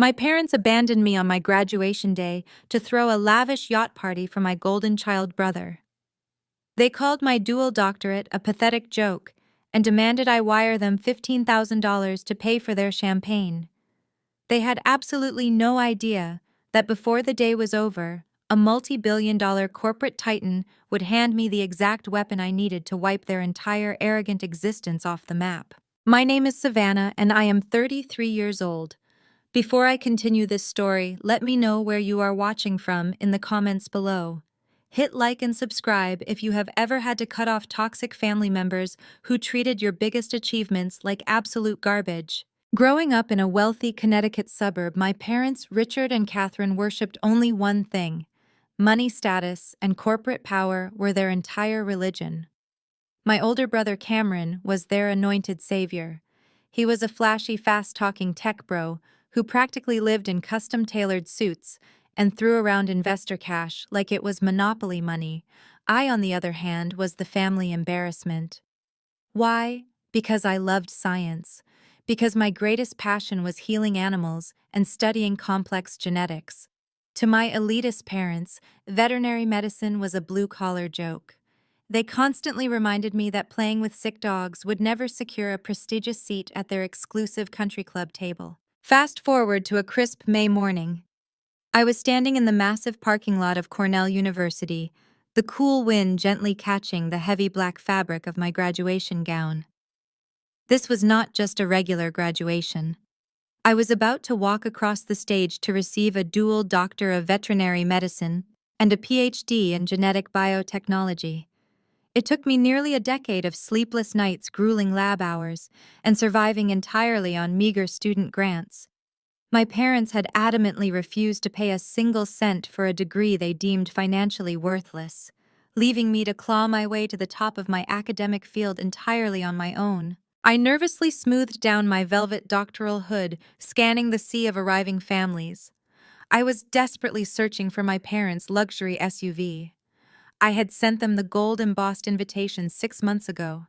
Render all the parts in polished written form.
My parents abandoned me on my graduation day to throw a lavish yacht party for my golden child brother. They called my dual doctorate a pathetic joke and demanded I wire them $15,000 to pay for their champagne. They had absolutely no idea that before the day was over, a multi-billion-dollar corporate titan would hand me the exact weapon I needed to wipe their entire arrogant existence off the map. My name is Savannah, and I am 33 years old. Before I continue this story, let me know where you are watching from in the comments below. Hit like and subscribe if you have ever had to cut off toxic family members who treated your biggest achievements like absolute garbage. Growing up in a wealthy Connecticut suburb, my parents, Richard and Catherine, worshipped only one thing: money, status, and corporate power were their entire religion. My older brother Cameron was their anointed savior. He was a flashy, fast-talking tech bro who practically lived in custom-tailored suits and threw around investor cash like it was monopoly money. I, on the other hand, was the family embarrassment. Why? Because I loved science. Because my greatest passion was healing animals and studying complex genetics. To my elitist parents, veterinary medicine was a blue-collar joke. They constantly reminded me that playing with sick dogs would never secure a prestigious seat at their exclusive country club table. Fast forward to a crisp May morning. I was standing in the massive parking lot of Cornell University, the cool wind gently catching the heavy black fabric of my graduation gown. This was not just a regular graduation. I was about to walk across the stage to receive a dual Doctor of Veterinary Medicine and a PhD in Genetic Biotechnology. It took me nearly a decade of sleepless nights, grueling lab hours, and surviving entirely on meager student grants. My parents had adamantly refused to pay a single cent for a degree they deemed financially worthless, leaving me to claw my way to the top of my academic field entirely on my own. I nervously smoothed down my velvet doctoral hood, scanning the sea of arriving families. I was desperately searching for my parents' luxury SUV. I had sent them the gold-embossed invitation 6 months ago.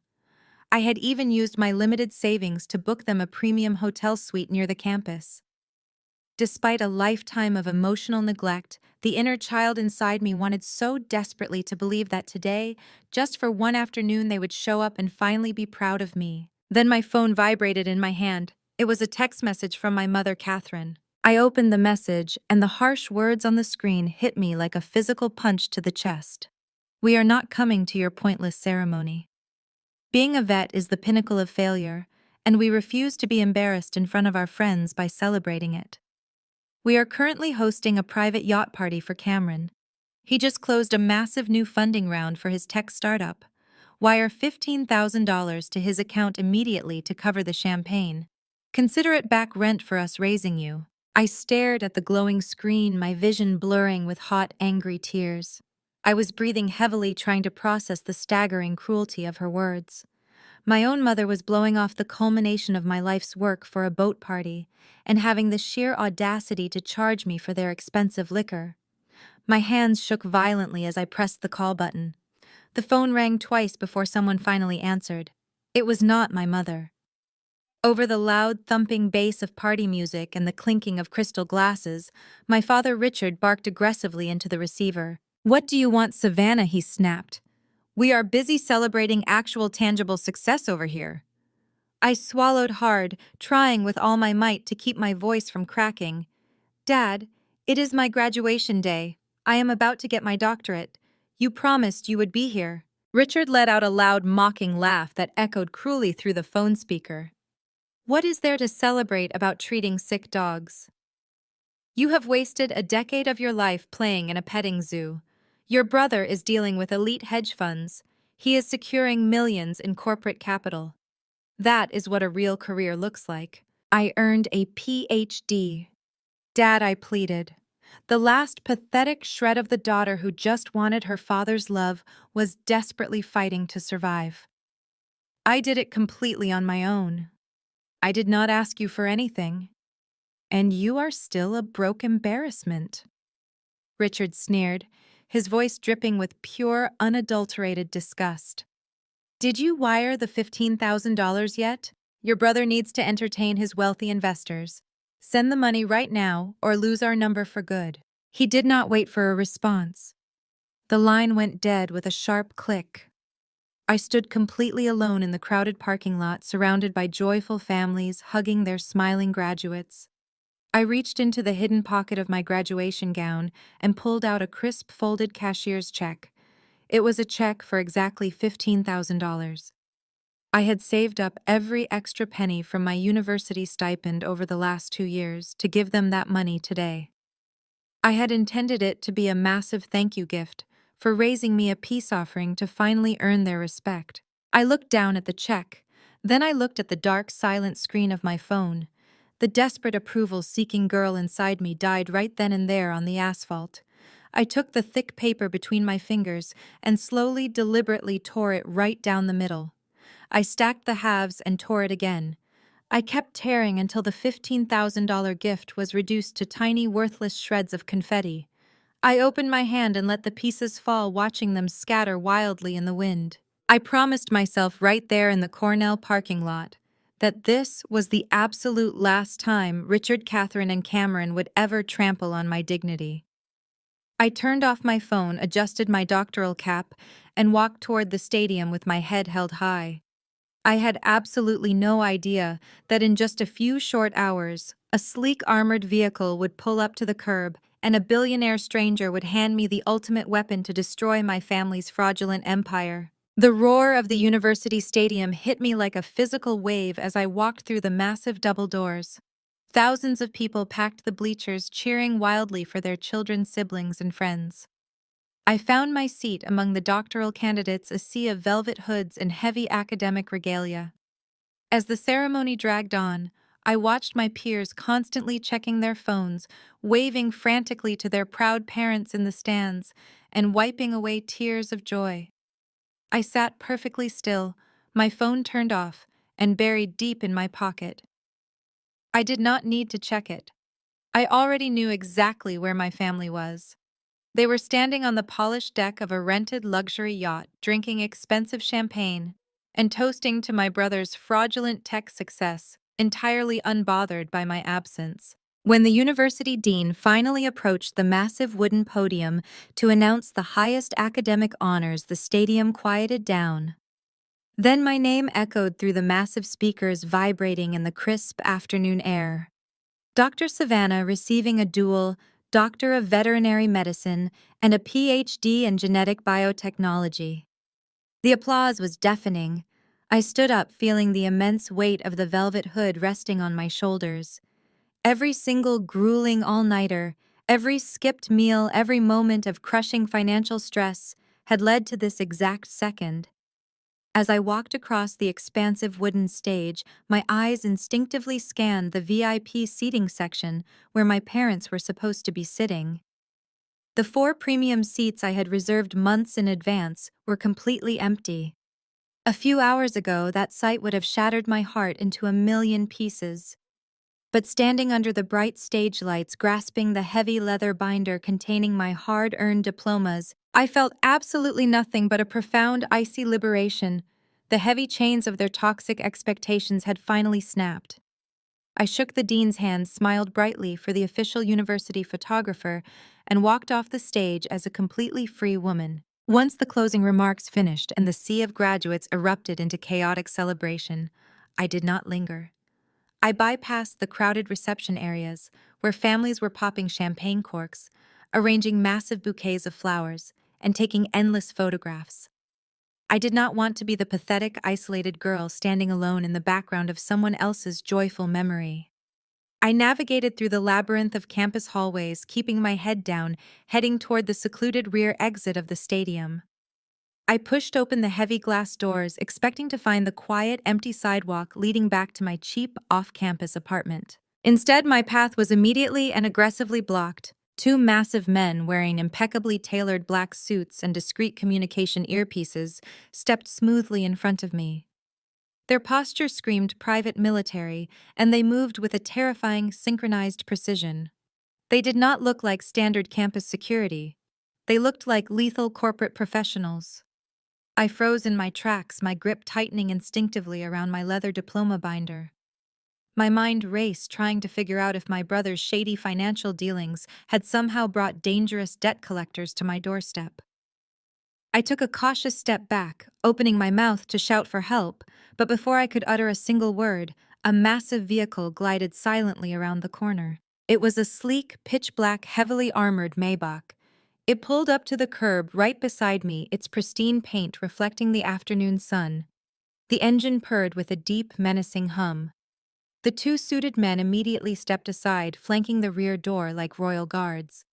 I had even used my limited savings to book them a premium hotel suite near the campus. Despite a lifetime of emotional neglect, the inner child inside me wanted so desperately to believe that today, just for one afternoon, they would show up and finally be proud of me. Then my phone vibrated in my hand. It was a text message from my mother, Catherine. I opened the message, and the harsh words on the screen hit me like a physical punch to the chest. "We are not coming to your pointless ceremony. Being a vet is the pinnacle of failure, and we refuse to be embarrassed in front of our friends by celebrating it. We are currently hosting a private yacht party for Cameron. He just closed a massive new funding round for his tech startup. Wire $15,000 to his account immediately to cover the champagne. Consider it back rent for us raising you." I stared at the glowing screen, my vision blurring with hot, angry tears. I was breathing heavily, trying to process the staggering cruelty of her words. My own mother was blowing off the culmination of my life's work for a boat party, and having the sheer audacity to charge me for their expensive liquor. My hands shook violently as I pressed the call button. The phone rang twice before someone finally answered. It was not my mother. Over the loud, thumping bass of party music and the clinking of crystal glasses, my father Richard barked aggressively into the receiver. "What do you want, Savannah?" he snapped. "We are busy celebrating actual tangible success over here." I swallowed hard, trying with all my might to keep my voice from cracking. "Dad, it is my graduation day. I am about to get my doctorate. You promised you would be here." Richard let out a loud, mocking laugh that echoed cruelly through the phone speaker. "What is there to celebrate about treating sick dogs? You have wasted a decade of your life playing in a petting zoo. Your brother is dealing with elite hedge funds. He is securing millions in corporate capital. That is what a real career looks like. I earned a PhD. Dad," I pleaded. The last pathetic shred of the daughter who just wanted her father's love was desperately fighting to survive. "I did it completely on my own. I did not ask you for anything. And you are still a broke embarrassment." Richard sneered, his voice dripping with pure, unadulterated disgust. "Did you wire the $15,000 yet? Your brother needs to entertain his wealthy investors." Send the money right now or lose our number for good." He did not wait for a response. The line went dead with a sharp click. I stood completely alone in the crowded parking lot, surrounded by joyful families hugging their smiling graduates. I reached into the hidden pocket of my graduation gown and pulled out a crisp folded cashier's check. It was a check for exactly $15,000. I had saved up every extra penny from my university stipend over the last 2 years to give them that money today. I had intended it to be a massive thank you gift for raising me a peace offering to finally earn their respect. I looked down at the check, then I looked at the dark, silent screen of my phone. The desperate approval-seeking girl inside me died right then and there on the asphalt. I took the thick paper between my fingers and slowly, deliberately tore it right down the middle. I stacked the halves and tore it again. I kept tearing until the $15,000 gift was reduced to tiny, worthless shreds of confetti. I opened my hand and let the pieces fall, watching them scatter wildly in the wind. I promised myself right there in the Cornell parking lot that this was the absolute last time Richard, Catherine, and Cameron would ever trample on my dignity. I turned off my phone, adjusted my doctoral cap, and walked toward the stadium with my head held high. I had absolutely no idea that in just a few short hours, a sleek armored vehicle would pull up to the curb and a billionaire stranger would hand me the ultimate weapon to destroy my family's fraudulent empire. The roar of the university stadium hit me like a physical wave as I walked through the massive double doors. Thousands of people packed the bleachers, cheering wildly for their children, siblings, and friends. I found my seat among the doctoral candidates, a sea of velvet hoods and heavy academic regalia. As the ceremony dragged on, I watched my peers constantly checking their phones, waving frantically to their proud parents in the stands, and wiping away tears of joy. I sat perfectly still, my phone turned off, and buried deep in my pocket. I did not need to check it. I already knew exactly where my family was. They were standing on the polished deck of a rented luxury yacht, drinking expensive champagne and toasting to my brother's fraudulent tech success, entirely unbothered by my absence. When the university dean finally approached the massive wooden podium to announce the highest academic honors, the stadium quieted down. Then my name echoed through the massive speakers, vibrating in the crisp afternoon air. Dr. Savannah receiving a dual Doctor of Veterinary Medicine and a PhD in Genetic Biotechnology. The applause was deafening. I stood up, feeling the immense weight of the velvet hood resting on my shoulders. Every single grueling all-nighter, every skipped meal, every moment of crushing financial stress had led to this exact second. As I walked across the expansive wooden stage, my eyes instinctively scanned the VIP seating section where my parents were supposed to be sitting. The 4 premium seats I had reserved months in advance were completely empty. A few hours ago, that sight would have shattered my heart into a million pieces. But standing under the bright stage lights, grasping the heavy leather binder containing my hard-earned diplomas, I felt absolutely nothing but a profound, icy liberation. The heavy chains of their toxic expectations had finally snapped. I shook the dean's hand, smiled brightly for the official university photographer, and walked off the stage as a completely free woman. Once the closing remarks finished and the sea of graduates erupted into chaotic celebration, I did not linger. I bypassed the crowded reception areas, where families were popping champagne corks, arranging massive bouquets of flowers, and taking endless photographs. I did not want to be the pathetic, isolated girl standing alone in the background of someone else's joyful memory. I navigated through the labyrinth of campus hallways, keeping my head down, heading toward the secluded rear exit of the stadium. I pushed open the heavy glass doors, expecting to find the quiet, empty sidewalk leading back to my cheap, off-campus apartment. Instead, my path was immediately and aggressively blocked. 2 massive men wearing impeccably tailored black suits and discreet communication earpieces stepped smoothly in front of me. Their posture screamed private military, and they moved with a terrifying, synchronized precision. They did not look like standard campus security. They looked like lethal corporate professionals. I froze in my tracks, my grip tightening instinctively around my leather diploma binder. My mind raced, trying to figure out if my brother's shady financial dealings had somehow brought dangerous debt collectors to my doorstep. I took a cautious step back, opening my mouth to shout for help, but before I could utter a single word, a massive vehicle glided silently around the corner. It was a sleek, pitch-black, heavily armored Maybach. It pulled up to the curb right beside me, its pristine paint reflecting the afternoon sun. The engine purred with a deep, menacing hum. The two suited men immediately stepped aside, flanking the rear door like royal guards.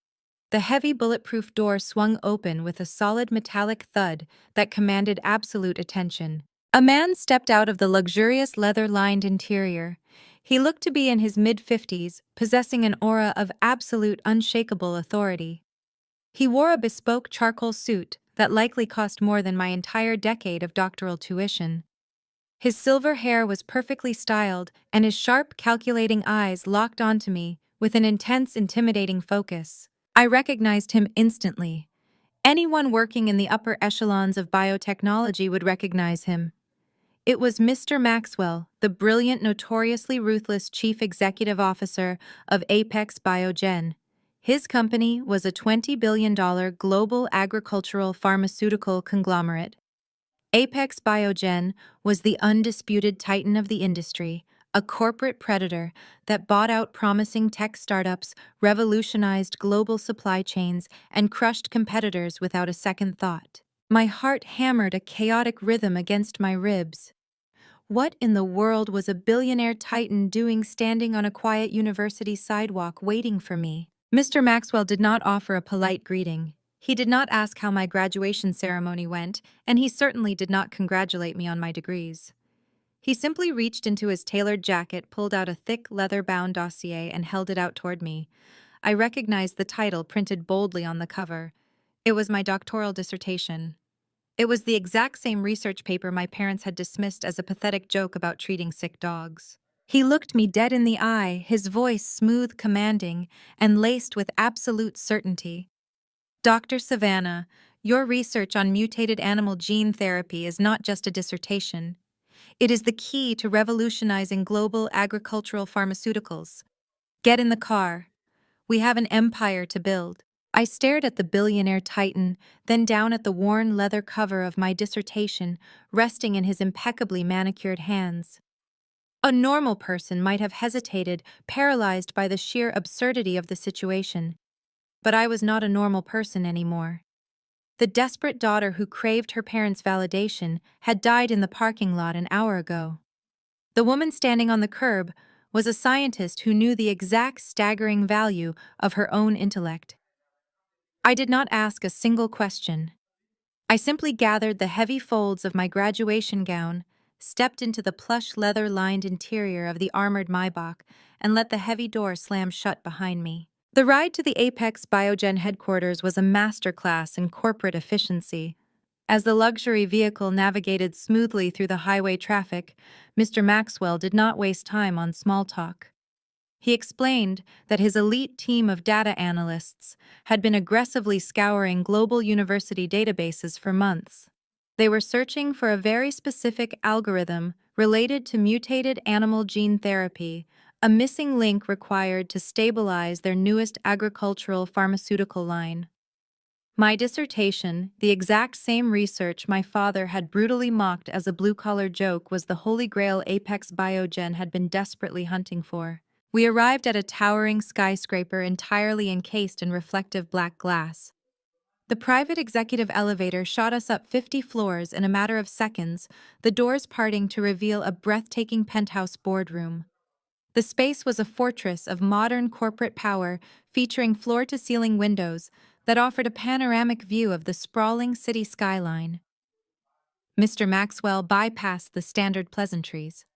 The heavy bulletproof door swung open with a solid metallic thud that commanded absolute attention. A man stepped out of the luxurious leather-lined interior. He looked to be in his mid-50s, possessing an aura of absolute unshakable authority. He wore a bespoke charcoal suit that likely cost more than my entire decade of doctoral tuition. His silver hair was perfectly styled, and his sharp, calculating eyes locked onto me with an intense, intimidating focus. I recognized him instantly. Anyone working in the upper echelons of biotechnology would recognize him. It was Mr. Maxwell, the brilliant, notoriously ruthless chief executive officer of Apex Biogen. His company was a $20 billion global agricultural pharmaceutical conglomerate. Apex Biogen was the undisputed titan of the industry, a corporate predator that bought out promising tech startups, revolutionized global supply chains, and crushed competitors without a second thought. My heart hammered a chaotic rhythm against my ribs. What in the world was a billionaire titan doing standing on a quiet university sidewalk waiting for me? Mr. Maxwell did not offer a polite greeting. He did not ask how my graduation ceremony went, and he certainly did not congratulate me on my degrees. He simply reached into his tailored jacket, pulled out a thick, leather-bound dossier, and held it out toward me. I recognized the title printed boldly on the cover. It was my doctoral dissertation. It was the exact same research paper my parents had dismissed as a pathetic joke about treating sick dogs. He looked me dead in the eye, his voice smooth, commanding, and laced with absolute certainty. Dr. Savannah, your research on mutated animal gene therapy is not just a dissertation. It is the key to revolutionizing global agricultural pharmaceuticals. Get in the car. We have an empire to build. I stared at the billionaire titan, then down at the worn leather cover of my dissertation, resting in his impeccably manicured hands. A normal person might have hesitated, paralyzed by the sheer absurdity of the situation. But I was not a normal person anymore. The desperate daughter who craved her parents' validation had died in the parking lot an hour ago. The woman standing on the curb was a scientist who knew the exact staggering value of her own intellect. I did not ask a single question. I simply gathered the heavy folds of my graduation gown, stepped into the plush leather-lined interior of the armored Maybach, and let the heavy door slam shut behind me. The ride to the Apex Biogen headquarters was a masterclass in corporate efficiency. As the luxury vehicle navigated smoothly through the highway traffic, Mr. Maxwell did not waste time on small talk. He explained that his elite team of data analysts had been aggressively scouring global university databases for months. They were searching for a very specific algorithm related to mutated animal gene therapy, a missing link required to stabilize their newest agricultural pharmaceutical line. My dissertation, the exact same research my father had brutally mocked as a blue-collar joke, was the holy grail Apex Biogen had been desperately hunting for. We arrived at a towering skyscraper entirely encased in reflective black glass. The private executive elevator shot us up 50 floors in a matter of seconds, the doors parting to reveal a breathtaking penthouse boardroom. The space was a fortress of modern corporate power, featuring floor-to-ceiling windows that offered a panoramic view of the sprawling city skyline. Mr. Maxwell bypassed the standard pleasantries.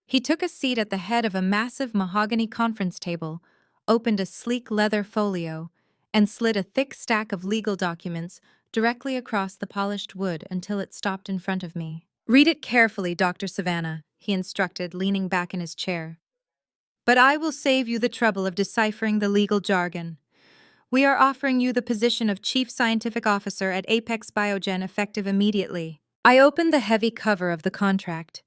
He took a seat at the head of a massive mahogany conference table, opened a sleek leather folio, and slid a thick stack of legal documents directly across the polished wood until it stopped in front of me. "Read it carefully, Dr. Savannah," he instructed, leaning back in his chair. "But I will save you the trouble of deciphering the legal jargon. We are offering you the position of Chief Scientific Officer at Apex Biogen effective immediately." I opened the heavy cover of the contract.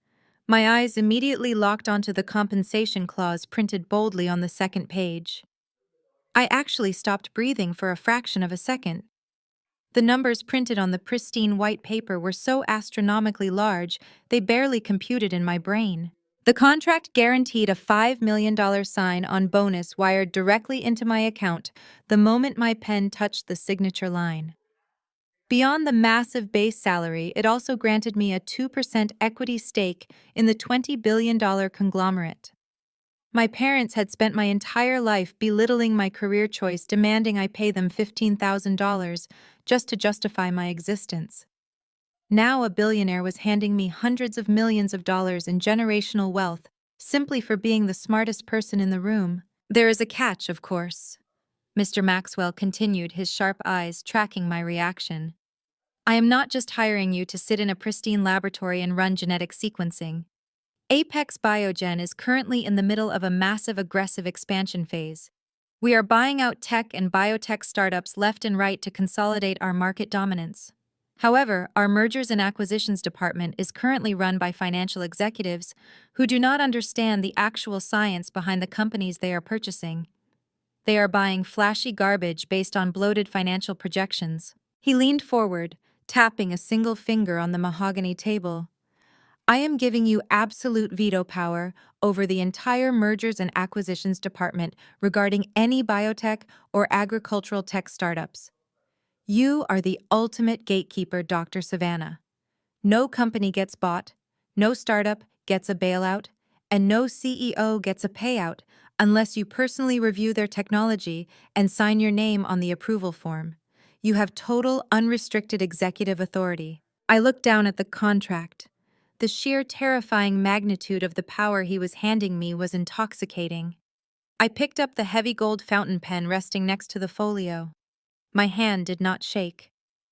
My eyes immediately locked onto the compensation clause printed boldly on the second page. I actually stopped breathing for a fraction of a second. The numbers printed on the pristine white paper were so astronomically large, they barely computed in my brain. The contract guaranteed a $5 million sign-on bonus wired directly into my account the moment my pen touched the signature line. Beyond the massive base salary, it also granted me a 2% equity stake in the $20 billion conglomerate. My parents had spent my entire life belittling my career choice, demanding I pay them $15,000 just to justify my existence. Now a billionaire was handing me hundreds of millions of dollars in generational wealth simply for being the smartest person in the room. There is a catch, of course. Mr. Maxwell continued, his sharp eyes tracking my reaction. I am not just hiring you to sit in a pristine laboratory and run genetic sequencing. Apex Biogen is currently in the middle of a massive aggressive expansion phase. We are buying out tech and biotech startups left and right to consolidate our market dominance. However, our mergers and acquisitions department is currently run by financial executives who do not understand the actual science behind the companies they are purchasing. They are buying flashy garbage based on bloated financial projections. He leaned forward, tapping a single finger on the mahogany table. I am giving you absolute veto power over the entire mergers and acquisitions department regarding any biotech or agricultural tech startups. You are the ultimate gatekeeper, Dr. Savannah. No company gets bought, no startup gets a bailout, and no CEO gets a payout unless you personally review their technology and sign your name on the approval form. You have total, unrestricted executive authority. I looked down at the contract. The sheer terrifying magnitude of the power he was handing me was intoxicating. I picked up the heavy gold fountain pen resting next to the folio. My hand did not shake.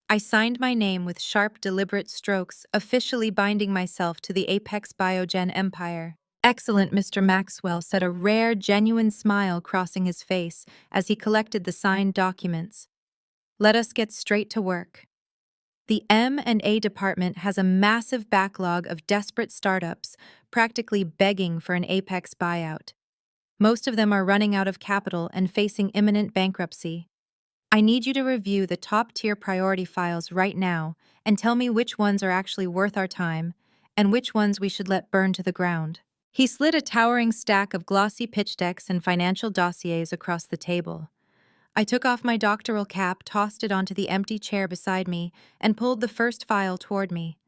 I signed my name with sharp, deliberate strokes, officially binding myself to the Apex Biogen empire. Excellent, Mr. Maxwell said, a rare, genuine smile crossing his face as he collected the signed documents. Let us get straight to work. The M&A department has a massive backlog of desperate startups, practically begging for an Apex buyout. Most of them are running out of capital and facing imminent bankruptcy. I need you to review the top-tier priority files right now and tell me which ones are actually worth our time and which ones we should let burn to the ground. He slid a towering stack of glossy pitch decks and financial dossiers across the table. I took off my doctoral cap, tossed it onto the empty chair beside me, and pulled the first file toward me.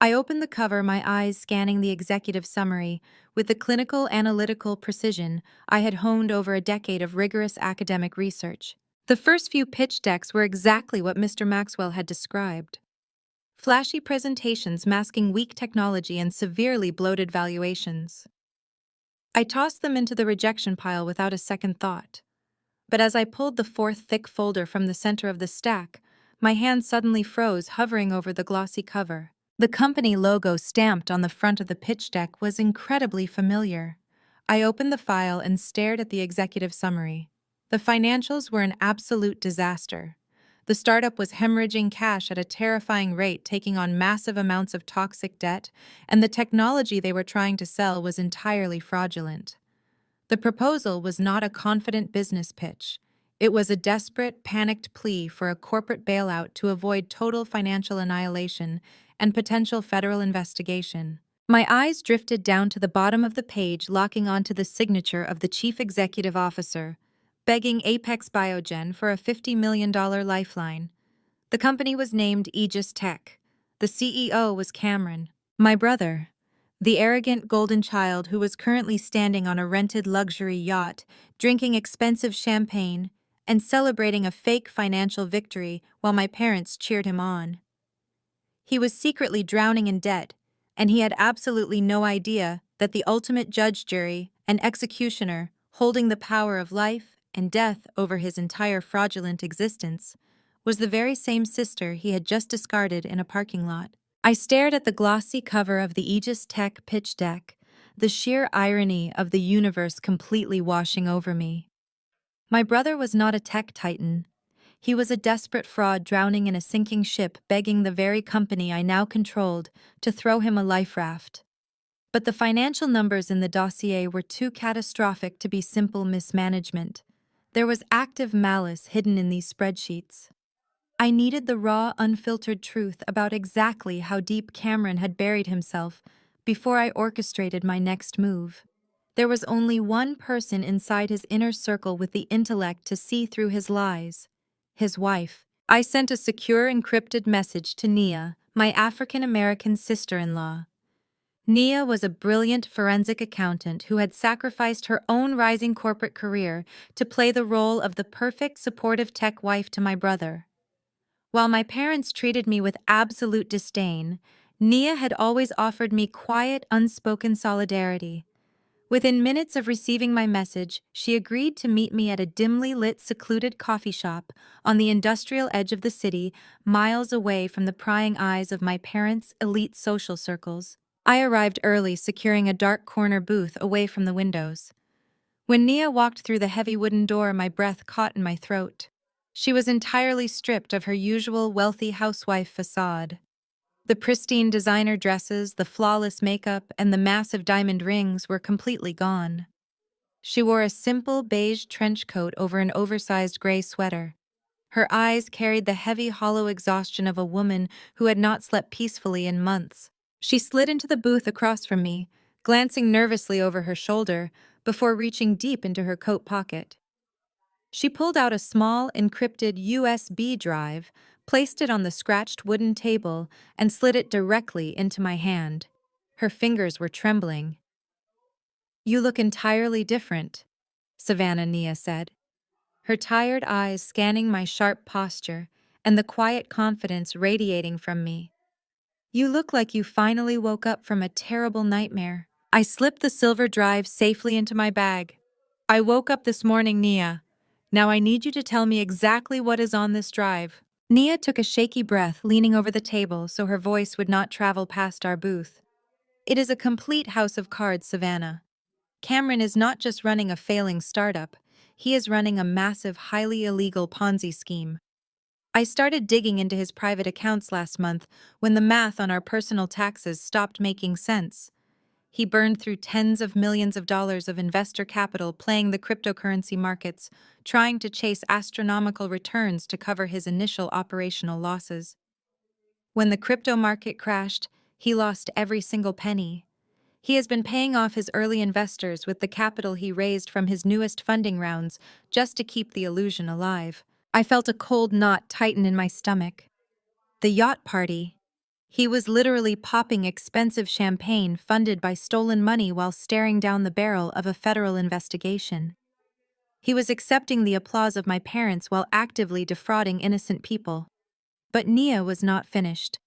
I opened the cover, my eyes scanning the executive summary with the clinical analytical precision I had honed over a decade of rigorous academic research. The first few pitch decks were exactly what Mr. Maxwell had described. Flashy presentations masking weak technology and severely bloated valuations. I tossed them into the rejection pile without a second thought. But as I pulled the fourth thick folder from the center of the stack, my hand suddenly froze, hovering over the glossy cover. The company logo stamped on the front of the pitch deck was incredibly familiar. I opened the file and stared at the executive summary. The financials were an absolute disaster. The startup was hemorrhaging cash at a terrifying rate, taking on massive amounts of toxic debt, and the technology they were trying to sell was entirely fraudulent. The proposal was not a confident business pitch. It was a desperate, panicked plea for a corporate bailout to avoid total financial annihilation and potential federal investigation. My eyes drifted down to the bottom of the page, locking onto the signature of the chief executive officer, begging Apex Biogen for a $50 million lifeline. The company was named Aegis Tech. The CEO was Cameron, my brother, the arrogant golden child who was currently standing on a rented luxury yacht, drinking expensive champagne and celebrating a fake financial victory while my parents cheered him on. He was secretly drowning in debt, and he had absolutely no idea that the ultimate judge, jury, and executioner, holding the power of life and death over his entire fraudulent existence, was the very same sister he had just discarded in a parking lot. I stared at the glossy cover of the Aegis Tech pitch deck, the sheer irony of the universe completely washing over me. My brother was not a tech titan. He was a desperate fraud drowning in a sinking ship, begging the very company I now controlled to throw him a life raft. But the financial numbers in the dossier were too catastrophic to be simple mismanagement. There was active malice hidden in these spreadsheets. I needed the raw, unfiltered truth about exactly how deep Cameron had buried himself before I orchestrated my next move. There was only one person inside his inner circle with the intellect to see through his lies: his wife. I sent a secure, encrypted message to Nia, my African-American sister-in-law. Nia was a brilliant forensic accountant who had sacrificed her own rising corporate career to play the role of the perfect supportive tech wife to my brother. While my parents treated me with absolute disdain, Nia had always offered me quiet, unspoken solidarity. Within minutes of receiving my message, she agreed to meet me at a dimly lit, secluded coffee shop on the industrial edge of the city, miles away from the prying eyes of my parents' elite social circles. I arrived early, securing a dark corner booth away from the windows. When Nia walked through the heavy wooden door, my breath caught in my throat. She was entirely stripped of her usual wealthy housewife facade. The pristine designer dresses, the flawless makeup, and the massive diamond rings were completely gone. She wore a simple beige trench coat over an oversized gray sweater. Her eyes carried the heavy, hollow exhaustion of a woman who had not slept peacefully in months. She slid into the booth across from me, glancing nervously over her shoulder before reaching deep into her coat pocket. She pulled out a small, encrypted USB drive, placed it on the scratched wooden table, and slid it directly into my hand. Her fingers were trembling. "You look entirely different," Savannah Nia said, her tired eyes scanning my sharp posture and the quiet confidence radiating from me. "You look like you finally woke up from a terrible nightmare." I slipped the silver drive safely into my bag. "I woke up this morning, Nia. Now I need you to tell me exactly what is on this drive." Nia took a shaky breath, leaning over the table so her voice would not travel past our booth. "It is a complete house of cards, Savannah. Cameron is not just running a failing startup, he is running a massive, highly illegal Ponzi scheme. I started digging into his private accounts last month when the math on our personal taxes stopped making sense. He burned through tens of millions of dollars of investor capital playing the cryptocurrency markets, trying to chase astronomical returns to cover his initial operational losses. When the crypto market crashed, he lost every single penny. He has been paying off his early investors with the capital he raised from his newest funding rounds just to keep the illusion alive. I felt a cold knot tighten in my stomach. The yacht party. He was literally popping expensive champagne funded by stolen money while staring down the barrel of a federal investigation. He was accepting the applause of my parents while actively defrauding innocent people. But Nia was not finished.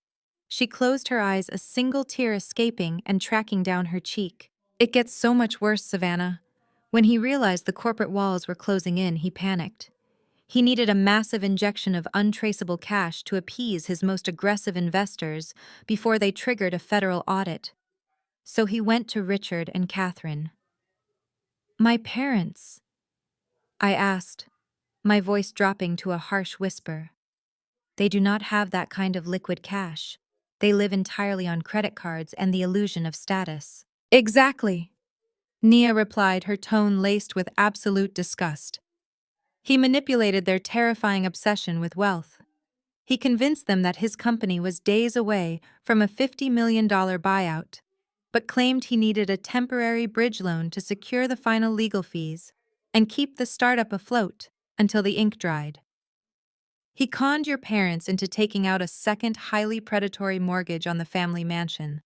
She closed her eyes, a single tear escaping and tracking down her cheek. "It gets so much worse, Savannah." When he realized the corporate walls were closing in, he panicked. He needed a massive injection of untraceable cash to appease his most aggressive investors before they triggered a federal audit. So he went to Richard and Catherine. "My parents?" I asked, my voice dropping to a harsh whisper. "They do not have that kind of liquid cash. They live entirely on credit cards and the illusion of status." "Exactly," Nia replied, her tone laced with absolute disgust. "He manipulated their terrifying obsession with wealth. He convinced them that his company was days away from a $50 million buyout, but claimed he needed a temporary bridge loan to secure the final legal fees and keep the startup afloat until the ink dried. He conned your parents into taking out a second highly predatory mortgage on the family mansion.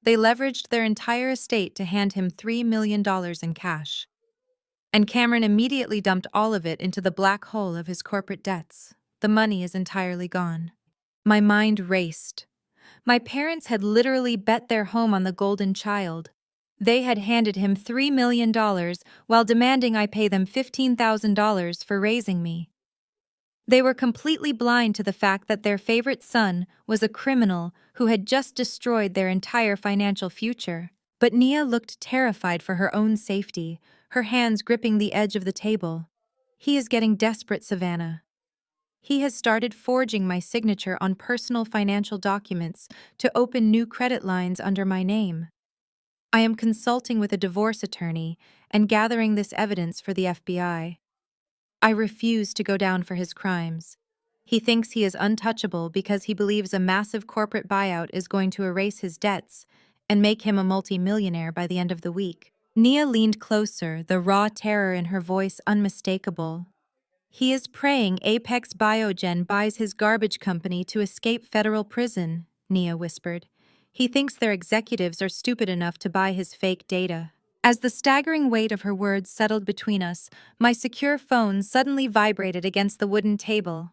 They leveraged their entire estate to hand him $3 million in cash. And Cameron immediately dumped all of it into the black hole of his corporate debts. The money is entirely gone." My mind raced. My parents had literally bet their home on the golden child. They had handed him $3 million while demanding I pay them $15,000 for raising me. They were completely blind to the fact that their favorite son was a criminal who had just destroyed their entire financial future. But Nia looked terrified for her own safety, her hands gripping the edge of the table. "He is getting desperate, Savannah. He has started forging my signature on personal financial documents to open new credit lines under my name." I am consulting with a divorce attorney and gathering this evidence for the FBI. I refuse to go down for his crimes. He thinks he is untouchable because he believes a massive corporate buyout is going to erase his debts and make him a multimillionaire by the end of the week. Nia leaned closer, the raw terror in her voice unmistakable. He is praying Apex Biogen buys his garbage company to escape federal prison, Nia whispered. He thinks their executives are stupid enough to buy his fake data. As the staggering weight of her words settled between us, my secure phone suddenly vibrated against the wooden table.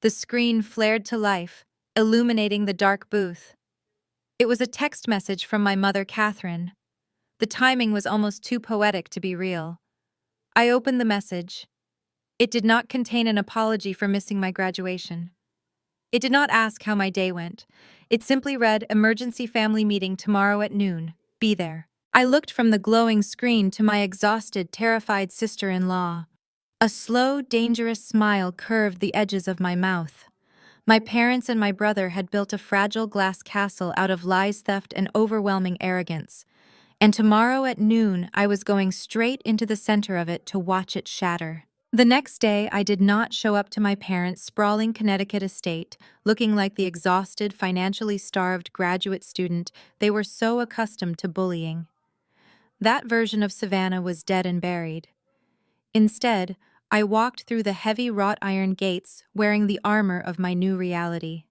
The screen flared to life, illuminating the dark booth. It was a text message from my mother, Catherine. The timing was almost too poetic to be real. I opened the message. It did not contain an apology for missing my graduation. It did not ask how my day went. It simply read, "Emergency family meeting tomorrow at noon. Be there." I looked from the glowing screen to my exhausted, terrified sister-in-law. A slow, dangerous smile curved the edges of my mouth. My parents and my brother had built a fragile glass castle out of lies, theft, and overwhelming arrogance. And tomorrow at noon, I was going straight into the center of it to watch it shatter. The next day, I did not show up to my parents' sprawling Connecticut estate, looking like the exhausted, financially starved graduate student they were so accustomed to bullying. That version of Savannah was dead and buried. Instead, I walked through the heavy wrought iron gates wearing the armor of my new reality.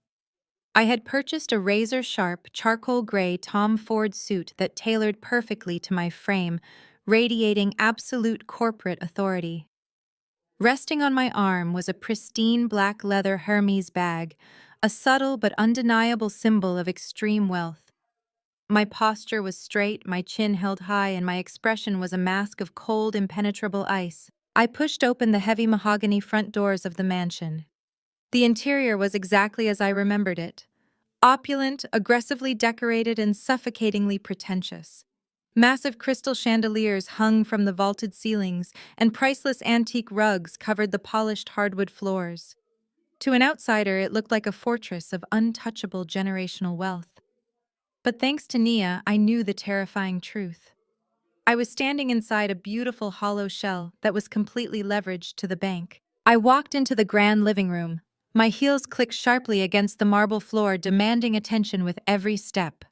I had purchased a razor-sharp, charcoal gray Tom Ford suit that tailored perfectly to my frame, radiating absolute corporate authority. Resting on my arm was a pristine black leather Hermes bag, a subtle but undeniable symbol of extreme wealth. My posture was straight, my chin held high, and my expression was a mask of cold, impenetrable ice. I pushed open the heavy mahogany front doors of the mansion. The interior was exactly as I remembered it. Opulent, aggressively decorated, and suffocatingly pretentious. Massive crystal chandeliers hung from the vaulted ceilings, and priceless antique rugs covered the polished hardwood floors. To an outsider, it looked like a fortress of untouchable generational wealth. But thanks to Nia, I knew the terrifying truth. I was standing inside a beautiful hollow shell that was completely leveraged to the bank. I walked into the grand living room. My heels clicked sharply against the marble floor, demanding attention with every step.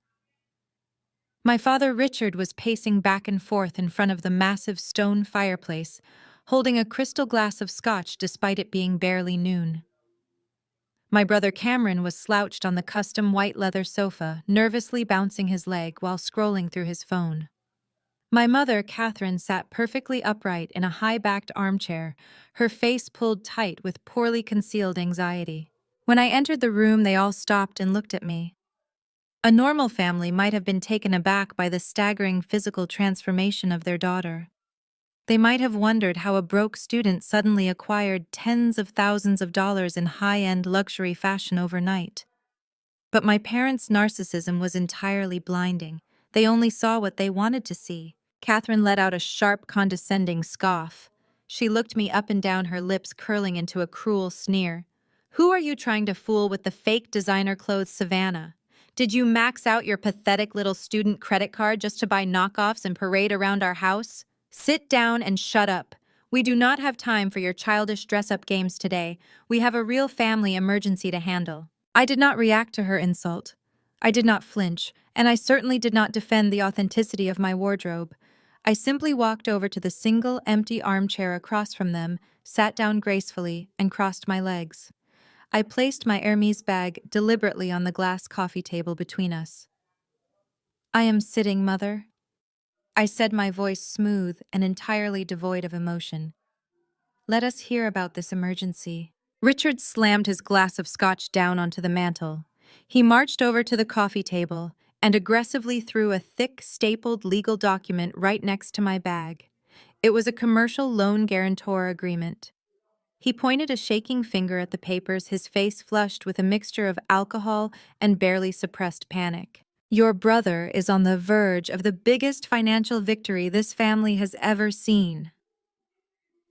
My father Richard was pacing back and forth in front of the massive stone fireplace, holding a crystal glass of scotch despite it being barely noon. My brother Cameron was slouched on the custom white leather sofa, nervously bouncing his leg while scrolling through his phone. My mother, Catherine, sat perfectly upright in a high-backed armchair, her face pulled tight with poorly concealed anxiety. When I entered the room, they all stopped and looked at me. A normal family might have been taken aback by the staggering physical transformation of their daughter. They might have wondered how a broke student suddenly acquired tens of thousands of dollars in high-end luxury fashion overnight. But my parents' narcissism was entirely blinding. They only saw what they wanted to see. Catherine let out a sharp, condescending scoff. She looked me up and down, her lips curling into a cruel sneer. "Who are you trying to fool with the fake designer clothes, Savannah? Did you max out your pathetic little student credit card just to buy knockoffs and parade around our house? Sit down and shut up. We do not have time for your childish dress-up games today. We have a real family emergency to handle." I did not react to her insult. I did not flinch, and I certainly did not defend the authenticity of my wardrobe. I simply walked over to the single, empty armchair across from them, sat down gracefully, and crossed my legs. I placed my Hermes bag deliberately on the glass coffee table between us. "I am sitting, Mother," I said, my voice smooth and entirely devoid of emotion. "Let us hear about this emergency." Richard slammed his glass of scotch down onto the mantel. He marched over to the coffee table and aggressively threw a thick, stapled legal document right next to my bag. It was a commercial loan guarantor agreement. He pointed a shaking finger at the papers, his face flushed with a mixture of alcohol and barely suppressed panic. "Your brother is on the verge of the biggest financial victory this family has ever seen,"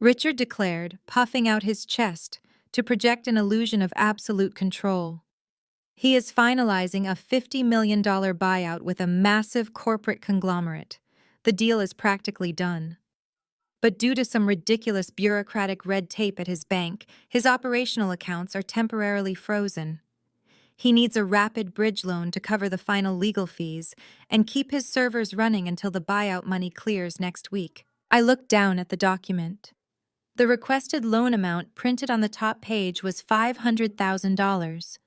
Richard declared, puffing out his chest to project an illusion of absolute control. He is finalizing a $50 million buyout with a massive corporate conglomerate. The deal is practically done. But due to some ridiculous bureaucratic red tape at his bank, his operational accounts are temporarily frozen. He needs a rapid bridge loan to cover the final legal fees and keep his servers running until the buyout money clears next week. I looked down at the document. The requested loan amount printed on the top page was $500,000.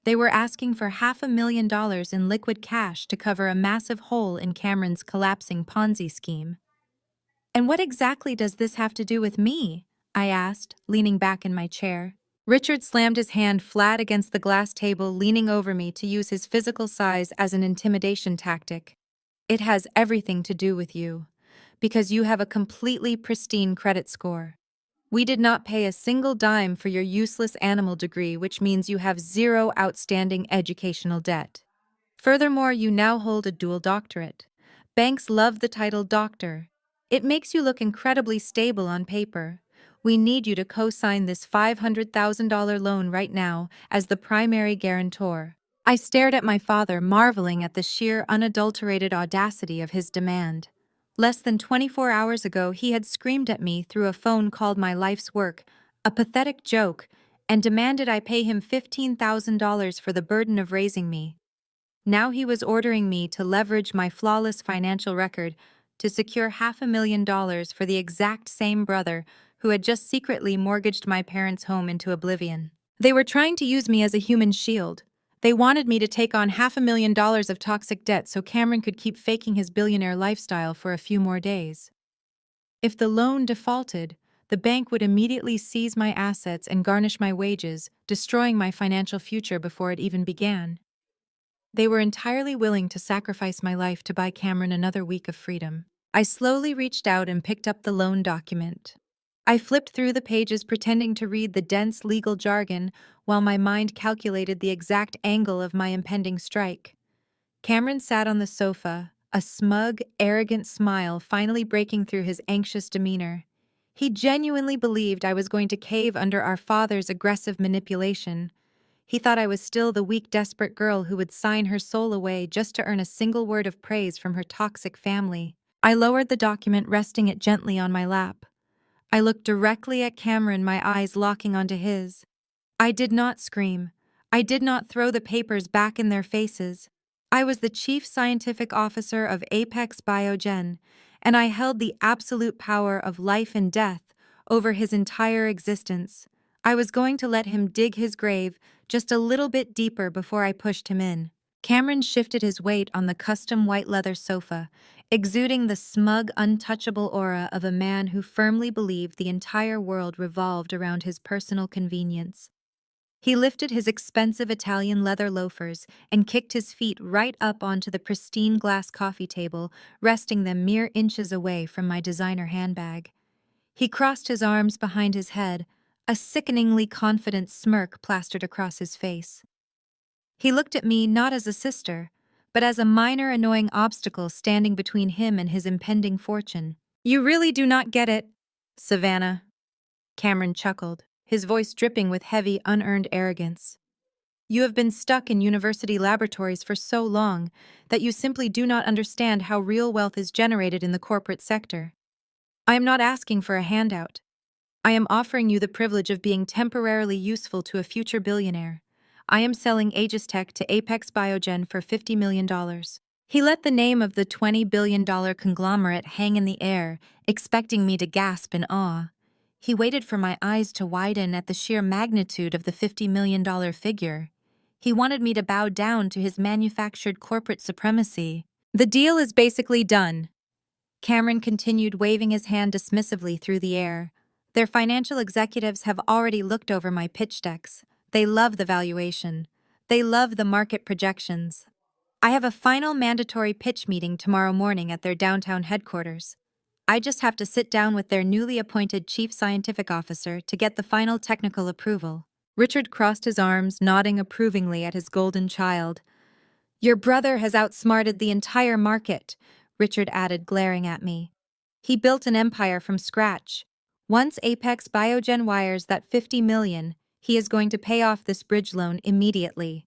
They were asking for $500,000 in liquid cash to cover a massive hole in Cameron's collapsing Ponzi scheme. "And what exactly does this have to do with me?" I asked, leaning back in my chair. Richard slammed his hand flat against the glass table, leaning over me to use his physical size as an intimidation tactic. "It has everything to do with you, because you have a completely pristine credit score. We did not pay a single dime for your useless animal degree, which means you have zero outstanding educational debt. Furthermore, you now hold a dual doctorate. Banks love the title doctor. It makes you look incredibly stable on paper. We need you to co-sign this $500,000 loan right now as the primary guarantor." I stared at my father, marveling at the sheer, unadulterated audacity of his demand. Less than 24 hours ago, he had screamed at me through a phone called my life's work, a pathetic joke, and demanded I pay him $15,000 for the burden of raising me. Now he was ordering me to leverage my flawless financial record to secure $500,000 for the exact same brother who had just secretly mortgaged my parents' home into oblivion. They were trying to use me as a human shield. They wanted me to take on $500,000 of toxic debt so Cameron could keep faking his billionaire lifestyle for a few more days. If the loan defaulted, the bank would immediately seize my assets and garnish my wages, destroying my financial future before it even began. They were entirely willing to sacrifice my life to buy Cameron another week of freedom. I slowly reached out and picked up the loan document. I flipped through the pages, pretending to read the dense legal jargon while my mind calculated the exact angle of my impending strike. Cameron sat on the sofa, a smug, arrogant smile finally breaking through his anxious demeanor. He genuinely believed I was going to cave under our father's aggressive manipulation. He thought I was still the weak, desperate girl who would sign her soul away just to earn a single word of praise from her toxic family. I lowered the document, resting it gently on my lap. I looked directly at Cameron, my eyes locking onto his. I did not scream. I did not throw the papers back in their faces. I was the chief scientific officer of Apex Biogen, and I held the absolute power of life and death over his entire existence. I was going to let him dig his grave just a little bit deeper before I pushed him in. Cameron shifted his weight on the custom white leather sofa, exuding the smug, untouchable aura of a man who firmly believed the entire world revolved around his personal convenience. He lifted his expensive Italian leather loafers and kicked his feet right up onto the pristine glass coffee table, resting them mere inches away from my designer handbag. He crossed his arms behind his head, a sickeningly confident smirk plastered across his face. He looked at me not as a sister, but as a minor annoying obstacle standing between him and his impending fortune. "You really do not get it, Savannah," Cameron chuckled, his voice dripping with heavy, unearned arrogance. "You have been stuck in university laboratories for so long that you simply do not understand how real wealth is generated in the corporate sector. I am not asking for a handout. I am offering you the privilege of being temporarily useful to a future billionaire. I am selling Aegis Tech to Apex Biogen for $50 million. He let the name of the $20 billion conglomerate hang in the air, expecting me to gasp in awe. He waited for my eyes to widen at the sheer magnitude of the $50 million figure. He wanted me to bow down to his manufactured corporate supremacy. "The deal is basically done," Cameron continued, waving his hand dismissively through the air. "Their financial executives have already looked over my pitch decks. They love the valuation. They love the market projections. I have a final mandatory pitch meeting tomorrow morning at their downtown headquarters. I just have to sit down with their newly appointed chief scientific officer to get the final technical approval." Richard crossed his arms, nodding approvingly at his golden child. "Your brother has outsmarted the entire market," Richard added, glaring at me. "He built an empire from scratch. Once Apex Biogen wires that $50 million, he is going to pay off this bridge loan immediately."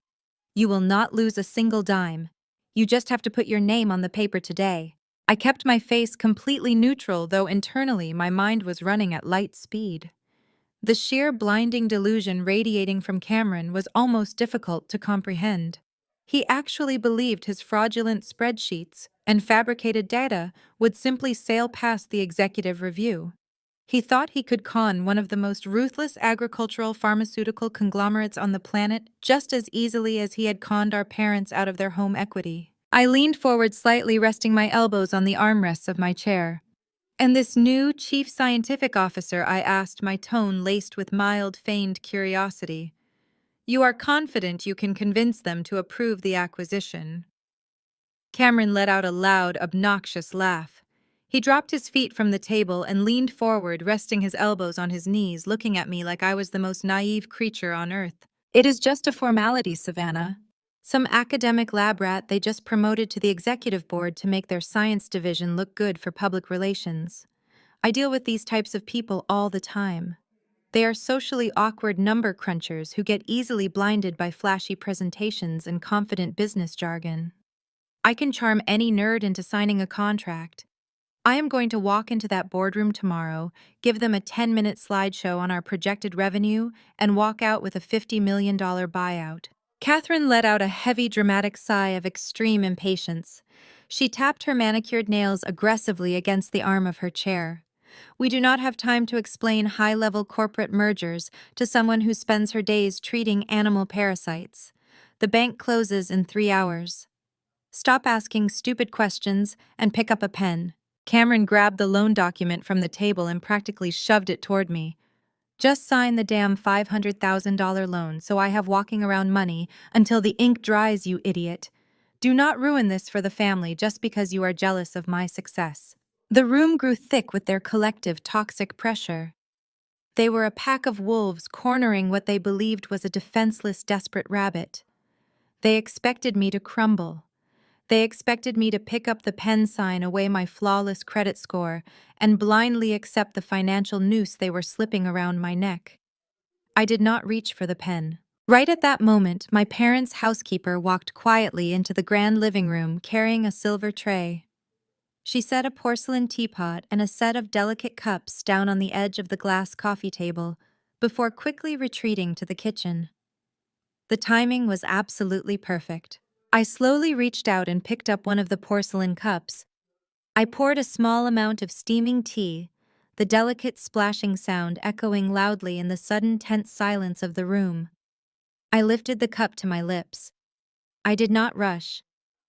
You will not lose a single dime. You just have to put your name on the paper today. I kept my face completely neutral, though internally my mind was running at light speed. The sheer blinding delusion radiating from Cameron was almost difficult to comprehend. He actually believed his fraudulent spreadsheets and fabricated data would simply sail past the executive review. He thought he could con one of the most ruthless agricultural pharmaceutical conglomerates on the planet just as easily as he had conned our parents out of their home equity. I leaned forward slightly, resting my elbows on the armrests of my chair. "And this new chief scientific officer?" I asked, my tone laced with mild, feigned curiosity. "You are confident you can convince them to approve the acquisition?" Cameron let out a loud, obnoxious laugh. He dropped his feet from the table and leaned forward, resting his elbows on his knees, looking at me like I was the most naive creature on earth. "It is just a formality, Savannah. Some academic lab rat they just promoted to the executive board to make their science division look good for public relations. I deal with these types of people all the time. They are socially awkward number crunchers who get easily blinded by flashy presentations and confident business jargon. I can charm any nerd into signing a contract. I am going to walk into that boardroom tomorrow, give them a 10-minute slideshow on our projected revenue, and walk out with a $50 million buyout." Catherine let out a heavy, dramatic sigh of extreme impatience. She tapped her manicured nails aggressively against the arm of her chair. "We do not have time to explain high-level corporate mergers to someone who spends her days treating animal parasites. The bank closes in 3 hours. Stop asking stupid questions and pick up a pen." Cameron grabbed the loan document from the table and practically shoved it toward me. "Just sign the damn $500,000 loan so I have walking around money until the ink dries, you idiot. Do not ruin this for the family just because you are jealous of my success." The room grew thick with their collective toxic pressure. They were a pack of wolves cornering what they believed was a defenseless, desperate rabbit. They expected me to crumble. They expected me to pick up the pen sign, away my flawless credit score, and blindly accept the financial noose they were slipping around my neck. I did not reach for the pen. Right at that moment, my parents' housekeeper walked quietly into the grand living room carrying a silver tray. She set a porcelain teapot and a set of delicate cups down on the edge of the glass coffee table before quickly retreating to the kitchen. The timing was absolutely perfect. I slowly reached out and picked up one of the porcelain cups. I poured a small amount of steaming tea, the delicate splashing sound echoing loudly in the sudden tense silence of the room. I lifted the cup to my lips. I did not rush.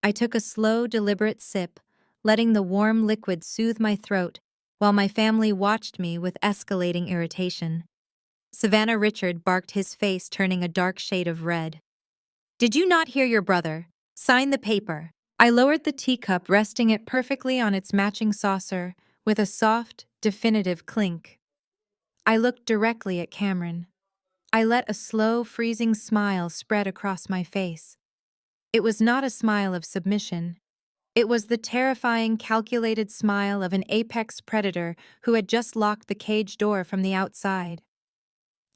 I took a slow, deliberate sip, letting the warm liquid soothe my throat while my family watched me with escalating irritation. Savannah Richard barked, his face turning a dark shade of red. "Did you not hear your brother? Sign the paper." I lowered the teacup, resting it perfectly on its matching saucer, with a soft, definitive clink. I looked directly at Cameron. I let a slow, freezing smile spread across my face. It was not a smile of submission. It was the terrifying, calculated smile of an apex predator who had just locked the cage door from the outside.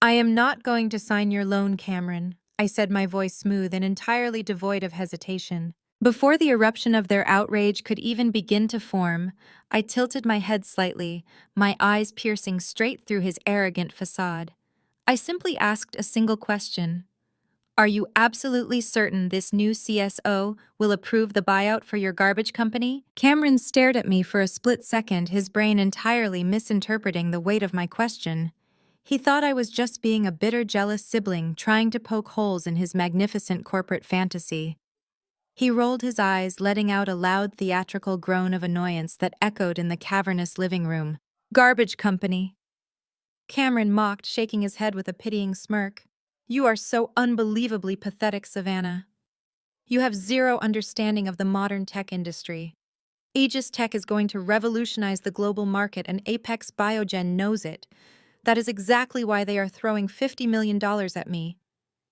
"I am not going to sign your loan, Cameron," I said, my voice smooth and entirely devoid of hesitation. Before the eruption of their outrage could even begin to form, I tilted my head slightly, my eyes piercing straight through his arrogant facade. I simply asked a single question. "Are you absolutely certain this new CSO will approve the buyout for your garbage company?" Cameron stared at me for a split second, his brain entirely misinterpreting the weight of my question. He thought I was just being a bitter, jealous sibling trying to poke holes in his magnificent corporate fantasy. He rolled his eyes, letting out a loud theatrical groan of annoyance that echoed in the cavernous living room. "Garbage company," Cameron mocked, shaking his head with a pitying smirk. "You are so unbelievably pathetic, Savannah. You have zero understanding of the modern tech industry. Aegis Tech is going to revolutionize the global market, and Apex Biogen knows it. That is exactly why they are throwing $50 million at me.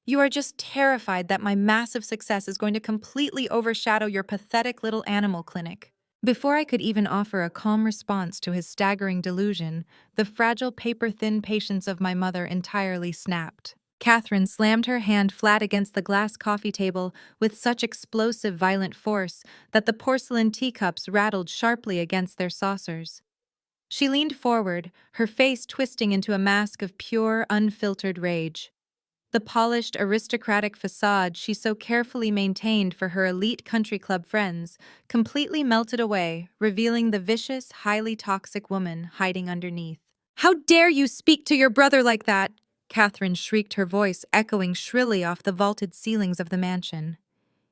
You are just terrified that my massive success is going to completely overshadow your pathetic little animal clinic." Before I could even offer a calm response to his staggering delusion, the fragile, paper-thin patience of my mother entirely snapped. Catherine slammed her hand flat against the glass coffee table with such explosive, violent force that the porcelain teacups rattled sharply against their saucers. She leaned forward, her face twisting into a mask of pure, unfiltered rage. The polished, aristocratic facade she so carefully maintained for her elite country club friends completely melted away, revealing the vicious, highly toxic woman hiding underneath. "How dare you speak to your brother like that?" Catherine shrieked, her voice echoing shrilly off the vaulted ceilings of the mansion.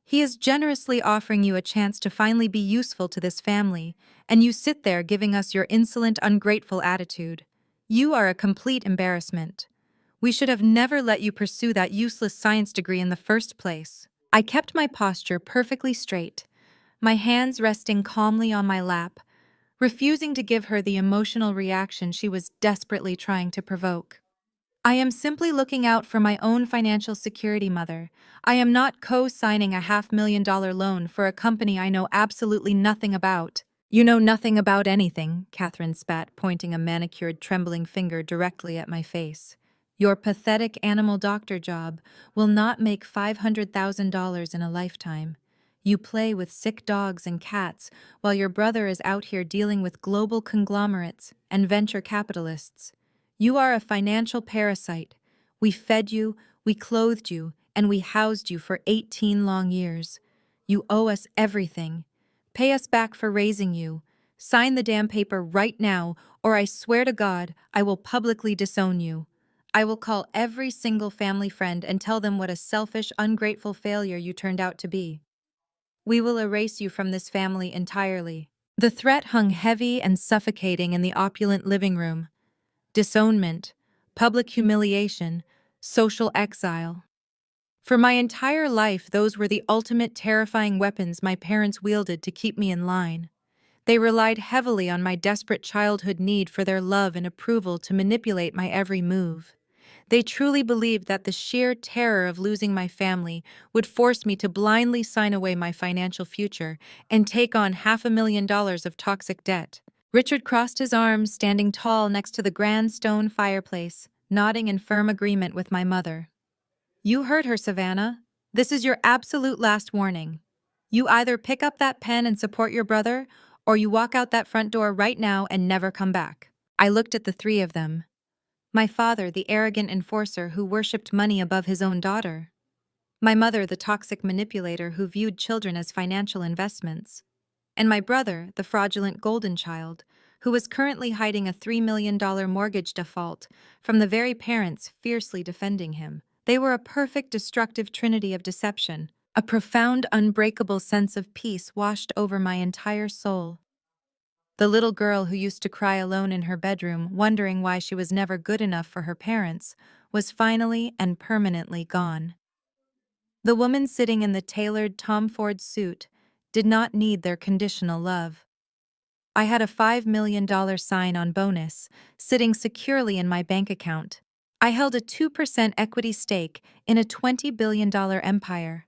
"He is generously offering you a chance to finally be useful to this family, and you sit there giving us your insolent, ungrateful attitude. You are a complete embarrassment. We should have never let you pursue that useless science degree in the first place." I kept my posture perfectly straight, my hands resting calmly on my lap, refusing to give her the emotional reaction she was desperately trying to provoke. "I am simply looking out for my own financial security, Mother. I am not co-signing a $500,000 loan for a company I know absolutely nothing about." "You know nothing about anything," Catherine spat, pointing a manicured, trembling finger directly at my face. "Your pathetic animal doctor job will not make $500,000 in a lifetime. You play with sick dogs and cats while your brother is out here dealing with global conglomerates and venture capitalists. You are a financial parasite. We fed you, we clothed you, and we housed you for 18 long years. You owe us everything. Pay us back for raising you. Sign the damn paper right now, or I swear to God, I will publicly disown you. I will call every single family friend and tell them what a selfish, ungrateful failure you turned out to be. We will erase you from this family entirely." The threat hung heavy and suffocating in the opulent living room. Disownment, public humiliation, social exile. For my entire life, those were the ultimate terrifying weapons my parents wielded to keep me in line. They relied heavily on my desperate childhood need for their love and approval to manipulate my every move. They truly believed that the sheer terror of losing my family would force me to blindly sign away my financial future and take on $500,000 of toxic debt. Richard crossed his arms, standing tall next to the grand stone fireplace, nodding in firm agreement with my mother. "You heard her, Savannah. This is your absolute last warning. You either pick up that pen and support your brother, or you walk out that front door right now and never come back." I looked at the three of them. My father, the arrogant enforcer who worshipped money above his own daughter. My mother, the toxic manipulator who viewed children as financial investments. And my brother, the fraudulent golden child, who was currently hiding a $3 million mortgage default from the very parents fiercely defending him. They were a perfect destructive trinity of deception. A profound, unbreakable sense of peace washed over my entire soul. The little girl who used to cry alone in her bedroom, wondering why she was never good enough for her parents, was finally and permanently gone. The woman sitting in the tailored Tom Ford suit did not need their conditional love. I had a $5 million sign-on bonus sitting securely in my bank account. I held a 2% equity stake in a $20 billion empire.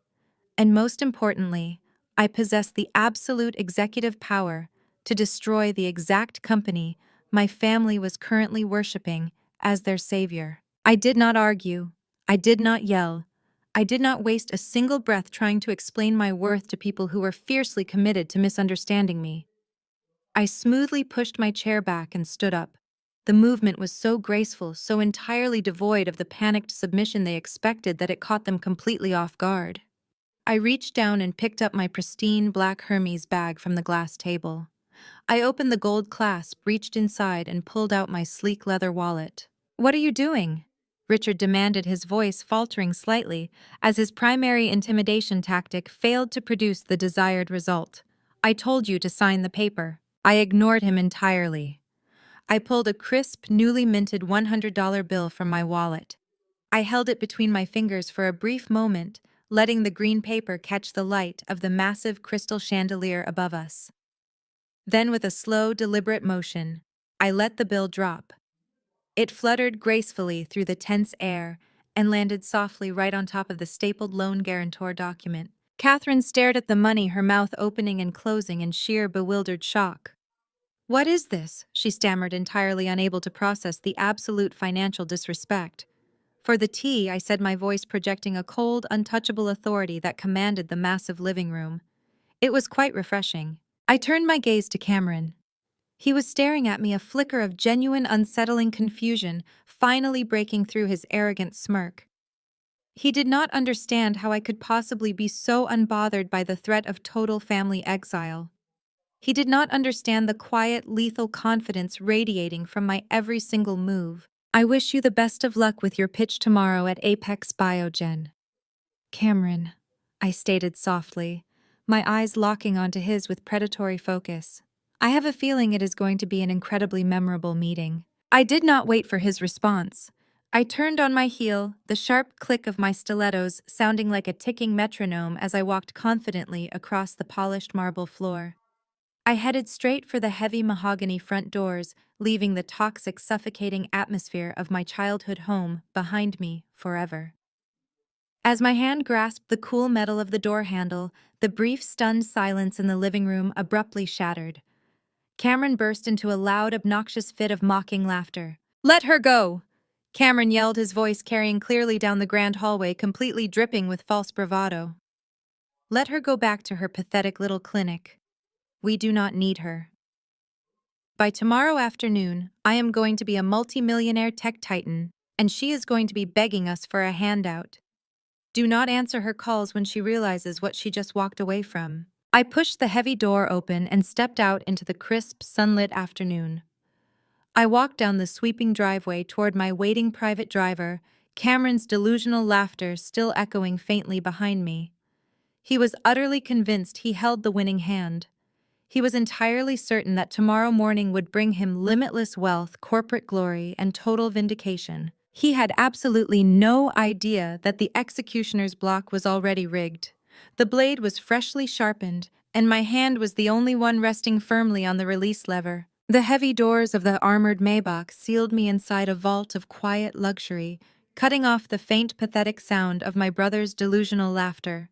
And most importantly, I possessed the absolute executive power to destroy the exact company my family was currently worshiping as their savior. I did not argue. I did not yell. I did not waste a single breath trying to explain my worth to people who were fiercely committed to misunderstanding me. I smoothly pushed my chair back and stood up. The movement was so graceful, so entirely devoid of the panicked submission they expected that it caught them completely off guard. I reached down and picked up my pristine black Hermes bag from the glass table. I opened the gold clasp, reached inside, and pulled out my sleek leather wallet. "What are you doing?" Richard demanded, his voice faltering slightly, as his primary intimidation tactic failed to produce the desired result. "I told you to sign the paper." I ignored him entirely. I pulled a crisp, newly minted $100 bill from my wallet. I held it between my fingers for a brief moment, letting the green paper catch the light of the massive crystal chandelier above us. Then, with a slow, deliberate motion, I let the bill drop. It fluttered gracefully through the tense air and landed softly right on top of the stapled loan guarantor document. Catherine stared at the money, her mouth opening and closing in sheer, bewildered shock. "What is this?" she stammered, entirely unable to process the absolute financial disrespect. For the tea, I said, my voice projecting a cold, untouchable authority that commanded the massive living room. It was quite refreshing. I turned my gaze to Cameron. He was staring at me, a flicker of genuine, unsettling confusion finally breaking through his arrogant smirk. He did not understand how I could possibly be so unbothered by the threat of total family exile. He did not understand the quiet, lethal confidence radiating from my every single move. I wish you the best of luck with your pitch tomorrow at Apex Biogen. Cameron, I stated softly, my eyes locking onto his with predatory focus. I have a feeling it is going to be an incredibly memorable meeting. I did not wait for his response. I turned on my heel, the sharp click of my stilettos sounding like a ticking metronome as I walked confidently across the polished marble floor. I headed straight for the heavy mahogany front doors, leaving the toxic, suffocating atmosphere of my childhood home behind me forever. As my hand grasped the cool metal of the door handle, the brief, stunned silence in the living room abruptly shattered. Cameron burst into a loud, obnoxious fit of mocking laughter. "Let her go!" Cameron yelled, his voice carrying clearly down the grand hallway, completely dripping with false bravado. "Let her go back to her pathetic little clinic. We do not need her. By tomorrow afternoon, I am going to be a multimillionaire tech titan, and she is going to be begging us for a handout. Do not answer her calls when she realizes what she just walked away from." I pushed the heavy door open and stepped out into the crisp, sunlit afternoon. I walked down the sweeping driveway toward my waiting private driver, Cameron's delusional laughter still echoing faintly behind me. He was utterly convinced he held the winning hand. He was entirely certain that tomorrow morning would bring him limitless wealth, corporate glory, and total vindication. He had absolutely no idea that the executioner's block was already rigged. The blade was freshly sharpened, and my hand was the only one resting firmly on the release lever. The heavy doors of the armored Maybach sealed me inside a vault of quiet luxury, cutting off the faint, pathetic sound of my brother's delusional laughter.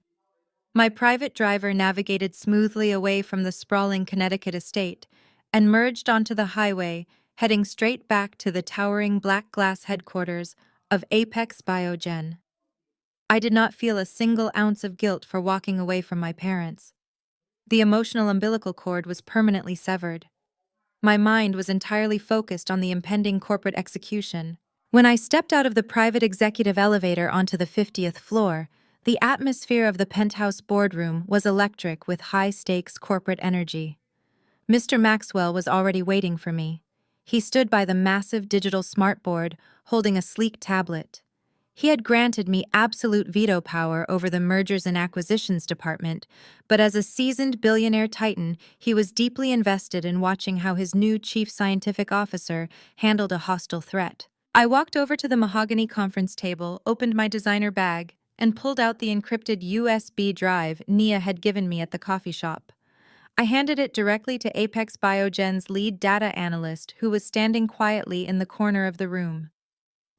My private driver navigated smoothly away from the sprawling Connecticut estate and merged onto the highway, heading straight back to the towering black glass headquarters of Apex Biogen. I did not feel a single ounce of guilt for walking away from my parents. The emotional umbilical cord was permanently severed. My mind was entirely focused on the impending corporate execution. When I stepped out of the private executive elevator onto the 50th floor, the atmosphere of the penthouse boardroom was electric with high-stakes corporate energy. Mr. Maxwell was already waiting for me. He stood by the massive digital smartboard, holding a sleek tablet. He had granted me absolute veto power over the mergers and acquisitions department, but as a seasoned billionaire titan, he was deeply invested in watching how his new chief scientific officer handled a hostile threat. I walked over to the mahogany conference table, opened my designer bag, and pulled out the encrypted USB drive Nia had given me at the coffee shop. I handed it directly to Apex Biogen's lead data analyst, who was standing quietly in the corner of the room.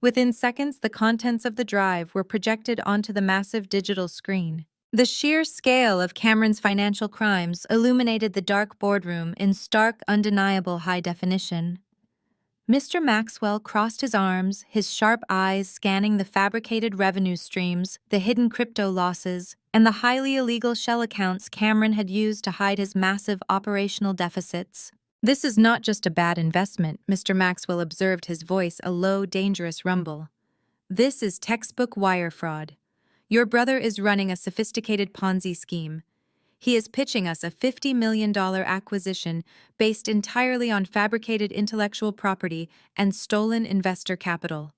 Within seconds, the contents of the drive were projected onto the massive digital screen. The sheer scale of Cameron's financial crimes illuminated the dark boardroom in stark, undeniable high definition. Mr. Maxwell crossed his arms, his sharp eyes scanning the fabricated revenue streams, the hidden crypto losses, and the highly illegal shell accounts Cameron had used to hide his massive operational deficits. "This is not just a bad investment," Mr. Maxwell observed, his voice a low, dangerous rumble. "This is textbook wire fraud. Your brother is running a sophisticated Ponzi scheme. He is pitching us a $50 million acquisition based entirely on fabricated intellectual property and stolen investor capital.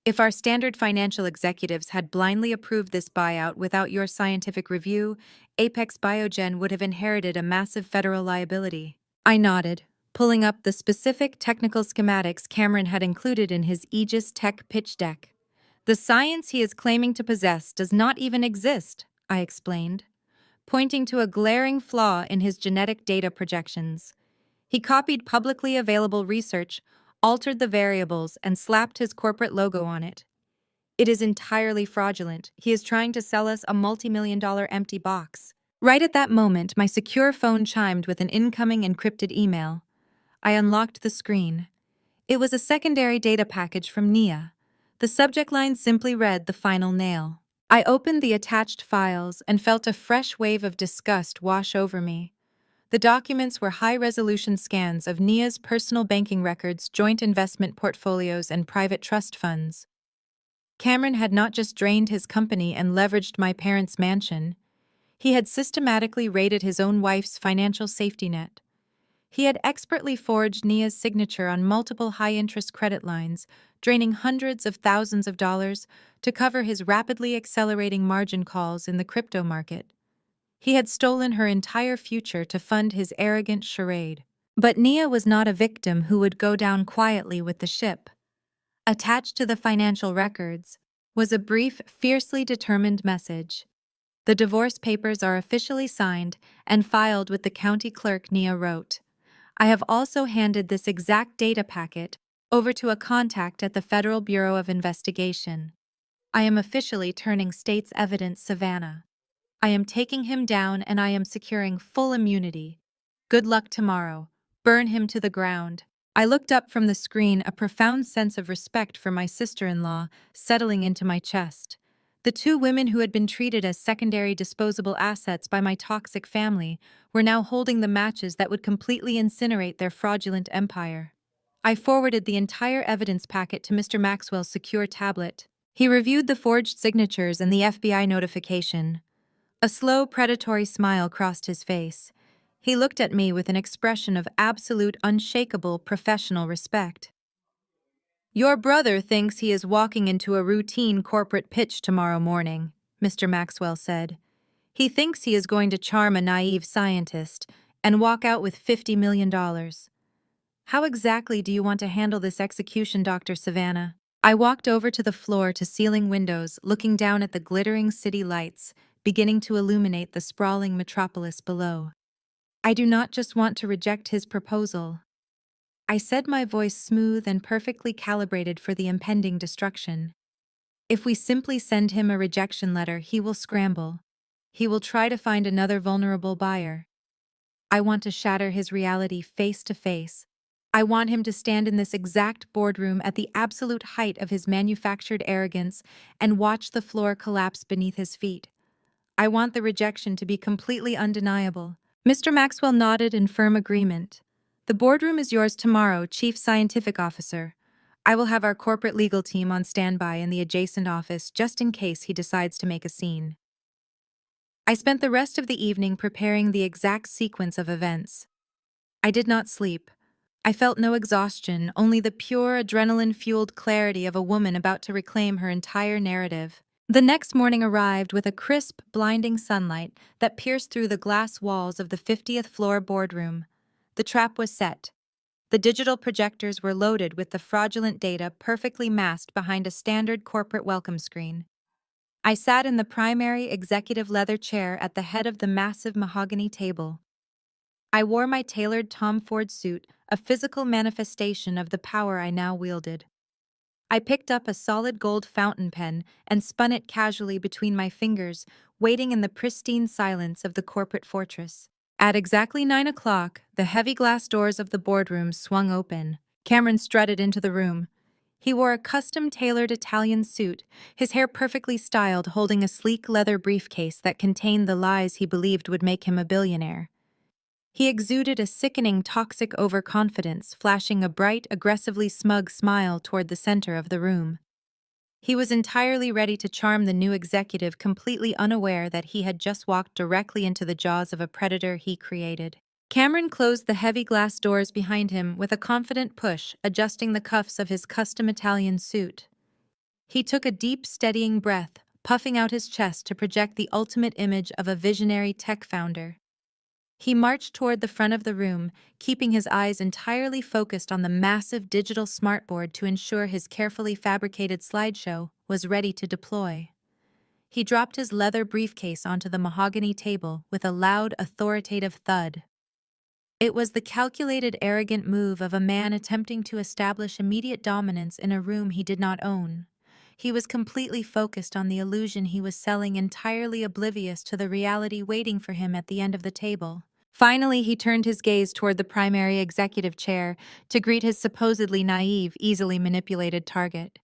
If our standard financial executives had blindly approved this buyout without your scientific review, Apex Biogen would have inherited a massive federal liability." I nodded, pulling up the specific technical schematics Cameron had included in his Aegis Tech pitch deck. "The science he is claiming to possess does not even exist," I explained, pointing to a glaring flaw in his genetic data projections. He copied publicly available research, altered the variables, and slapped his corporate logo on it. "It is entirely fraudulent. He is trying to sell us a multi-million-dollar empty box." Right at that moment, my secure phone chimed with an incoming encrypted email. I unlocked the screen. It was a secondary data package from Nia. The subject line simply read "The Final Nail." I opened the attached files and felt a fresh wave of disgust wash over me. The documents were high-resolution scans of Nia's personal banking records, joint investment portfolios, and private trust funds. Cameron had not just drained his company and leveraged my parents' mansion. He had systematically raided his own wife's financial safety net. He had expertly forged Nia's signature on multiple high-interest credit lines, draining hundreds of thousands of dollars to cover his rapidly accelerating margin calls in the crypto market. He had stolen her entire future to fund his arrogant charade. But Nia was not a victim who would go down quietly with the ship. Attached to the financial records was a brief, fiercely determined message. "The divorce papers are officially signed and filed with the county clerk," Nia wrote. "I have also handed this exact data packet over to a contact at the Federal Bureau of Investigation. I am officially turning state's evidence Savannah. I am taking him down and I am securing full immunity. Good luck tomorrow. Burn him to the ground." I looked up from the screen, a profound sense of respect for my sister-in-law settling into my chest. The two women who had been treated as secondary disposable assets by my toxic family were now holding the matches that would completely incinerate their fraudulent empire. I forwarded the entire evidence packet to Mr. Maxwell's secure tablet. He reviewed the forged signatures and the FBI notification. A slow, predatory smile crossed his face. He looked at me with an expression of absolute, unshakable professional respect. "Your brother thinks he is walking into a routine corporate pitch tomorrow morning," Mr. Maxwell said. "He thinks he is going to charm a naive scientist and walk out with $50 million. How exactly do you want to handle this execution, Dr. Savannah?" I walked over to the floor-to-ceiling windows, looking down at the glittering city lights, beginning to illuminate the sprawling metropolis below. "I do not just want to reject his proposal," I said, my voice smooth and perfectly calibrated for the impending destruction. "If we simply send him a rejection letter, he will scramble. He will try to find another vulnerable buyer. I want to shatter his reality face to face. I want him to stand in this exact boardroom at the absolute height of his manufactured arrogance and watch the floor collapse beneath his feet. I want the rejection to be completely undeniable." Mr. Maxwell nodded in firm agreement. "The boardroom is yours tomorrow, Chief Scientific Officer. I will have our corporate legal team on standby in the adjacent office just in case he decides to make a scene." I spent the rest of the evening preparing the exact sequence of events. I did not sleep. I felt no exhaustion, only the pure, adrenaline-fueled clarity of a woman about to reclaim her entire narrative. The next morning arrived with a crisp, blinding sunlight that pierced through the glass walls of the 50th floor boardroom. The trap was set. The digital projectors were loaded with the fraudulent data perfectly masked behind a standard corporate welcome screen. I sat in the primary executive leather chair at the head of the massive mahogany table. I wore my tailored Tom Ford suit, a physical manifestation of the power I now wielded. I picked up a solid gold fountain pen and spun it casually between my fingers, waiting in the pristine silence of the corporate fortress. At exactly 9 o'clock, the heavy glass doors of the boardroom swung open. Cameron strutted into the room. He wore a custom-tailored Italian suit, his hair perfectly styled, holding a sleek leather briefcase that contained the lies he believed would make him a billionaire. He exuded a sickening, toxic overconfidence, flashing a bright, aggressively smug smile toward the center of the room. He was entirely ready to charm the new executive, completely unaware that he had just walked directly into the jaws of a predator he created. Cameron closed the heavy glass doors behind him with a confident push, adjusting the cuffs of his custom Italian suit. He took a deep, steadying breath, puffing out his chest to project the ultimate image of a visionary tech founder. He marched toward the front of the room, keeping his eyes entirely focused on the massive digital smartboard to ensure his carefully fabricated slideshow was ready to deploy. He dropped his leather briefcase onto the mahogany table with a loud, authoritative thud. It was the calculated, arrogant move of a man attempting to establish immediate dominance in a room he did not own. He was completely focused on the illusion he was selling, entirely oblivious to the reality waiting for him at the end of the table. Finally, he turned his gaze toward the primary executive chair to greet his supposedly naive, easily manipulated target.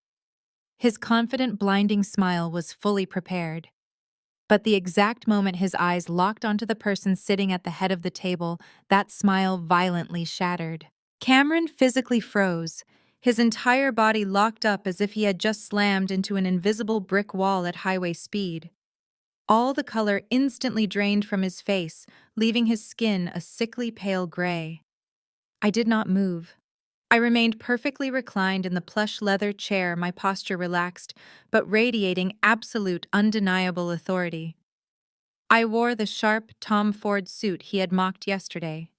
His confident, blinding smile was fully prepared. But the exact moment his eyes locked onto the person sitting at the head of the table, that smile violently shattered. Cameron physically froze, his entire body locked up as if he had just slammed into an invisible brick wall at highway speed. All the color instantly drained from his face, leaving his skin a sickly pale gray. I did not move. I remained perfectly reclined in the plush leather chair, my posture relaxed, but radiating absolute, undeniable authority. I wore the sharp Tom Ford suit he had mocked yesterday.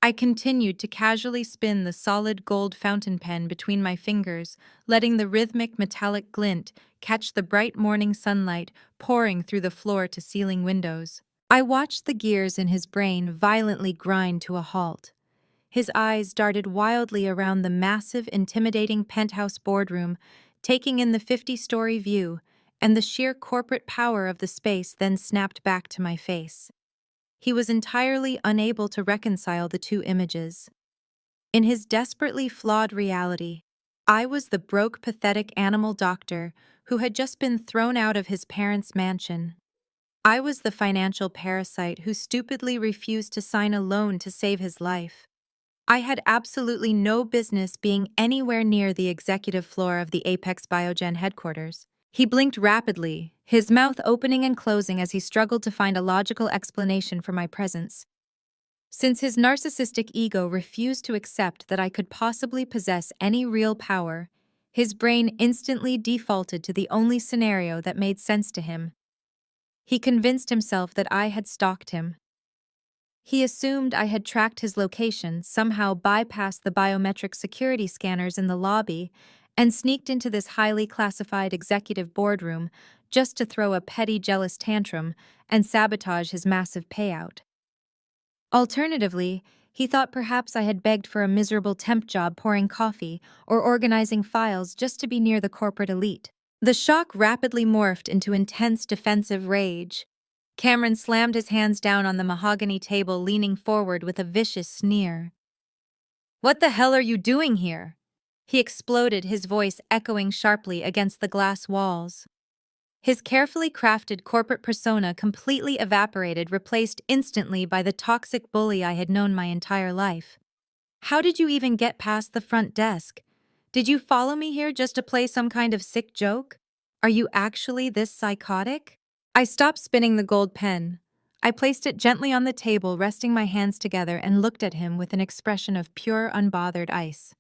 I continued to casually spin the solid gold fountain pen between my fingers, letting the rhythmic metallic glint catch the bright morning sunlight pouring through the floor-to-ceiling windows. I watched the gears in his brain violently grind to a halt. His eyes darted wildly around the massive, intimidating penthouse boardroom, taking in the 50-story view, and the sheer corporate power of the space then snapped back to my face. He was entirely unable to reconcile the two images. In his desperately flawed reality, I was the broke, pathetic animal doctor who had just been thrown out of his parents' mansion. I was the financial parasite who stupidly refused to sign a loan to save his life. I had absolutely no business being anywhere near the executive floor of the Apex Biogen headquarters. He blinked rapidly, his mouth opening and closing as he struggled to find a logical explanation for my presence. Since his narcissistic ego refused to accept that I could possibly possess any real power, his brain instantly defaulted to the only scenario that made sense to him. He convinced himself that I had stalked him. He assumed I had tracked his location, somehow bypassed the biometric security scanners in the lobby, and sneaked into this highly classified executive boardroom just to throw a petty jealous tantrum and sabotage his massive payout. Alternatively, he thought perhaps I had begged for a miserable temp job pouring coffee or organizing files just to be near the corporate elite. The shock rapidly morphed into intense defensive rage. Cameron slammed his hands down on the mahogany table, leaning forward with a vicious sneer. "What the hell are you doing here?" he exploded, his voice echoing sharply against the glass walls. His carefully crafted corporate persona completely evaporated, replaced instantly by the toxic bully I had known my entire life. "How did you even get past the front desk? Did you follow me here just to play some kind of sick joke? Are you actually this psychotic?" I stopped spinning the gold pen. I placed it gently on the table, resting my hands together, and looked at him with an expression of pure, unbothered ice.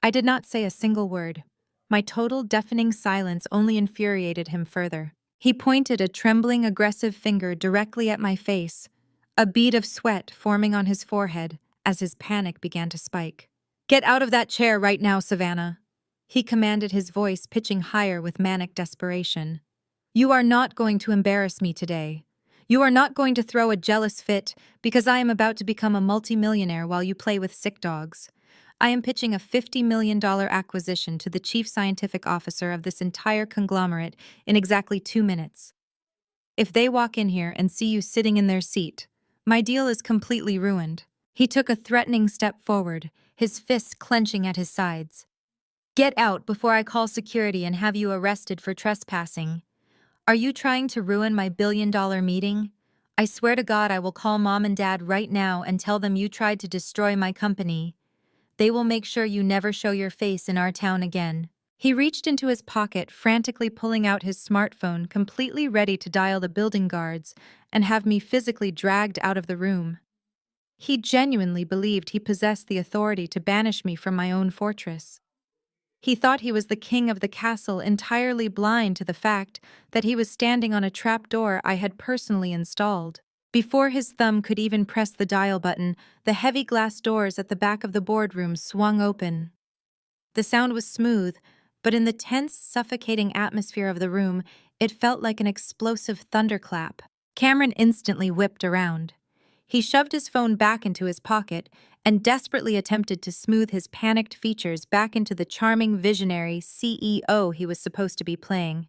I did not say a single word. My total, deafening silence only infuriated him further. He pointed a trembling, aggressive finger directly at my face, a bead of sweat forming on his forehead as his panic began to spike. "Get out of that chair right now, Savannah," he commanded, his voice pitching higher with manic desperation. "You are not going to embarrass me today. You are not going to throw a jealous fit because I am about to become a multimillionaire while you play with sick dogs. I am pitching a $50 million acquisition to the chief scientific officer of this entire conglomerate in exactly 2 minutes. If they walk in here and see you sitting in their seat, my deal is completely ruined." He took a threatening step forward, his fists clenching at his sides. "Get out before I call security and have you arrested for trespassing. Are you trying to ruin my billion-dollar meeting? I swear to God I will call Mom and Dad right now and tell them you tried to destroy my company. They will make sure you never show your face in our town again." He reached into his pocket, frantically pulling out his smartphone, completely ready to dial the building guards and have me physically dragged out of the room. He genuinely believed he possessed the authority to banish me from my own fortress. He thought he was the king of the castle, entirely blind to the fact that he was standing on a trapdoor I had personally installed. Before his thumb could even press the dial button, the heavy glass doors at the back of the boardroom swung open. The sound was smooth, but in the tense, suffocating atmosphere of the room, it felt like an explosive thunderclap. Cameron instantly whipped around. He shoved his phone back into his pocket and desperately attempted to smooth his panicked features back into the charming visionary CEO he was supposed to be playing.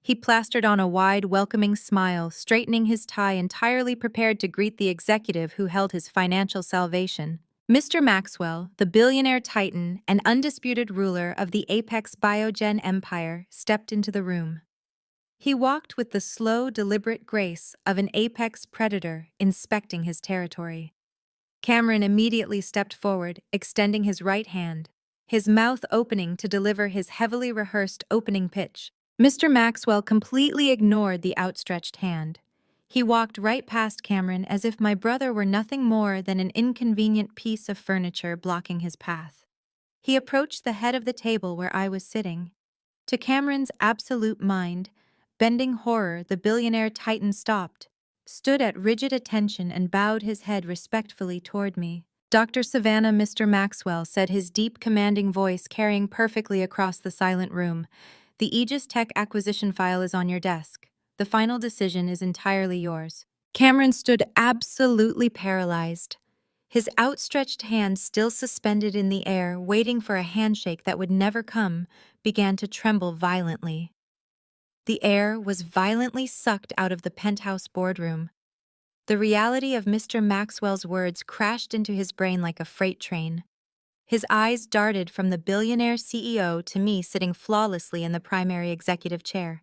He plastered on a wide, welcoming smile, straightening his tie, entirely prepared to greet the executive who held his financial salvation. Mr. Maxwell, the billionaire titan and undisputed ruler of the Apex Biogen empire, stepped into the room. He walked with the slow, deliberate grace of an apex predator inspecting his territory. Cameron immediately stepped forward, extending his right hand, his mouth opening to deliver his heavily rehearsed opening pitch. Mr. Maxwell completely ignored the outstretched hand. He walked right past Cameron as if my brother were nothing more than an inconvenient piece of furniture blocking his path. He approached the head of the table where I was sitting. To Cameron's absolute mind, bending horror, the billionaire titan stopped, stood at rigid attention and bowed his head respectfully toward me. Dr. Savannah, Mr. Maxwell, said, his deep, commanding voice carrying perfectly across the silent room. The Aegis Tech acquisition file is on your desk. The final decision is entirely yours. Cameron stood absolutely paralyzed, his outstretched hand still suspended in the air, waiting for a handshake that would never come, began to tremble violently. The air was violently sucked out of the penthouse boardroom. The reality of Mr. Maxwell's words crashed into his brain like a freight train. His eyes darted from the billionaire CEO to me sitting flawlessly in the primary executive chair.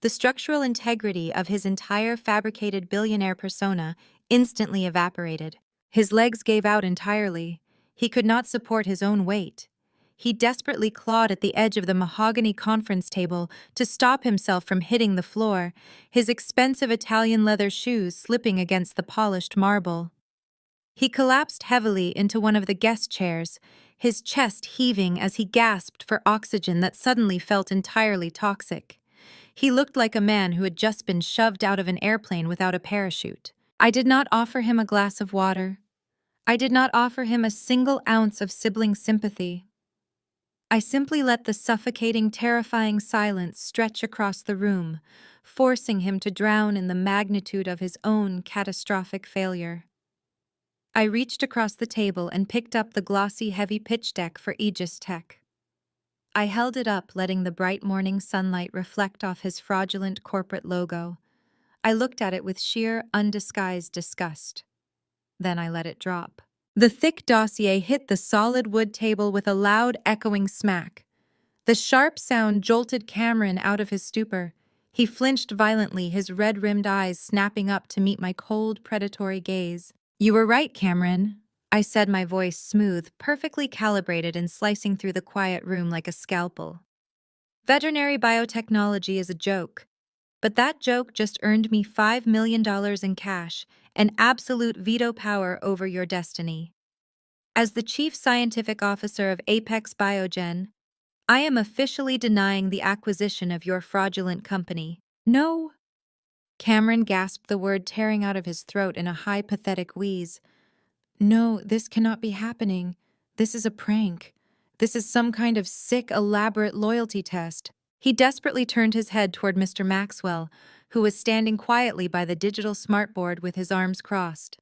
The structural integrity of his entire fabricated billionaire persona instantly evaporated. His legs gave out entirely. He could not support his own weight. He desperately clawed at the edge of the mahogany conference table to stop himself from hitting the floor, his expensive Italian leather shoes slipping against the polished marble. He collapsed heavily into one of the guest chairs, his chest heaving as he gasped for oxygen that suddenly felt entirely toxic. He looked like a man who had just been shoved out of an airplane without a parachute. I did not offer him a glass of water. I did not offer him a single ounce of sibling sympathy. I simply let the suffocating, terrifying silence stretch across the room, forcing him to drown in the magnitude of his own catastrophic failure. I reached across the table and picked up the glossy, heavy pitch deck for Aegis Tech. I held it up, letting the bright morning sunlight reflect off his fraudulent corporate logo. I looked at it with sheer, undisguised disgust. Then I let it drop. The thick dossier hit the solid wood table with a loud, echoing smack. The sharp sound jolted Cameron out of his stupor. He flinched violently, his red-rimmed eyes snapping up to meet my cold, predatory gaze. "You were right, Cameron," I said, my voice smooth, perfectly calibrated and slicing through the quiet room like a scalpel. "Veterinary biotechnology is a joke. But that joke just earned me $5 million in cash and absolute veto power over your destiny. As the Chief Scientific Officer of Apex Biogen, I am officially denying the acquisition of your fraudulent company." "No." Cameron gasped the word, tearing out of his throat in a high, pathetic wheeze. "No, this cannot be happening. This is a prank. This is some kind of sick, elaborate loyalty test." He desperately turned his head toward Mr. Maxwell, who was standing quietly by the digital smartboard with his arms crossed.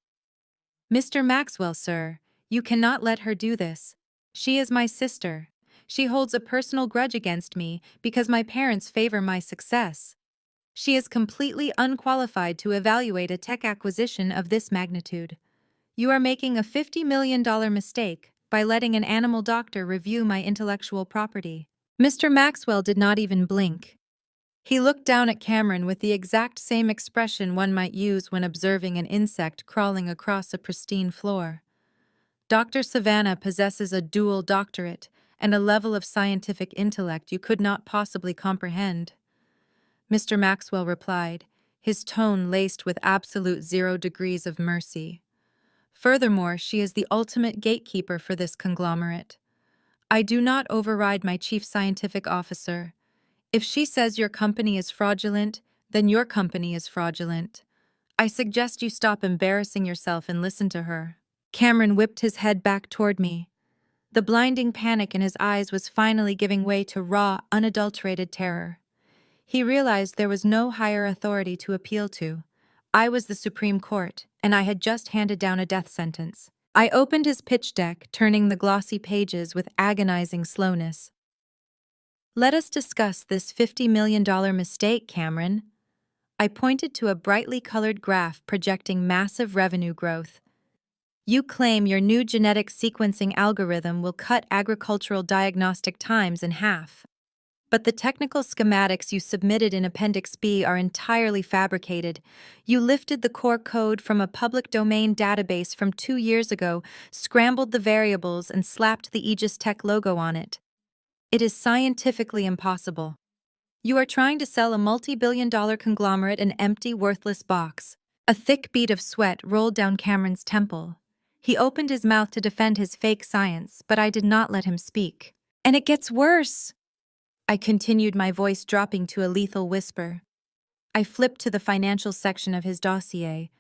"Mr. Maxwell, sir, you cannot let her do this. She is my sister. She holds a personal grudge against me because my parents favor my success. She is completely unqualified to evaluate a tech acquisition of this magnitude. You are making a $50 million mistake by letting an animal doctor review my intellectual property." Mr. Maxwell did not even blink. He looked down at Cameron with the exact same expression one might use when observing an insect crawling across a pristine floor. "Dr. Savannah possesses a dual doctorate and a level of scientific intellect you could not possibly comprehend," Mr. Maxwell replied, his tone laced with absolute 0 degrees of mercy. "Furthermore, she is the ultimate gatekeeper for this conglomerate. I do not override my chief scientific officer. If she says your company is fraudulent, then your company is fraudulent. I suggest you stop embarrassing yourself and listen to her." Cameron whipped his head back toward me. The blinding panic in his eyes was finally giving way to raw, unadulterated terror. He realized there was no higher authority to appeal to. I was the Supreme Court, and I had just handed down a death sentence. I opened his pitch deck, turning the glossy pages with agonizing slowness. "Let us discuss this $50 million mistake, Cameron." I pointed to a brightly colored graph projecting massive revenue growth. You claim your new genetic sequencing algorithm will cut agricultural diagnostic times in half. But the technical schematics you submitted in Appendix B are entirely fabricated. You lifted the core code from a public domain database from 2 years ago, scrambled the variables, and slapped the Aegis Tech logo on it. It is scientifically impossible. You are trying to sell a multi-billion-dollar conglomerate an empty, worthless box. A thick bead of sweat rolled down Cameron's temple. He opened his mouth to defend his fake science, but I did not let him speak. And it gets worse, I continued, my voice dropping to a lethal whisper. I flipped to the financial section of his dossier.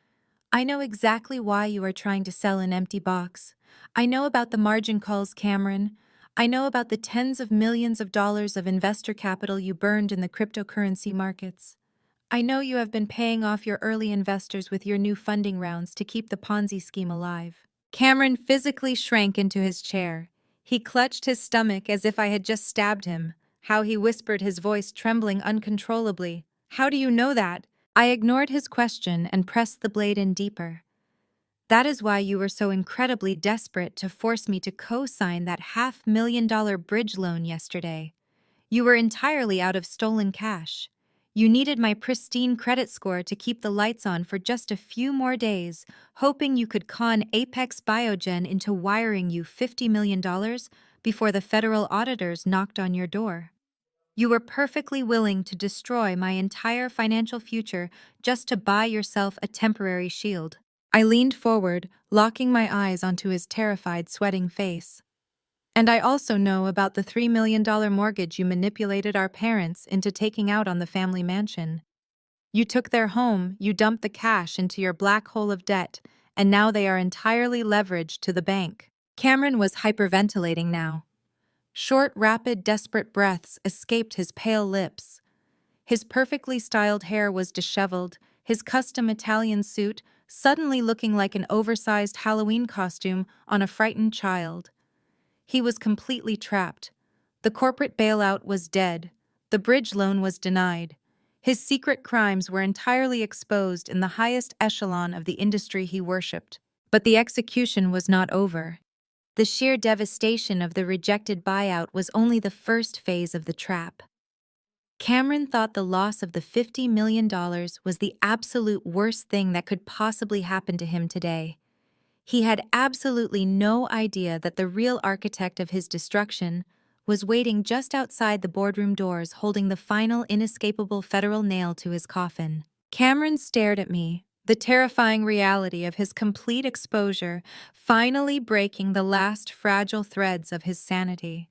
I know exactly why you are trying to sell an empty box. I know about the margin calls, Cameron. I know about the tens of millions of dollars of investor capital you burned in the cryptocurrency markets. I know you have been paying off your early investors with your new funding rounds to keep the Ponzi scheme alive. Cameron physically shrank into his chair. He clutched his stomach as if I had just stabbed him. How he whispered, his voice trembling uncontrollably. How do you know that? I ignored his question and pressed the blade in deeper. That is why you were so incredibly desperate to force me to co-sign that $500,000 bridge loan yesterday. You were entirely out of stolen cash. You needed my pristine credit score to keep the lights on for just a few more days, hoping you could con Apex Biogen into wiring you $50 million before the federal auditors knocked on your door. You were perfectly willing to destroy my entire financial future just to buy yourself a temporary shield. I leaned forward, locking my eyes onto his terrified, sweating face. And I also know about the $3 million mortgage you manipulated our parents into taking out on the family mansion. You took their home, you dumped the cash into your black hole of debt, and now they are entirely leveraged to the bank. Cameron was hyperventilating now. Short, rapid, desperate breaths escaped his pale lips. His perfectly styled hair was disheveled, his custom Italian suit suddenly looking like an oversized Halloween costume on a frightened child. He was completely trapped. The corporate bailout was dead. The bridge loan was denied. His secret crimes were entirely exposed in the highest echelon of the industry he worshipped. But the execution was not over. The sheer devastation of the rejected buyout was only the first phase of the trap. Cameron thought the loss of the $50 million was the absolute worst thing that could possibly happen to him today. He had absolutely no idea that the real architect of his destruction was waiting just outside the boardroom doors, holding the final inescapable federal nail to his coffin. Cameron stared at me, the terrifying reality of his complete exposure finally breaking the last fragile threads of his sanity.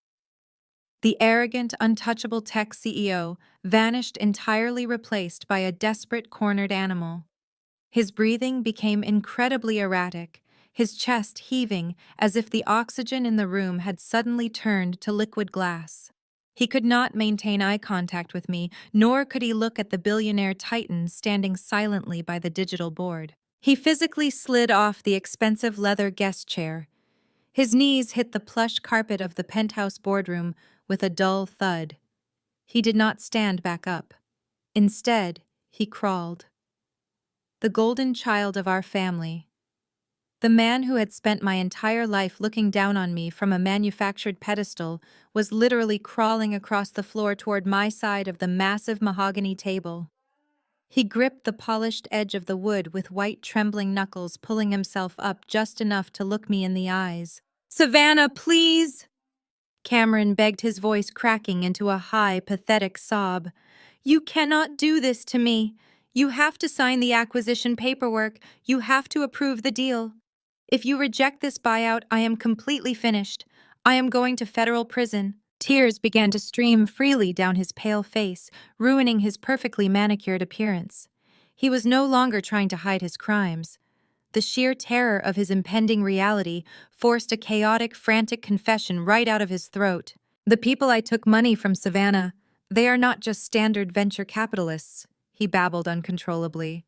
The arrogant, untouchable tech CEO vanished, entirely replaced by a desperate, cornered animal. His breathing became incredibly erratic, his chest heaving as if the oxygen in the room had suddenly turned to liquid glass. He could not maintain eye contact with me, nor could he look at the billionaire titan standing silently by the digital board. He physically slid off the expensive leather guest chair. His knees hit the plush carpet of the penthouse boardroom with a dull thud. He did not stand back up. Instead, he crawled. The golden child of our family. The man who had spent my entire life looking down on me from a manufactured pedestal was literally crawling across the floor toward my side of the massive mahogany table. He gripped the polished edge of the wood with white trembling knuckles, pulling himself up just enough to look me in the eyes. "Savannah, please!" Cameron begged, his voice cracking into a high, pathetic sob. "You cannot do this to me. You have to sign the acquisition paperwork. You have to approve the deal. If you reject this buyout, I am completely finished. I am going to federal prison." Tears began to stream freely down his pale face, ruining his perfectly manicured appearance. He was no longer trying to hide his crimes. The sheer terror of his impending reality forced a chaotic, frantic confession right out of his throat. "The people I took money from, Savannah, they are not just standard venture capitalists," he babbled uncontrollably.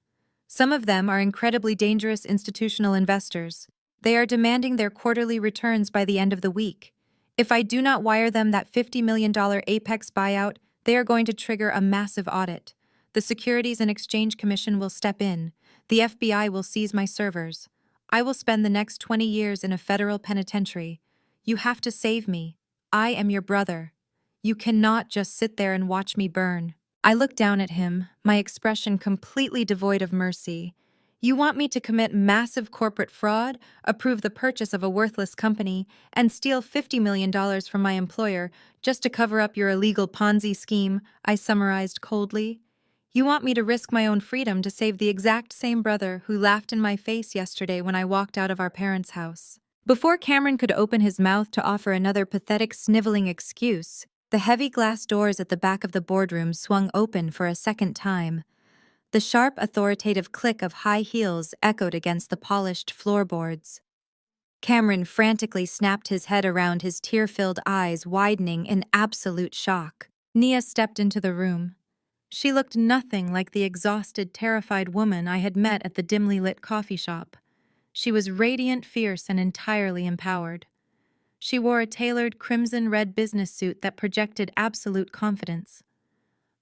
"Some of them are incredibly dangerous institutional investors. They are demanding their quarterly returns by the end of the week. If I do not wire them that $50 million Apex buyout, they are going to trigger a massive audit. The Securities and Exchange Commission will step in. The FBI will seize my servers. I will spend the next 20 years in a federal penitentiary. You have to save me. I am your brother. You cannot just sit there and watch me burn. I looked down at him, my expression completely devoid of mercy. You want me to commit massive corporate fraud, approve the purchase of a worthless company, and steal $50 million from my employer just to cover up your illegal Ponzi scheme, I summarized coldly. You want me to risk my own freedom to save the exact same brother who laughed in my face yesterday when I walked out of our parents' house. Before Cameron could open his mouth to offer another pathetic sniveling excuse, the heavy glass doors at the back of the boardroom swung open for a second time. The sharp, authoritative click of high heels echoed against the polished floorboards. Cameron frantically snapped his head around, his tear-filled eyes widening in absolute shock. Nia stepped into the room. She looked nothing like the exhausted, terrified woman I had met at the dimly lit coffee shop. She was radiant, fierce, and entirely empowered. She wore a tailored crimson-red business suit that projected absolute confidence.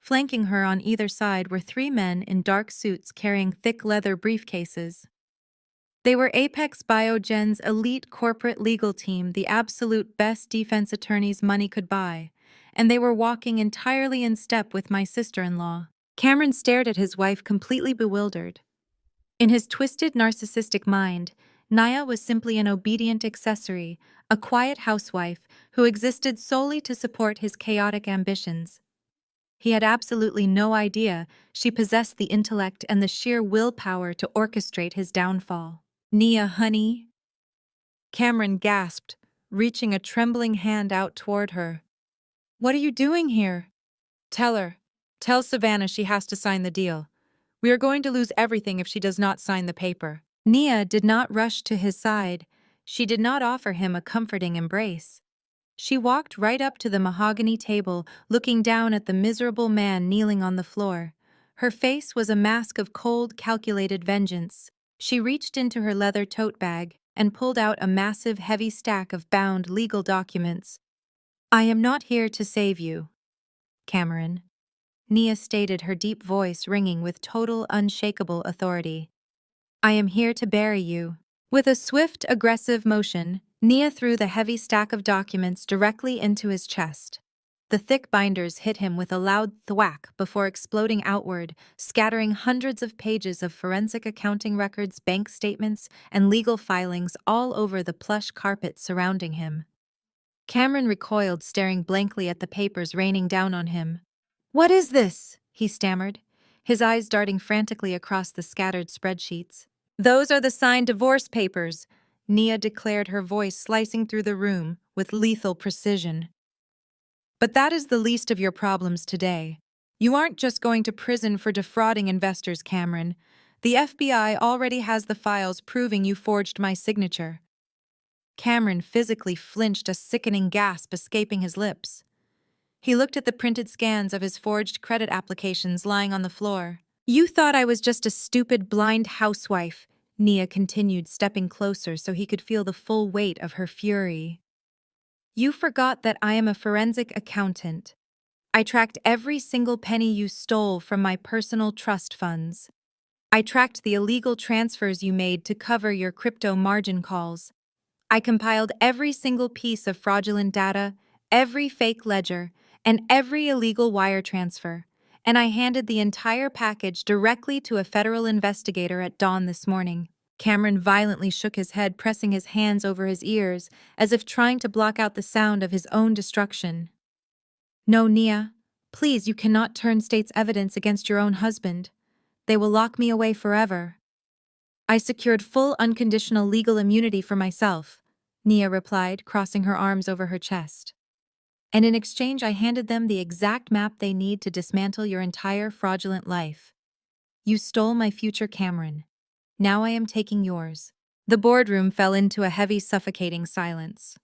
Flanking her on either side were three men in dark suits carrying thick leather briefcases. They were Apex Biogen's elite corporate legal team, the absolute best defense attorneys money could buy, and they were walking entirely in step with my sister-in-law. Cameron stared at his wife, completely bewildered. In his twisted, narcissistic mind, Naya was simply an obedient accessory, a quiet housewife who existed solely to support his chaotic ambitions. He had absolutely no idea she possessed the intellect and the sheer willpower to orchestrate his downfall. "Nia, honey," Cameron gasped, reaching a trembling hand out toward her. "What are you doing here?" "Tell her. Tell Savannah she has to sign the deal. We are going to lose everything if she does not sign the paper." Nia did not rush to his side. She did not offer him a comforting embrace. She walked right up to the mahogany table, looking down at the miserable man kneeling on the floor. Her face was a mask of cold, calculated vengeance. She reached into her leather tote bag and pulled out a massive, heavy stack of bound legal documents. "I am not here to save you, Cameron," Nia stated, her deep voice ringing with total, unshakable authority. "I am here to bury you." With a swift, aggressive motion, Nia threw the heavy stack of documents directly into his chest. The thick binders hit him with a loud thwack before exploding outward, scattering hundreds of pages of forensic accounting records, bank statements, and legal filings all over the plush carpet surrounding him. Cameron recoiled, staring blankly at the papers raining down on him. "What is this?" he stammered, his eyes darting frantically across the scattered spreadsheets. "Those are the signed divorce papers," Nia declared, her voice slicing through the room with lethal precision. "But that is the least of your problems today. You aren't just going to prison for defrauding investors, Cameron. The FBI already has the files proving you forged my signature." Cameron physically flinched, a sickening gasp escaping his lips. He looked at the printed scans of his forged credit applications lying on the floor. "You thought I was just a stupid, blind housewife," Nia continued, stepping closer so he could feel the full weight of her fury. "You forgot that I am a forensic accountant. I tracked every single penny you stole from my personal trust funds. I tracked the illegal transfers you made to cover your crypto margin calls. I compiled every single piece of fraudulent data, every fake ledger, and every illegal wire transfer, and I handed the entire package directly to a federal investigator at dawn this morning." Cameron violently shook his head, pressing his hands over his ears, as if trying to block out the sound of his own destruction. "No, Nia. Please, you cannot turn state's evidence against your own husband. They will lock me away forever." "I secured full unconditional legal immunity for myself," Nia replied, crossing her arms over her chest. "And in exchange I handed them the exact map they need to dismantle your entire fraudulent life. You stole my future, Cameron. Now I am taking yours." The boardroom fell into a heavy, suffocating silence.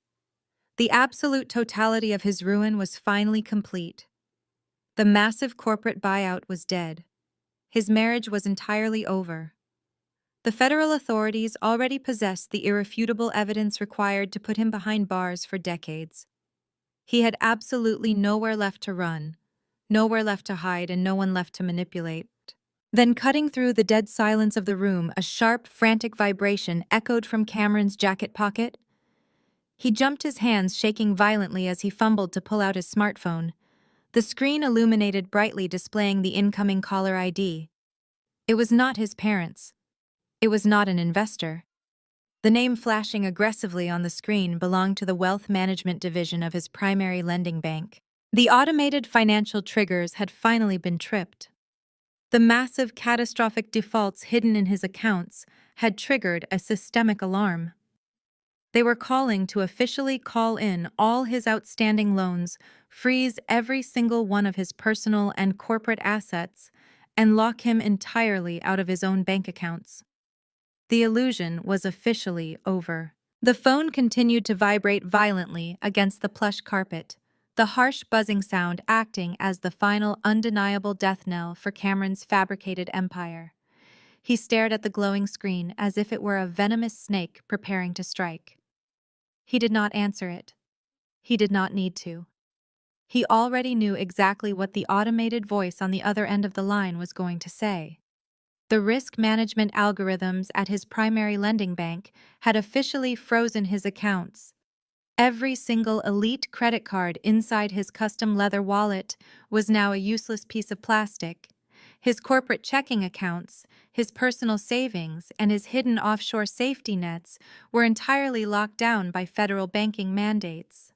The absolute totality of his ruin was finally complete. The massive corporate buyout was dead. His marriage was entirely over. The federal authorities already possessed the irrefutable evidence required to put him behind bars for decades. He had absolutely nowhere left to run, nowhere left to hide, and no one left to manipulate. Then, cutting through the dead silence of the room, a sharp, frantic vibration echoed from Cameron's jacket pocket. He jumped, his hands shaking violently as he fumbled to pull out his smartphone. The screen illuminated brightly, displaying the incoming caller ID. It was not his parents. It was not an investor. The name flashing aggressively on the screen belonged to the wealth management division of his primary lending bank. The automated financial triggers had finally been tripped. The massive catastrophic defaults hidden in his accounts had triggered a systemic alarm. They were calling to officially call in all his outstanding loans, freeze every single one of his personal and corporate assets, and lock him entirely out of his own bank accounts. The illusion was officially over. The phone continued to vibrate violently against the plush carpet, the harsh buzzing sound acting as the final undeniable death knell for Cameron's fabricated empire. He stared at the glowing screen as if it were a venomous snake preparing to strike. He did not answer it. He did not need to. He already knew exactly what the automated voice on the other end of the line was going to say. The risk management algorithms at his primary lending bank had officially frozen his accounts. Every single elite credit card inside his custom leather wallet was now a useless piece of plastic. His corporate checking accounts, his personal savings, and his hidden offshore safety nets were entirely locked down by federal banking mandates.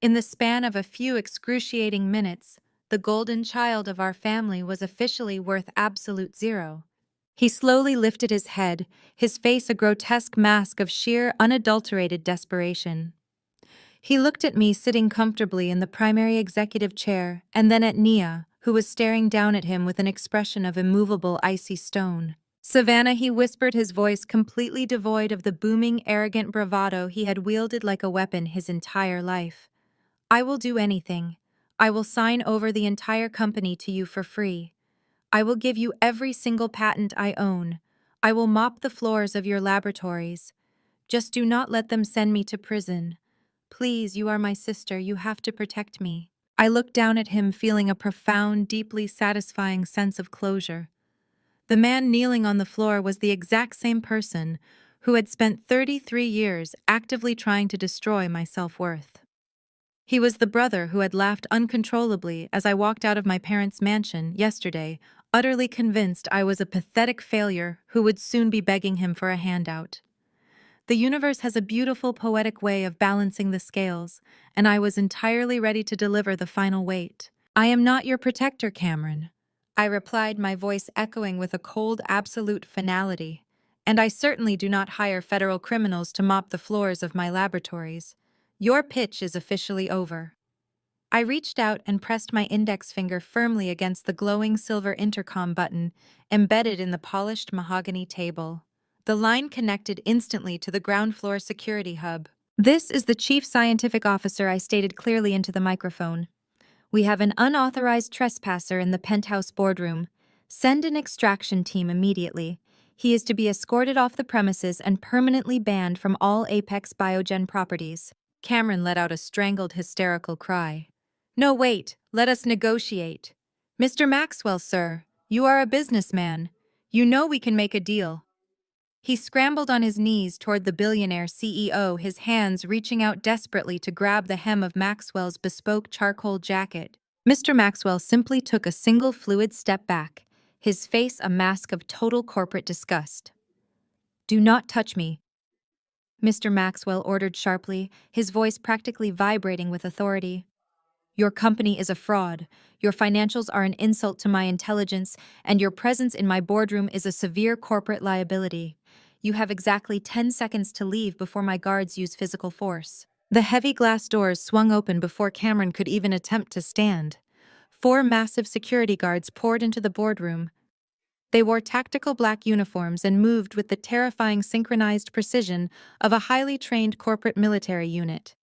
In the span of a few excruciating minutes, the golden child of our family was officially worth absolute zero. He slowly lifted his head, his face a grotesque mask of sheer, unadulterated desperation. He looked at me sitting comfortably in the primary executive chair, and then at Nia, who was staring down at him with an expression of immovable, icy stone. "Savannah," he whispered, his voice completely devoid of the booming, arrogant bravado he had wielded like a weapon his entire life. "I will do anything. I will sign over the entire company to you for free. I will give you every single patent I own. I will mop the floors of your laboratories. Just do not let them send me to prison. Please, you are my sister, you have to protect me." I looked down at him, feeling a profound, deeply satisfying sense of closure. The man kneeling on the floor was the exact same person who had spent 33 years actively trying to destroy my self-worth. He was the brother who had laughed uncontrollably as I walked out of my parents' mansion yesterday, utterly convinced I was a pathetic failure who would soon be begging him for a handout. The universe has a beautiful, poetic way of balancing the scales, and I was entirely ready to deliver the final weight. "I am not your protector, Cameron," I replied, my voice echoing with a cold, absolute finality. "And I certainly do not hire federal criminals to mop the floors of my laboratories. Your pitch is officially over." I reached out and pressed my index finger firmly against the glowing silver intercom button embedded in the polished mahogany table. The line connected instantly to the ground floor security hub. "This is the chief scientific officer," I stated clearly into the microphone. "We have an unauthorized trespasser in the penthouse boardroom. Send an extraction team immediately. He is to be escorted off the premises and permanently banned from all Apex Biogen properties." Cameron let out a strangled, hysterical cry. "No, wait, let us negotiate. Mr. Maxwell, sir, you are a businessman. You know we can make a deal." He scrambled on his knees toward the billionaire CEO, his hands reaching out desperately to grab the hem of Maxwell's bespoke charcoal jacket. Mr. Maxwell simply took a single fluid step back, his face a mask of total corporate disgust. "Do not touch me," Mr. Maxwell ordered sharply, his voice practically vibrating with authority. "Your company is a fraud, your financials are an insult to my intelligence, and your presence in my boardroom is a severe corporate liability. You have exactly 10 seconds to leave before my guards use physical force." The heavy glass doors swung open before Cameron could even attempt to stand. 4 massive security guards poured into the boardroom. They wore tactical black uniforms and moved with the terrifying synchronized precision of a highly trained corporate military unit.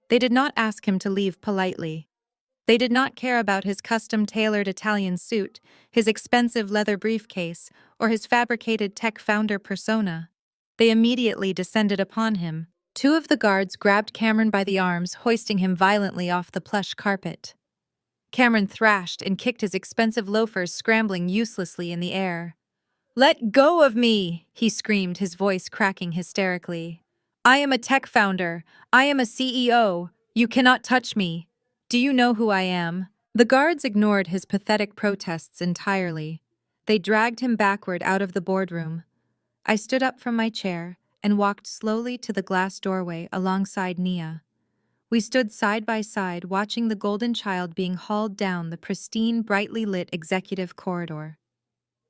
They did not ask him to leave politely. They did not care about his custom-tailored Italian suit, his expensive leather briefcase, or his fabricated tech founder persona. They immediately descended upon him. 2 of the guards grabbed Cameron by the arms, hoisting him violently off the plush carpet. Cameron thrashed and kicked his expensive loafers, scrambling uselessly in the air. "Let go of me!" he screamed, his voice cracking hysterically. "I am a tech founder. I am a CEO. You cannot touch me. Do you know who I am?" The guards ignored his pathetic protests entirely. They dragged him backward out of the boardroom. I stood up from my chair and walked slowly to the glass doorway alongside Nia. We stood side by side, watching the golden child being hauled down the pristine, brightly lit executive corridor.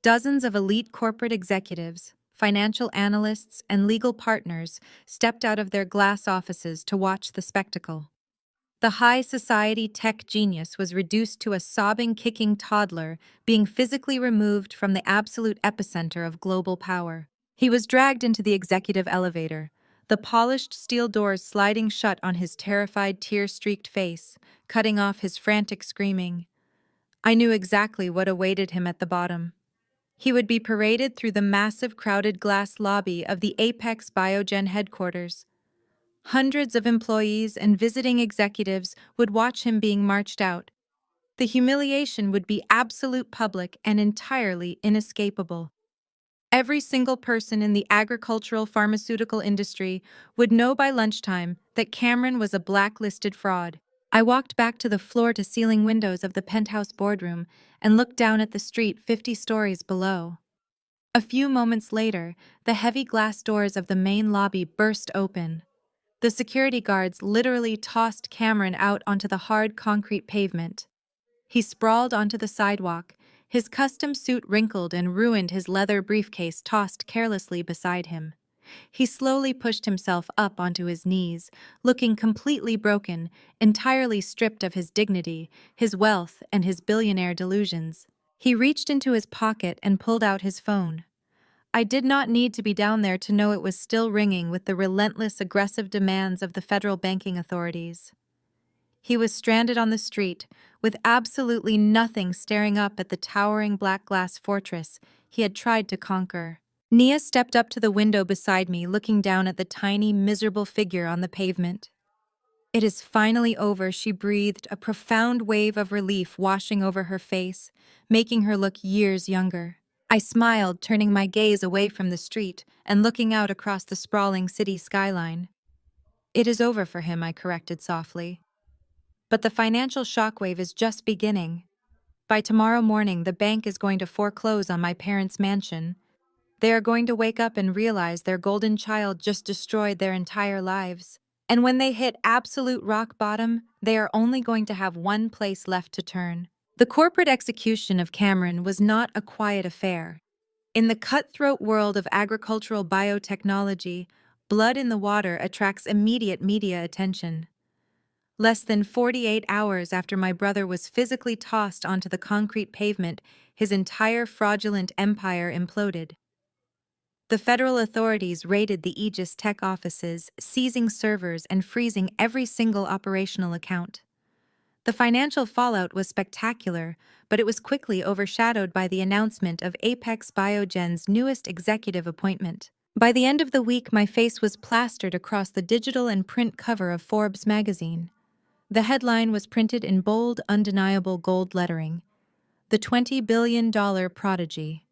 Dozens of elite corporate executives, financial analysts, and legal partners stepped out of their glass offices to watch the spectacle. The high society tech genius was reduced to a sobbing, kicking toddler, being physically removed from the absolute epicenter of global power. He was dragged into the executive elevator, the polished steel doors sliding shut on his terrified, tear-streaked face, cutting off his frantic screaming. I knew exactly what awaited him at the bottom. He would be paraded through the massive, crowded glass lobby of the Apex Biogen headquarters. Hundreds of employees and visiting executives would watch him being marched out. The humiliation would be absolute, public, and entirely inescapable. Every single person in the agricultural pharmaceutical industry would know by lunchtime that Cameron was a blacklisted fraud. I walked back to the floor-to-ceiling windows of the penthouse boardroom and looked down at the street 50 stories below. A few moments later, the heavy glass doors of the main lobby burst open. The security guards literally tossed Cameron out onto the hard concrete pavement. He sprawled onto the sidewalk, his custom suit wrinkled and ruined, his leather briefcase tossed carelessly beside him. He slowly pushed himself up onto his knees, looking completely broken, entirely stripped of his dignity, his wealth, and his billionaire delusions. He reached into his pocket and pulled out his phone. I did not need to be down there to know it was still ringing with the relentless, aggressive demands of the federal banking authorities. He was stranded on the street, with absolutely nothing, staring up at the towering black glass fortress he had tried to conquer. Nia stepped up to the window beside me, looking down at the tiny, miserable figure on the pavement. "It is finally over," she breathed, a profound wave of relief washing over her face, making her look years younger. I smiled, turning my gaze away from the street and looking out across the sprawling city skyline. "It is over for him," I corrected softly. "But the financial shockwave is just beginning. By tomorrow morning, the bank is going to foreclose on my parents' mansion. They are going to wake up and realize their golden child just destroyed their entire lives. And when they hit absolute rock bottom, they are only going to have one place left to turn." The corporate execution of Cameron was not a quiet affair. In the cutthroat world of agricultural biotechnology, blood in the water attracts immediate media attention. Less than 48 hours after my brother was physically tossed onto the concrete pavement, his entire fraudulent empire imploded. The federal authorities raided the Aegis Tech offices, seizing servers and freezing every single operational account. The financial fallout was spectacular, but it was quickly overshadowed by the announcement of Apex Biogen's newest executive appointment. By the end of the week, my face was plastered across the digital and print cover of Forbes magazine. The headline was printed in bold, undeniable gold lettering: "The $20 billion prodigy."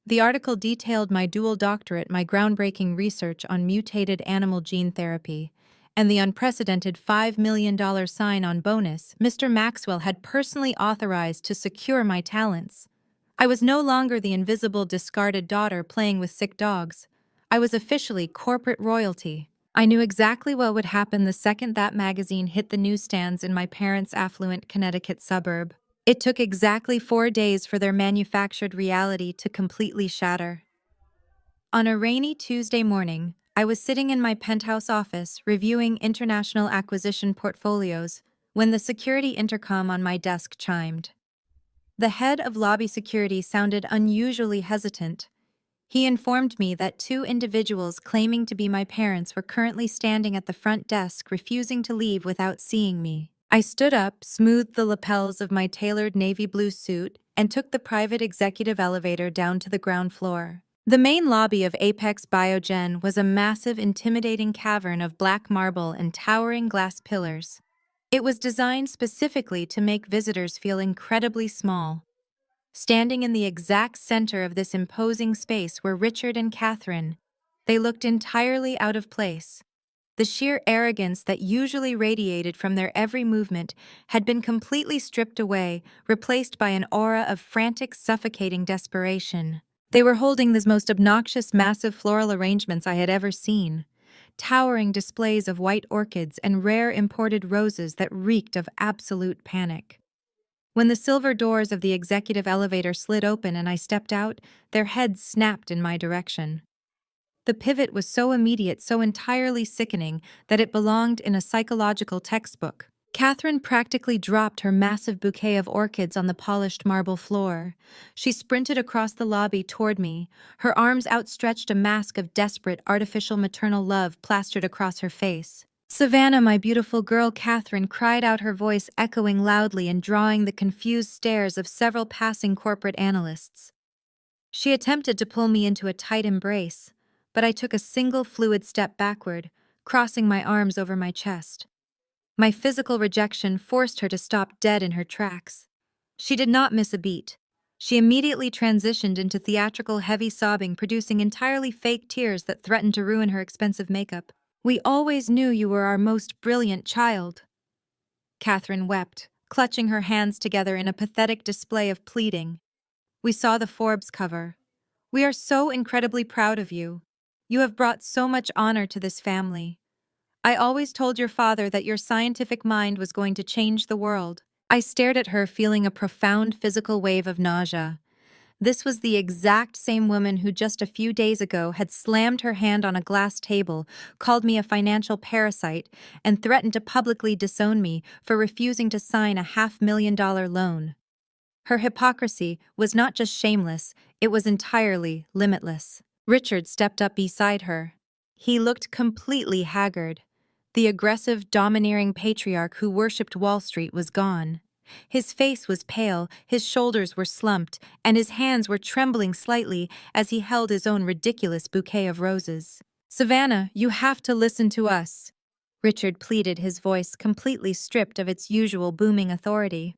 The article detailed my dual doctorate, my groundbreaking research on mutated animal gene therapy, and the unprecedented $5 million sign-on bonus Mr. Maxwell had personally authorized to secure my talents. I was no longer the invisible, discarded daughter playing with sick dogs. I was officially corporate royalty. I knew exactly what would happen the second that magazine hit the newsstands in my parents' affluent Connecticut suburb. It took exactly 4 days for their manufactured reality to completely shatter. On a rainy Tuesday morning, I was sitting in my penthouse office reviewing international acquisition portfolios when the security intercom on my desk chimed. The head of lobby security sounded unusually hesitant. He informed me that 2 individuals claiming to be my parents were currently standing at the front desk, refusing to leave without seeing me. I stood up, smoothed the lapels of my tailored navy blue suit, and took the private executive elevator down to the ground floor. The main lobby of Apex Biogen was a massive, intimidating cavern of black marble and towering glass pillars. It was designed specifically to make visitors feel incredibly small. Standing in the exact center of this imposing space were Richard and Catherine. They looked entirely out of place. The sheer arrogance that usually radiated from their every movement had been completely stripped away, replaced by an aura of frantic, suffocating desperation. They were holding the most obnoxious, massive floral arrangements I had ever seen. Towering displays of white orchids and rare imported roses that reeked of absolute panic. When the silver doors of the executive elevator slid open and I stepped out, their heads snapped in my direction. The pivot was so immediate, so entirely sickening, that it belonged in a psychological textbook. Catherine practically dropped her massive bouquet of orchids on the polished marble floor. She sprinted across the lobby toward me, her arms outstretched, a mask of desperate, artificial maternal love plastered across her face. "Savannah, my beautiful girl," Catherine cried out, her voice echoing loudly and drawing the confused stares of several passing corporate analysts. She attempted to pull me into a tight embrace, but I took a single fluid step backward, crossing my arms over my chest. My physical rejection forced her to stop dead in her tracks. She did not miss a beat. She immediately transitioned into theatrical heavy sobbing, producing entirely fake tears that threatened to ruin her expensive makeup. "We always knew you were our most brilliant child," Catherine wept, clutching her hands together in a pathetic display of pleading. "We saw the Forbes cover. We are so incredibly proud of you. You have brought so much honor to this family. I always told your father that your scientific mind was going to change the world." I stared at her, feeling a profound physical wave of nausea. This was the exact same woman who just a few days ago had slammed her hand on a glass table, called me a financial parasite, and threatened to publicly disown me for refusing to sign a $500,000 loan. Her hypocrisy was not just shameless, it was entirely limitless. Richard stepped up beside her. He looked completely haggard. The aggressive, domineering patriarch who worshipped Wall Street was gone. His face was pale, his shoulders were slumped, and his hands were trembling slightly as he held his own ridiculous bouquet of roses. "Savannah, you have to listen to us," Richard pleaded, his voice completely stripped of its usual booming authority.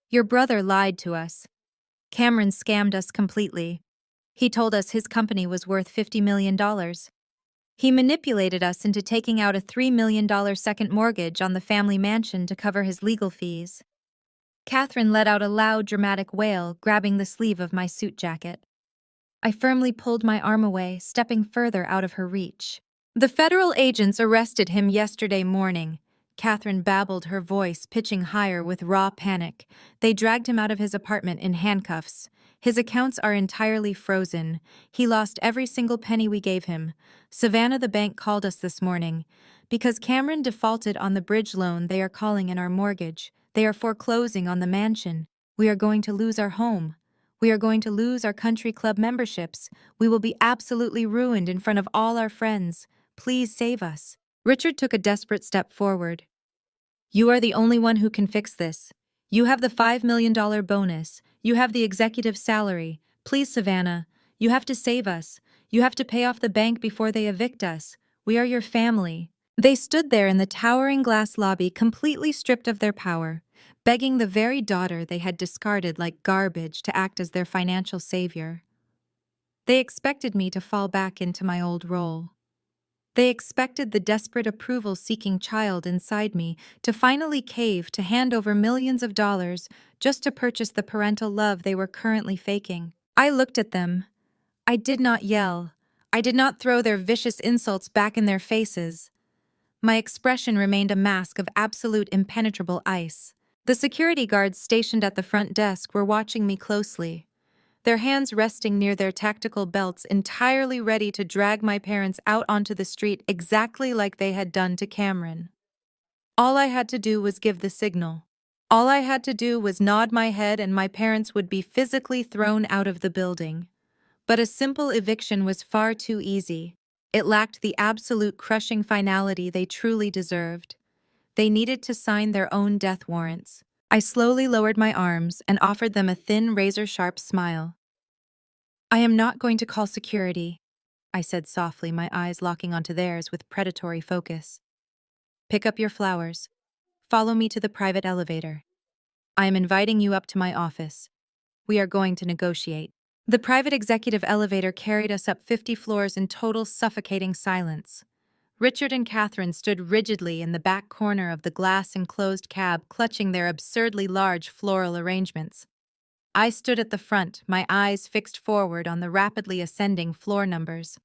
"Your brother lied to us. Cameron scammed us completely. He told us his company was worth $50 million. He manipulated us into taking out a $3 million second mortgage on the family mansion to cover his legal fees." Catherine let out a loud, dramatic wail, grabbing the sleeve of my suit jacket. I firmly pulled my arm away, stepping further out of her reach. "The federal agents arrested him yesterday morning," Catherine babbled, her voice pitching higher with raw panic. "They dragged him out of his apartment in handcuffs. His accounts are entirely frozen. He lost every single penny we gave him. Savannah, the bank called us this morning. Because Cameron defaulted on the bridge loan they are calling in our mortgage. They are foreclosing on the mansion. We are going to lose our home. We are going to lose our country club memberships. We will be absolutely ruined in front of all our friends. Please save us." Richard took a desperate step forward. "You are the only one who can fix this. You have the $5 million bonus. You have the executive salary. Please, Savannah, you have to save us. You have to pay off the bank before they evict us. We are your family." They stood there in the towering glass lobby, completely stripped of their power, begging the very daughter they had discarded like garbage to act as their financial savior. They expected me to fall back into my old role. They expected the desperate approval-seeking child inside me to finally cave, to hand over millions of dollars just to purchase the parental love they were currently faking. I looked at them. I did not yell. I did not throw their vicious insults back in their faces. My expression remained a mask of absolute impenetrable ice. The security guards stationed at the front desk were watching me closely, their hands resting near their tactical belts, entirely ready to drag my parents out onto the street exactly like they had done to Cameron. All I had to do was give the signal. All I had to do was nod my head and my parents would be physically thrown out of the building. But a simple eviction was far too easy. It lacked the absolute crushing finality they truly deserved. They needed to sign their own death warrants. I slowly lowered my arms and offered them a thin, razor-sharp smile. "I am not going to call security," I said softly, my eyes locking onto theirs with predatory focus. "Pick up your flowers. Follow me to the private elevator. I am inviting you up to my office. We are going to negotiate. The private executive elevator carried us up 50 floors in total suffocating silence. Richard and Catherine stood rigidly in the back corner of the glass-enclosed cab, clutching their absurdly large floral arrangements. I stood at the front, my eyes fixed forward on the rapidly ascending floor numbers.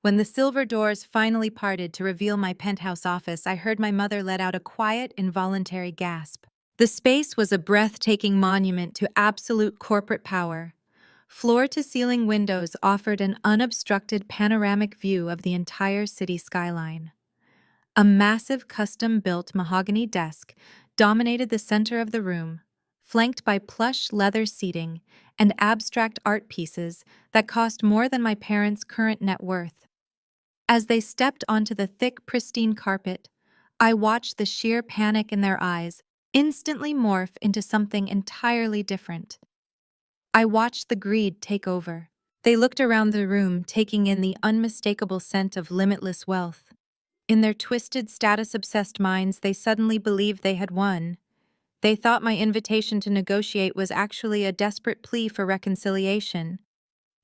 When the silver doors finally parted to reveal my penthouse office, I heard my mother let out a quiet, involuntary gasp. The space was a breathtaking monument to absolute corporate power. Floor-to-ceiling windows offered an unobstructed panoramic view of the entire city skyline. A massive custom-built mahogany desk dominated the center of the room, flanked by plush leather seating and abstract art pieces that cost more than my parents' current net worth. As they stepped onto the thick, pristine carpet, I watched the sheer panic in their eyes instantly morph into something entirely different. I watched the greed take over. They looked around the room, taking in the unmistakable scent of limitless wealth. In their twisted, status-obsessed minds, they suddenly believed they had won. They thought my invitation to negotiate was actually a desperate plea for reconciliation.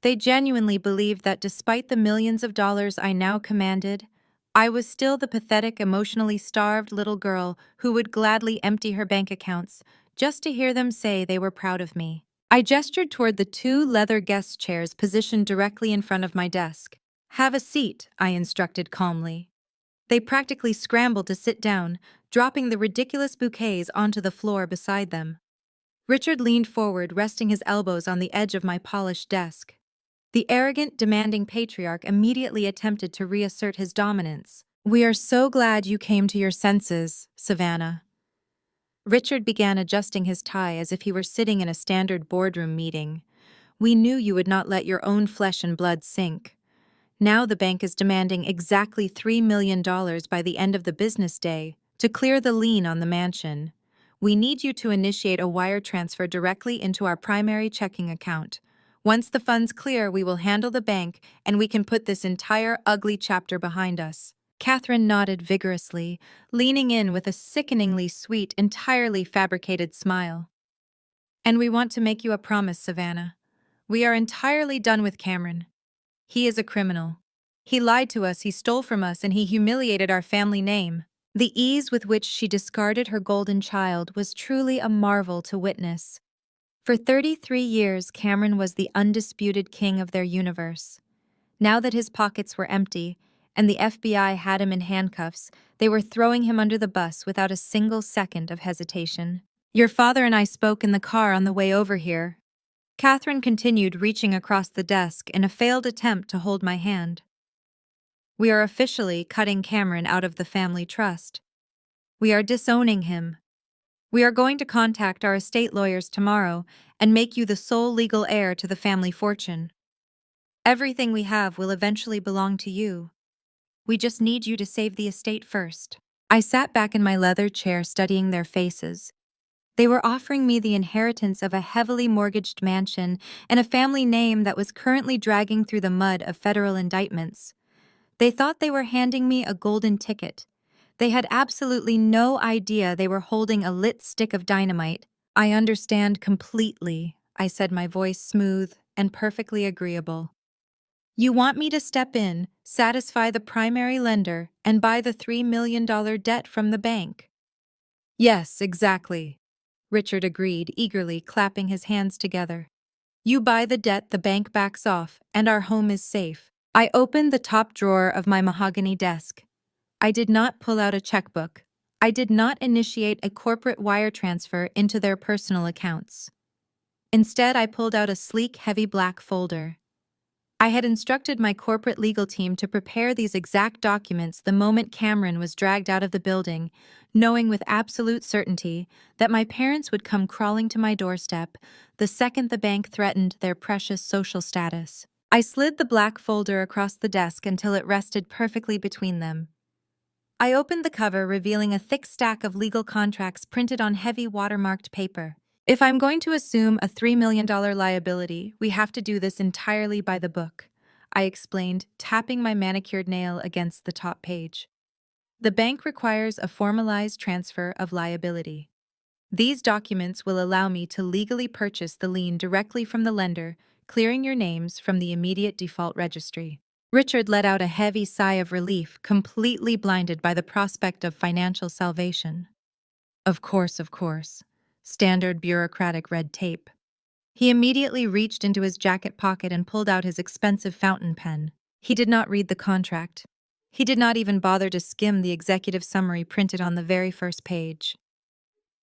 They genuinely believed that despite the millions of dollars I now commanded, I was still the pathetic, emotionally starved little girl who would gladly empty her bank accounts just to hear them say they were proud of me. I gestured toward the two leather guest chairs positioned directly in front of my desk. "Have a seat," I instructed calmly. They practically scrambled to sit down, dropping the ridiculous bouquets onto the floor beside them. Richard leaned forward, resting his elbows on the edge of my polished desk. The arrogant, demanding patriarch immediately attempted to reassert his dominance. "We are so glad you came to your senses, Savannah." Richard began adjusting his tie as if he were sitting in a standard boardroom meeting. "We knew you would not let your own flesh and blood sink. Now the bank is demanding exactly $3 million by the end of the business day to clear the lien on the mansion. We need you to initiate a wire transfer directly into our primary checking account. Once the funds clear, we will handle the bank and we can put this entire ugly chapter behind us." Catherine nodded vigorously, leaning in with a sickeningly sweet, entirely fabricated smile. "And we want to make you a promise, Savannah. We are entirely done with Cameron. He is a criminal. He lied to us, he stole from us, and he humiliated our family name." The ease with which she discarded her golden child was truly a marvel to witness. For 33 years, Cameron was the undisputed king of their universe. Now that his pockets were empty, and the FBI had him in handcuffs, they were throwing him under the bus without a single second of hesitation. "Your father and I spoke in the car on the way over here." Catherine continued, reaching across the desk in a failed attempt to hold my hand. "We are officially cutting Cameron out of the family trust. We are disowning him. We are going to contact our estate lawyers tomorrow and make you the sole legal heir to the family fortune. Everything we have will eventually belong to you. We just need you to save the estate first." I sat back in my leather chair studying their faces. They were offering me the inheritance of a heavily mortgaged mansion and a family name that was currently dragging through the mud of federal indictments. They thought they were handing me a golden ticket. They had absolutely no idea they were holding a lit stick of dynamite. "I understand completely," I said, my voice smooth and perfectly agreeable. "You want me to step in, satisfy the primary lender, and buy the $3 million debt from the bank?" "Yes, exactly," Richard agreed, eagerly clapping his hands together. "You buy the debt, the bank backs off, and our home is safe." I opened the top drawer of my mahogany desk. I did not pull out a checkbook. I did not initiate a corporate wire transfer into their personal accounts. Instead, I pulled out a sleek, heavy black folder. I had instructed my corporate legal team to prepare these exact documents the moment Cameron was dragged out of the building, knowing with absolute certainty that my parents would come crawling to my doorstep the second the bank threatened their precious social status. I slid the black folder across the desk until it rested perfectly between them. I opened the cover, revealing a thick stack of legal contracts printed on heavy watermarked paper. "If I'm going to assume a $3 million liability, we have to do this entirely by the book," I explained, tapping my manicured nail against the top page. The bank requires a formalized transfer of liability. These documents will allow me to legally purchase the lien directly from the lender, clearing your names from the immediate default registry. Richard let out a heavy sigh of relief, completely blinded by the prospect of financial salvation. Of course, of course. Standard bureaucratic red tape. He immediately reached into his jacket pocket and pulled out his expensive fountain pen. He did not read the contract. He did not even bother to skim the executive summary printed on the very first page.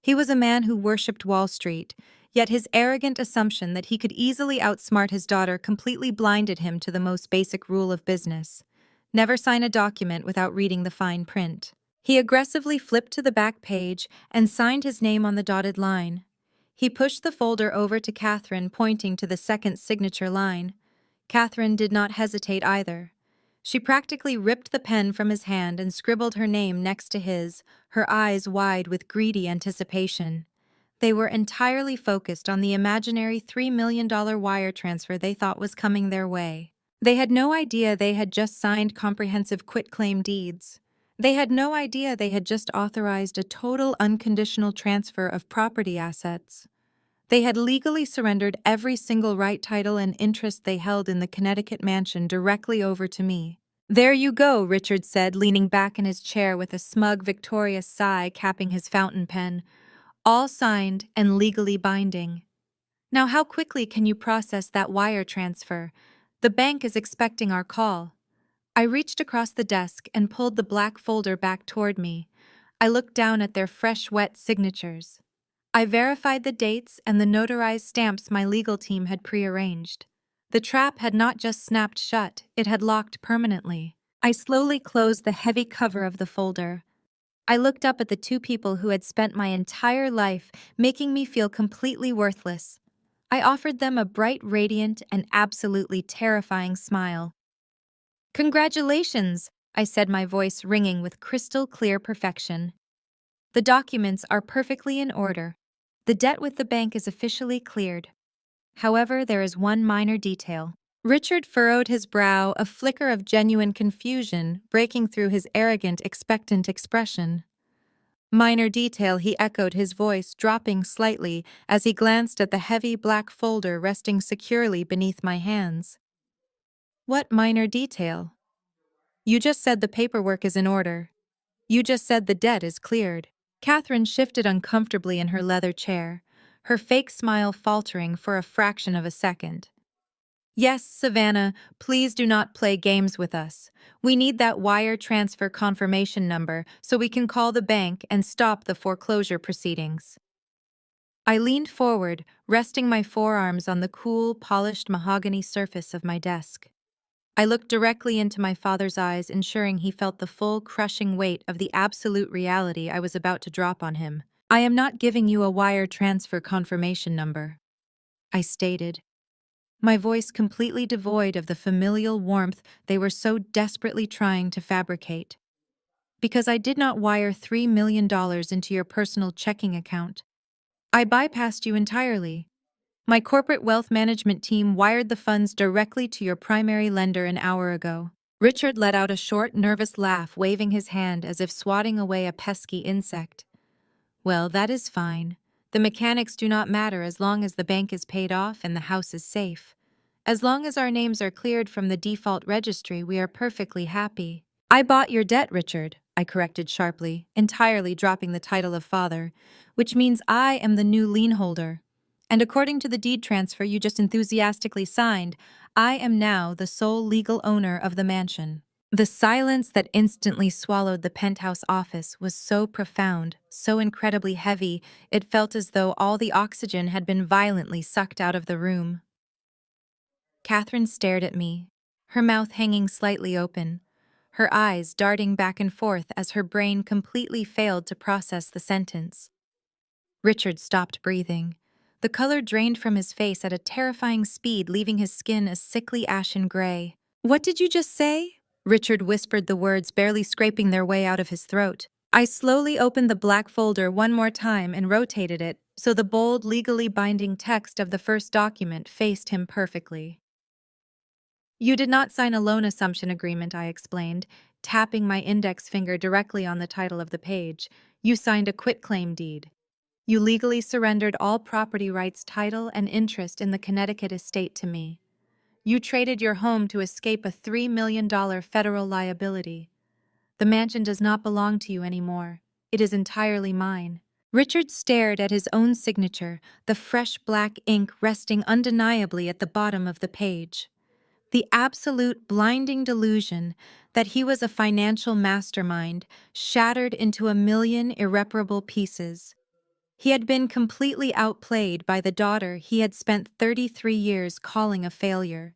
He was a man who worshipped Wall Street, yet his arrogant assumption that he could easily outsmart his daughter completely blinded him to the most basic rule of business: never sign a document without reading the fine print. He aggressively flipped to the back page and signed his name on the dotted line. He pushed the folder over to Catherine, pointing to the second signature line. Catherine did not hesitate either. She practically ripped the pen from his hand and scribbled her name next to his, her eyes wide with greedy anticipation. They were entirely focused on the imaginary $3 million wire transfer they thought was coming their way. They had no idea they had just signed comprehensive quitclaim deeds. They had no idea they had just authorized a total unconditional transfer of property assets. They had legally surrendered every single right, title, and interest they held in the Connecticut mansion directly over to me. "There you go," Richard said, leaning back in his chair with a smug, victorious sigh capping his fountain pen. "All signed and legally binding. Now how quickly can you process that wire transfer? The bank is expecting our call." I reached across the desk and pulled the black folder back toward me. I looked down at their fresh, wet signatures. I verified the dates and the notarized stamps my legal team had prearranged. The trap had not just snapped shut, it had locked permanently. I slowly closed the heavy cover of the folder. I looked up at the two people who had spent my entire life making me feel completely worthless. I offered them a bright, radiant, and absolutely terrifying smile. "Congratulations," I said, my voice ringing with crystal clear perfection. "The documents are perfectly in order. The debt with the bank is officially cleared. However, there is one minor detail." Richard furrowed his brow, a flicker of genuine confusion breaking through his arrogant, expectant expression. "Minor detail," he echoed, his voice dropping slightly as he glanced at the heavy black folder resting securely beneath my hands. "What minor detail? You just said the paperwork is in order. You just said the debt is cleared." Catherine shifted uncomfortably in her leather chair, her fake smile faltering for a fraction of a second. "Yes, Savannah, please do not play games with us. We need that wire transfer confirmation number so we can call the bank and stop the foreclosure proceedings." I leaned forward, resting my forearms on the cool, polished mahogany surface of my desk. I looked directly into my father's eyes, ensuring he felt the full, crushing weight of the absolute reality I was about to drop on him. "I am not giving you a wire transfer confirmation number," I stated, my voice completely devoid of the familial warmth they were so desperately trying to fabricate. "Because I did not wire $3 million into your personal checking account. I bypassed you entirely. My corporate wealth management team wired the funds directly to your primary lender an hour ago." Richard let out a short, nervous laugh, waving his hand as if swatting away a pesky insect. "Well, that is fine. The mechanics do not matter as long as the bank is paid off and the house is safe. As long as our names are cleared from the default registry, we are perfectly happy." "I bought your debt, Richard," I corrected sharply, entirely dropping the title of father, "which means I am the new lien holder. And according to the deed transfer you just enthusiastically signed, I am now the sole legal owner of the mansion." The silence that instantly swallowed the penthouse office was so profound, so incredibly heavy, it felt as though all the oxygen had been violently sucked out of the room. Catherine stared at me, her mouth hanging slightly open, her eyes darting back and forth as her brain completely failed to process the sentence. Richard stopped breathing. The color drained from his face at a terrifying speed, leaving his skin a sickly ashen gray. "What did you just say?" Richard whispered, the words barely scraping their way out of his throat. I slowly opened the black folder one more time and rotated it so the bold, legally binding text of the first document faced him perfectly. "You did not sign a loan assumption agreement," I explained. tapping my index finger directly on the title of the page. You signed a quitclaim deed. You legally surrendered all property rights, title, and interest in the Connecticut estate to me. You traded your home to escape a $3 million federal liability. The mansion does not belong to you anymore. It is entirely mine. Richard stared at his own signature, the fresh black ink resting undeniably at the bottom of the page. The absolute blinding delusion that he was a financial mastermind shattered into a million irreparable pieces. He had been completely outplayed by the daughter he had spent 33 years calling a failure.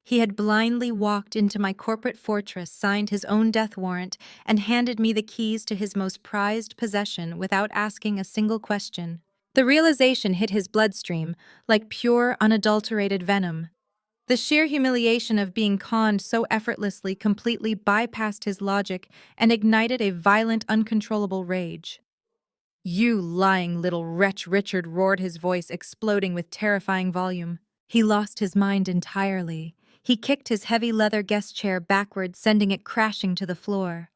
He had blindly walked into my corporate fortress, signed his own death warrant, and handed me the keys to his most prized possession without asking a single question. The realization hit his bloodstream like pure, unadulterated venom. The sheer humiliation of being conned so effortlessly completely bypassed his logic and ignited a violent, uncontrollable rage. "You lying little wretch," Richard roared, his voice exploding with terrifying volume. He lost his mind entirely. He kicked his heavy leather guest chair backward, sending it crashing to the floor.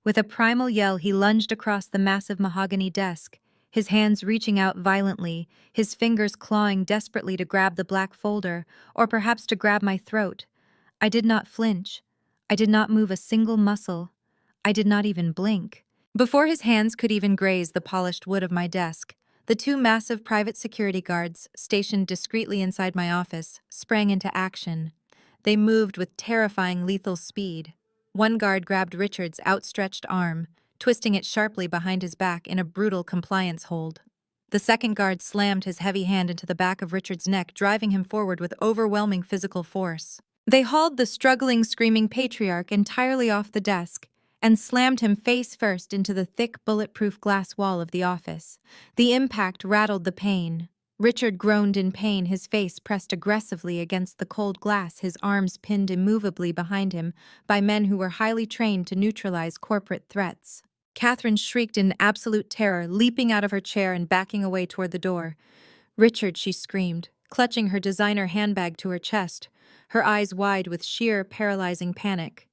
With a primal yell, he lunged across the massive mahogany desk, his hands reaching out violently, his fingers clawing desperately to grab the black folder, or perhaps to grab my throat. I did not flinch. I did not move a single muscle. I did not even blink. Before his hands could even graze the polished wood of my desk, the two massive private security guards, stationed discreetly inside my office, sprang into action. They moved with terrifying lethal speed. One guard grabbed Richard's outstretched arm, twisting it sharply behind his back in a brutal compliance hold. The second guard slammed his heavy hand into the back of Richard's neck, driving him forward with overwhelming physical force. They hauled the struggling, screaming patriarch entirely off the desk and slammed him face first into the thick, bulletproof glass wall of the office. The impact rattled the pane. Richard groaned in pain, his face pressed aggressively against the cold glass, his arms pinned immovably behind him by men who were highly trained to neutralize corporate threats. Catherine shrieked in absolute terror, leaping out of her chair and backing away toward the door. "Richard," she screamed, clutching her designer handbag to her chest, her eyes wide with sheer, paralyzing panic.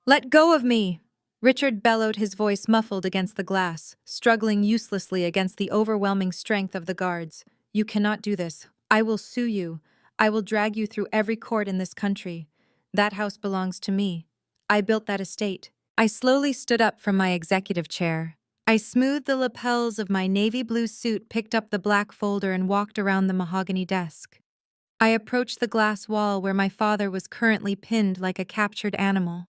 "Let go of me!" Richard bellowed, his voice muffled against the glass, struggling uselessly against the overwhelming strength of the guards. "You cannot do this. I will sue you. I will drag you through every court in this country. That house belongs to me. I built that estate." I slowly stood up from my executive chair. I smoothed the lapels of my navy blue suit, picked up the black folder, and walked around the mahogany desk. I approached the glass wall where my father was currently pinned like a captured animal.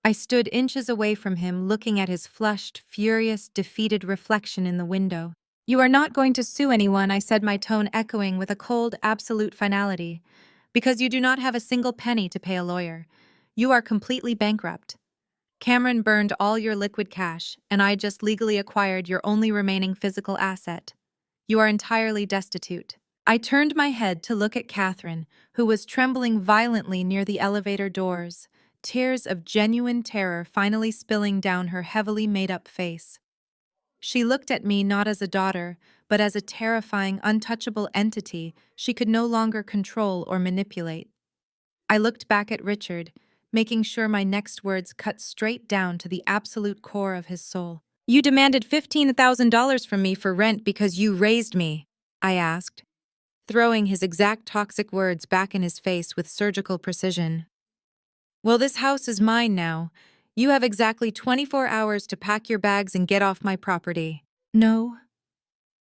I stood inches away from him, looking at his flushed, furious, defeated reflection in the window. "You are not going to sue anyone," I said, my tone echoing with a cold, absolute finality, "because you do not have a single penny to pay a lawyer. You are completely bankrupt. Cameron burned all your liquid cash, and I just legally acquired your only remaining physical asset. You are entirely destitute." I turned my head to look at Catherine, who was trembling violently near the elevator doors, tears of genuine terror finally spilling down her heavily made-up face. She looked at me not as a daughter, but as a terrifying, untouchable entity she could no longer control or manipulate. I looked back at Richard, making sure my next words cut straight down to the absolute core of his soul. "You demanded $15,000 from me for rent because you raised me," I asked, throwing his exact toxic words back in his face with surgical precision. "Well, this house is mine now. You have exactly 24 hours to pack your bags and get off my property." "No,"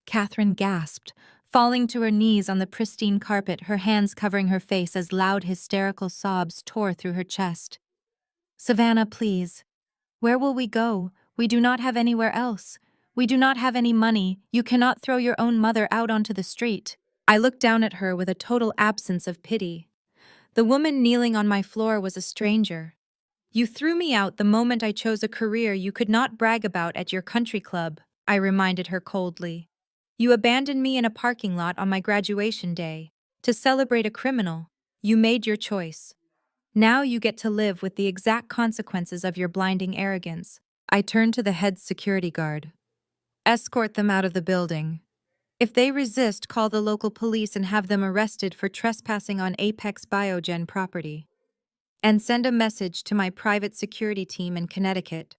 Catherine gasped, falling to her knees on the pristine carpet, her hands covering her face as loud hysterical sobs tore through her chest. "Savannah, please. Where will we go? We do not have anywhere else. We do not have any money. You cannot throw your own mother out onto the street." I looked down at her with a total absence of pity. The woman kneeling on my floor was a stranger. "You threw me out the moment I chose a career you could not brag about at your country club," I reminded her coldly. "You abandoned me in a parking lot on my graduation day. To celebrate a criminal. You made your choice. Now you get to live with the exact consequences of your blinding arrogance." I turned to the head security guard. "Escort them out of the building. If they resist, call the local police and have them arrested for trespassing on Apex Biogen property." and send a message to my private security team in Connecticut.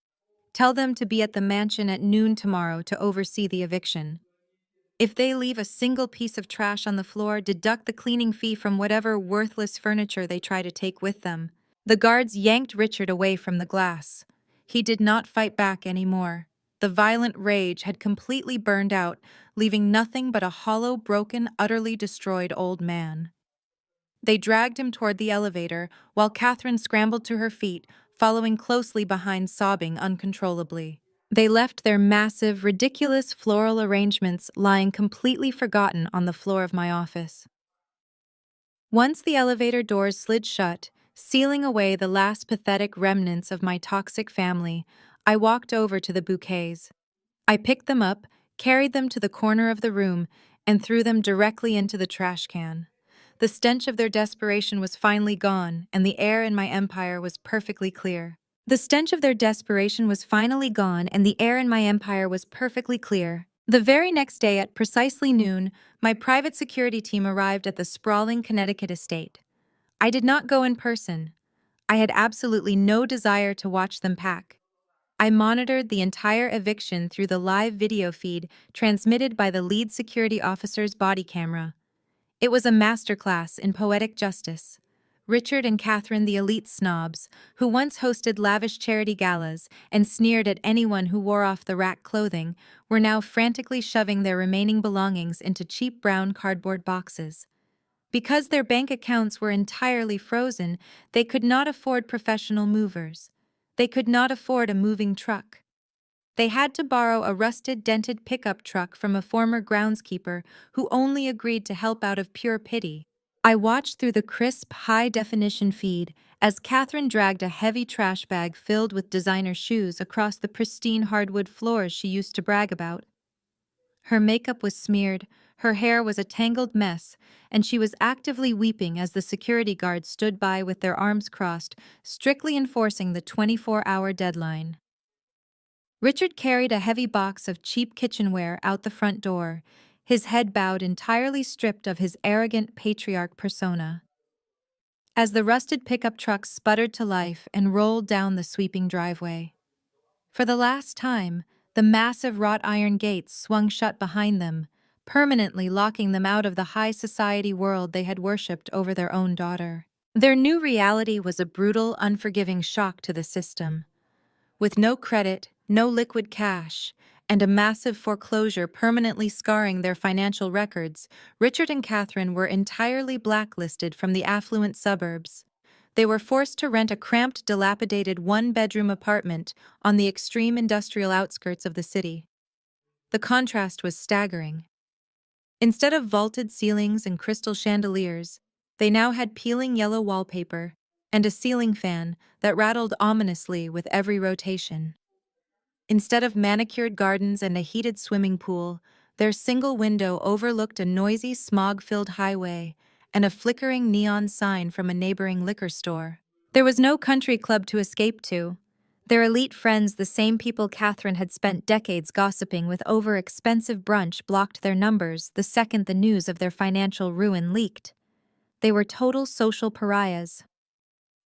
Tell them to be at the mansion at noon tomorrow to oversee the eviction. If they leave a single piece of trash on the floor, deduct the cleaning fee from whatever worthless furniture they try to take with them. The guards yanked Richard away from the glass. He did not fight back anymore. The violent rage had completely burned out, leaving nothing but a hollow, broken, utterly destroyed old man. They dragged him toward the elevator, while Catherine scrambled to her feet, following closely behind, sobbing uncontrollably. They left their massive, ridiculous floral arrangements lying completely forgotten on the floor of my office. Once the elevator doors slid shut, sealing away the last pathetic remnants of my toxic family, I walked over to the bouquets. I picked them up, carried them to the corner of the room, and threw them directly into the trash can. The stench of their desperation was finally gone, and the air in my empire was perfectly clear. The stench of their desperation was finally gone, and the air in my empire was perfectly clear. The very next day at precisely noon, my private security team arrived at the sprawling Connecticut estate. I did not go in person. I had absolutely no desire to watch them pack. I monitored the entire eviction through the live video feed transmitted by the lead security officer's body camera. It was a masterclass in poetic justice. Richard and Catherine, the elite snobs, who once hosted lavish charity galas and sneered at anyone who wore off-the-rack clothing, were now frantically shoving their remaining belongings into cheap brown cardboard boxes. Because their bank accounts were entirely frozen, they could not afford professional movers. They could not afford a moving truck. They had to borrow a rusted, dented pickup truck from a former groundskeeper who only agreed to help out of pure pity. I watched through the crisp, high-definition feed as Catherine dragged a heavy trash bag filled with designer shoes across the pristine hardwood floors she used to brag about. Her makeup was smeared, her hair was a tangled mess, and she was actively weeping as the security guards stood by with their arms crossed, strictly enforcing the 24-hour deadline. Richard carried a heavy box of cheap kitchenware out the front door, his head bowed, entirely stripped of his arrogant patriarch persona. As the rusted pickup truck sputtered to life and rolled down the sweeping driveway. For the last time, the massive wrought iron gates swung shut behind them, permanently locking them out of the high society world they had worshipped over their own daughter. Their new reality was a brutal, unforgiving shock to the system. With no credit, no liquid cash, and a massive foreclosure permanently scarring their financial records, Richard and Catherine were entirely blacklisted from the affluent suburbs. They were forced to rent a cramped, dilapidated one-bedroom apartment on the extreme industrial outskirts of the city. The contrast was staggering. Instead of vaulted ceilings and crystal chandeliers, they now had peeling yellow wallpaper and a ceiling fan that rattled ominously with every rotation. Instead of manicured gardens and a heated swimming pool, their single window overlooked a noisy, smog-filled highway and a flickering neon sign from a neighboring liquor store. There was no country club to escape to. Their elite friends, the same people Catherine had spent decades gossiping with over expensive brunch, blocked their numbers the second the news of their financial ruin leaked. They were total social pariahs.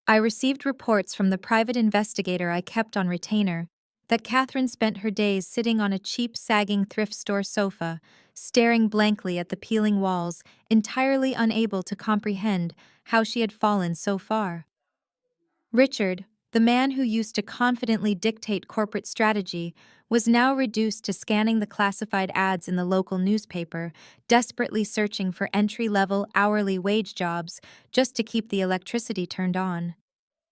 I received reports from the private investigator I kept on retainer that Catherine spent her days sitting on a cheap, sagging thrift store sofa, staring blankly at the peeling walls, entirely unable to comprehend how she had fallen so far. Richard, the man who used to confidently dictate corporate strategy, was now reduced to scanning the classified ads in the local newspaper, desperately searching for entry-level, hourly wage jobs just to keep the electricity turned on.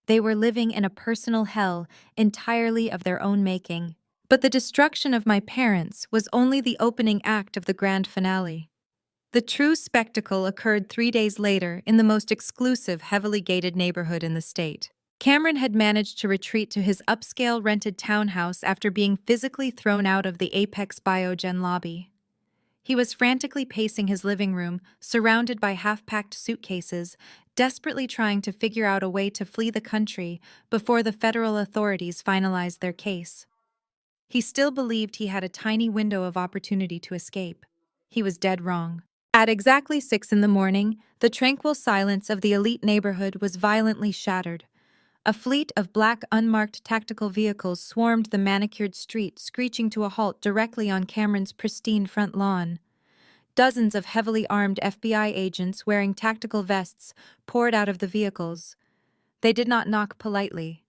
They were living in a personal hell entirely of their own making. But the destruction of my parents was only the opening act of the grand finale. The true spectacle occurred 3 days later in the most exclusive, heavily gated neighborhood in the state. Cameron had managed to retreat to his upscale rented townhouse after being physically thrown out of the Apex Biogen lobby. He was frantically pacing his living room, surrounded by half-packed suitcases, desperately trying to figure out a way to flee the country before the federal authorities finalized their case. He still believed he had a tiny window of opportunity to escape. He was dead wrong. At exactly 6 in the morning, the tranquil silence of the elite neighborhood was violently shattered. A fleet of black unmarked tactical vehicles swarmed the manicured street, screeching to a halt directly on Cameron's pristine front lawn. Dozens of heavily armed FBI agents wearing tactical vests poured out of the vehicles. They did not knock politely.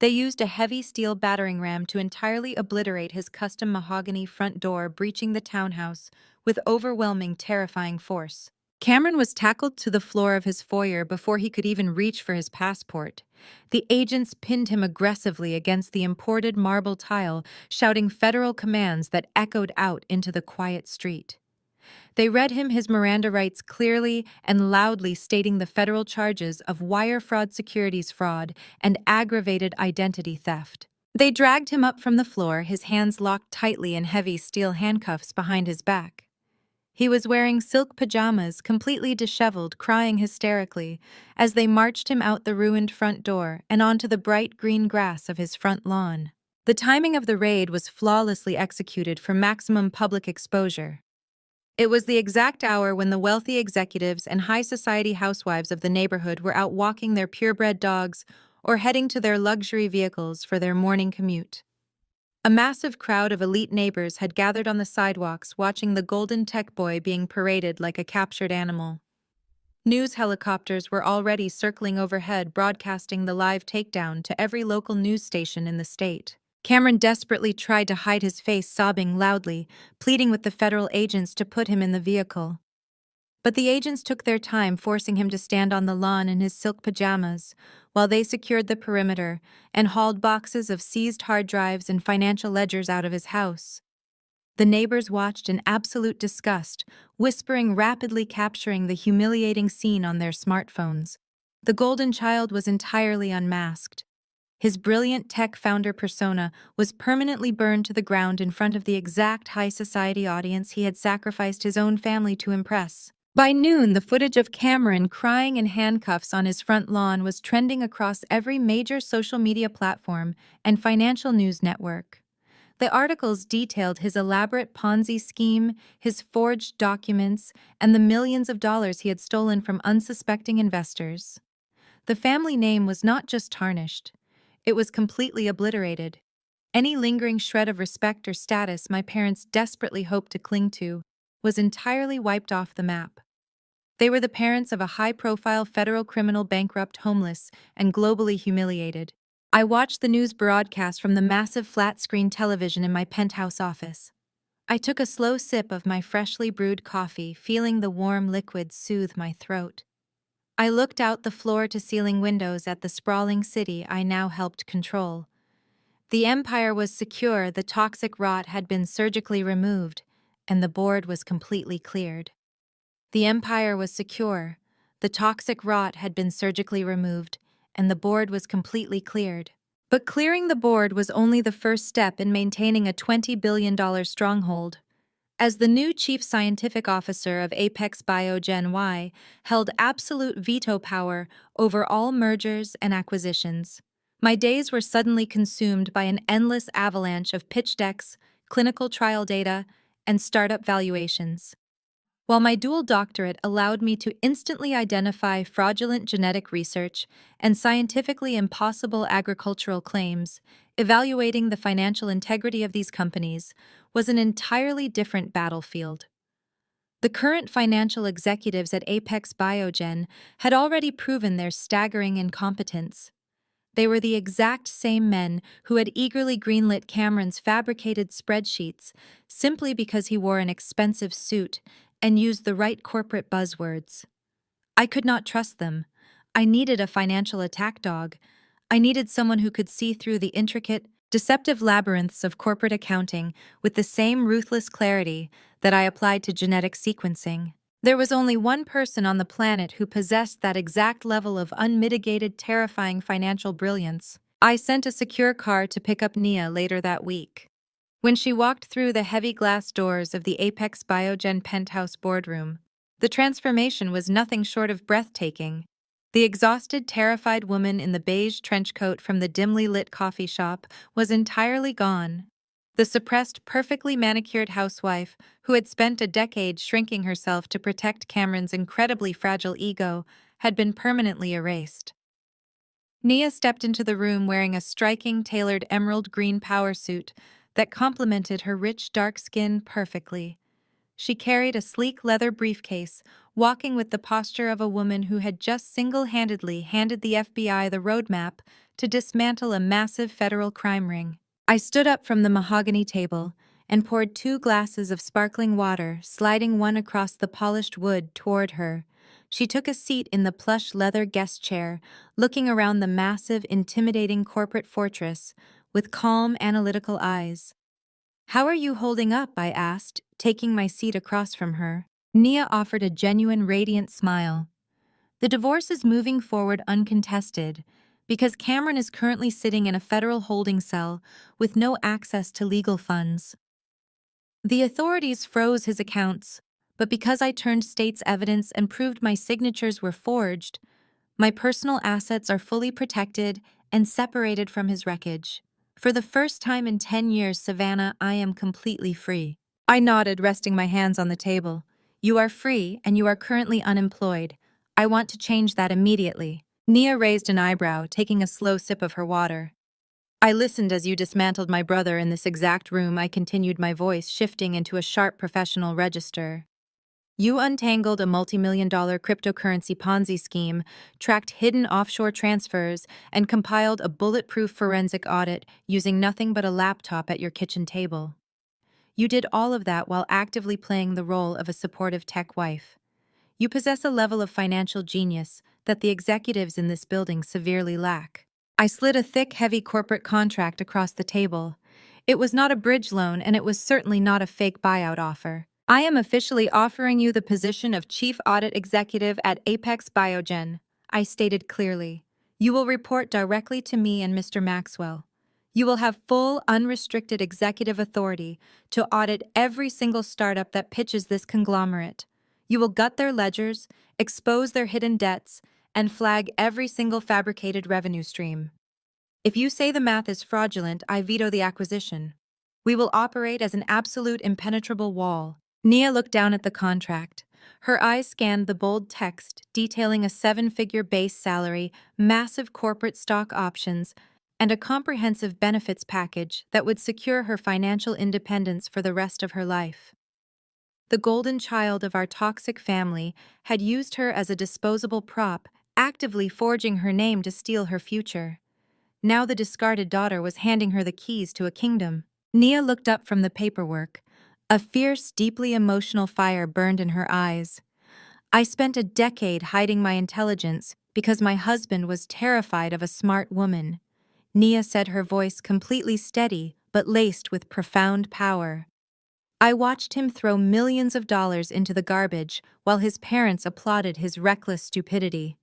They used a heavy steel battering ram to entirely obliterate his custom mahogany front door, breaching the townhouse with overwhelming, terrifying force. Cameron was tackled to the floor of his foyer before he could even reach for his passport. The agents pinned him aggressively against the imported marble tile, shouting federal commands that echoed out into the quiet street. They read him his Miranda rights clearly and loudly, stating the federal charges of wire fraud, securities fraud, and aggravated identity theft. They dragged him up from the floor, his hands locked tightly in heavy steel handcuffs behind his back. He was wearing silk pajamas, completely disheveled, crying hysterically, as they marched him out the ruined front door and onto the bright green grass of his front lawn. The timing of the raid was flawlessly executed for maximum public exposure. It was the exact hour when the wealthy executives and high society housewives of the neighborhood were out walking their purebred dogs or heading to their luxury vehicles for their morning commute. A massive crowd of elite neighbors had gathered on the sidewalks watching the golden tech boy being paraded like a captured animal. News helicopters were already circling overhead, broadcasting the live takedown to every local news station in the state. Cameron desperately tried to hide his face, sobbing loudly, pleading with the federal agents to put him in the vehicle. But the agents took their time, forcing him to stand on the lawn in his silk pajamas, while they secured the perimeter and hauled boxes of seized hard drives and financial ledgers out of his house. The neighbors watched in absolute disgust, whispering, rapidly capturing the humiliating scene on their smartphones. The golden child was entirely unmasked. His brilliant tech founder persona was permanently burned to the ground in front of the exact high society audience he had sacrificed his own family to impress. By noon, the footage of Cameron crying in handcuffs on his front lawn was trending across every major social media platform and financial news network. The articles detailed his elaborate Ponzi scheme, his forged documents, and the millions of dollars he had stolen from unsuspecting investors. The family name was not just tarnished, it was completely obliterated. Any lingering shred of respect or status my parents desperately hoped to cling to was entirely wiped off the map. They were the parents of a high-profile federal criminal, bankrupt, homeless, and globally humiliated. I watched the news broadcast from the massive flat-screen television in my penthouse office. I took a slow sip of my freshly brewed coffee, feeling the warm liquid soothe my throat. I looked out the floor-to-ceiling windows at the sprawling city I now helped control. The empire was secure, the toxic rot had been surgically removed, and the board was completely cleared. The empire was secure, the toxic rot had been surgically removed, and the board was completely cleared. But clearing the board was only the first step in maintaining a $20 billion stronghold. As the new chief scientific officer of Apex Biogen Y, held absolute veto power over all mergers and acquisitions. My days were suddenly consumed by an endless avalanche of pitch decks, clinical trial data, and startup valuations. While my dual doctorate allowed me to instantly identify fraudulent genetic research and scientifically impossible agricultural claims, evaluating the financial integrity of these companies was an entirely different battlefield. The current financial executives at Apex Biogen had already proven their staggering incompetence. They were the exact same men who had eagerly greenlit Cameron's fabricated spreadsheets simply because he wore an expensive suit and used the right corporate buzzwords. I could not trust them. I needed a financial attack dog. I needed someone who could see through the intricate, deceptive labyrinths of corporate accounting with the same ruthless clarity that I applied to genetic sequencing. There was only one person on the planet who possessed that exact level of unmitigated, terrifying financial brilliance. I sent a secure car to pick up Nia later that week. When she walked through the heavy glass doors of the Apex Biogen penthouse boardroom, the transformation was nothing short of breathtaking. The exhausted, terrified woman in the beige trench coat from the dimly lit coffee shop was entirely gone. The suppressed, perfectly manicured housewife, who had spent a decade shrinking herself to protect Cameron's incredibly fragile ego, had been permanently erased. Nia stepped into the room wearing a striking, tailored emerald green power suit that complemented her rich, dark skin perfectly. She carried a sleek leather briefcase, walking with the posture of a woman who had just single-handedly handed the FBI the roadmap to dismantle a massive federal crime ring. I stood up from the mahogany table and poured 2 glasses of sparkling water, sliding one across the polished wood toward her. She took a seat in the plush leather guest chair, looking around the massive, intimidating corporate fortress with calm, analytical eyes. "How are you holding up?" I asked, taking my seat across from her. Nia offered a genuine, radiant smile. "The divorce is moving forward uncontested, because Cameron is currently sitting in a federal holding cell with no access to legal funds. The authorities froze his accounts, but because I turned state's evidence and proved my signatures were forged, my personal assets are fully protected and separated from his wreckage. For the first time in 10 years, Savannah, I am completely free." I nodded, resting my hands on the table. "You are free, and you are currently unemployed. I want to change that immediately." Nia raised an eyebrow, taking a slow sip of her water. "I listened as you dismantled my brother in this exact room," I continued, my voice shifting into a sharp professional register. "You untangled a multi-million-dollar cryptocurrency Ponzi scheme, tracked hidden offshore transfers, and compiled a bulletproof forensic audit using nothing but a laptop at your kitchen table. You did all of that while actively playing the role of a supportive tech wife. You possess a level of financial genius that the executives in this building severely lack." I slid a thick, heavy corporate contract across the table. It was not a bridge loan, and it was certainly not a fake buyout offer. "I am officially offering you the position of Chief Audit Executive at Apex Biogen," I stated clearly. "You will report directly to me and Mr. Maxwell. You will have full, unrestricted executive authority to audit every single startup that pitches this conglomerate. You will gut their ledgers, expose their hidden debts, and flag every single fabricated revenue stream. If you say the math is fraudulent, I veto the acquisition. We will operate as an absolute impenetrable wall." Nia looked down at the contract. Her eyes scanned the bold text detailing a 7-figure base salary, massive corporate stock options, and a comprehensive benefits package that would secure her financial independence for the rest of her life. The golden child of our toxic family had used her as a disposable prop, actively forging her name to steal her future. Now the discarded daughter was handing her the keys to a kingdom. Nia looked up from the paperwork. A fierce, deeply emotional fire burned in her eyes. "I spent a decade hiding my intelligence because my husband was terrified of a smart woman," Nia said, her voice completely steady but laced with profound power. "I watched him throw millions of dollars into the garbage while his parents applauded his reckless stupidity.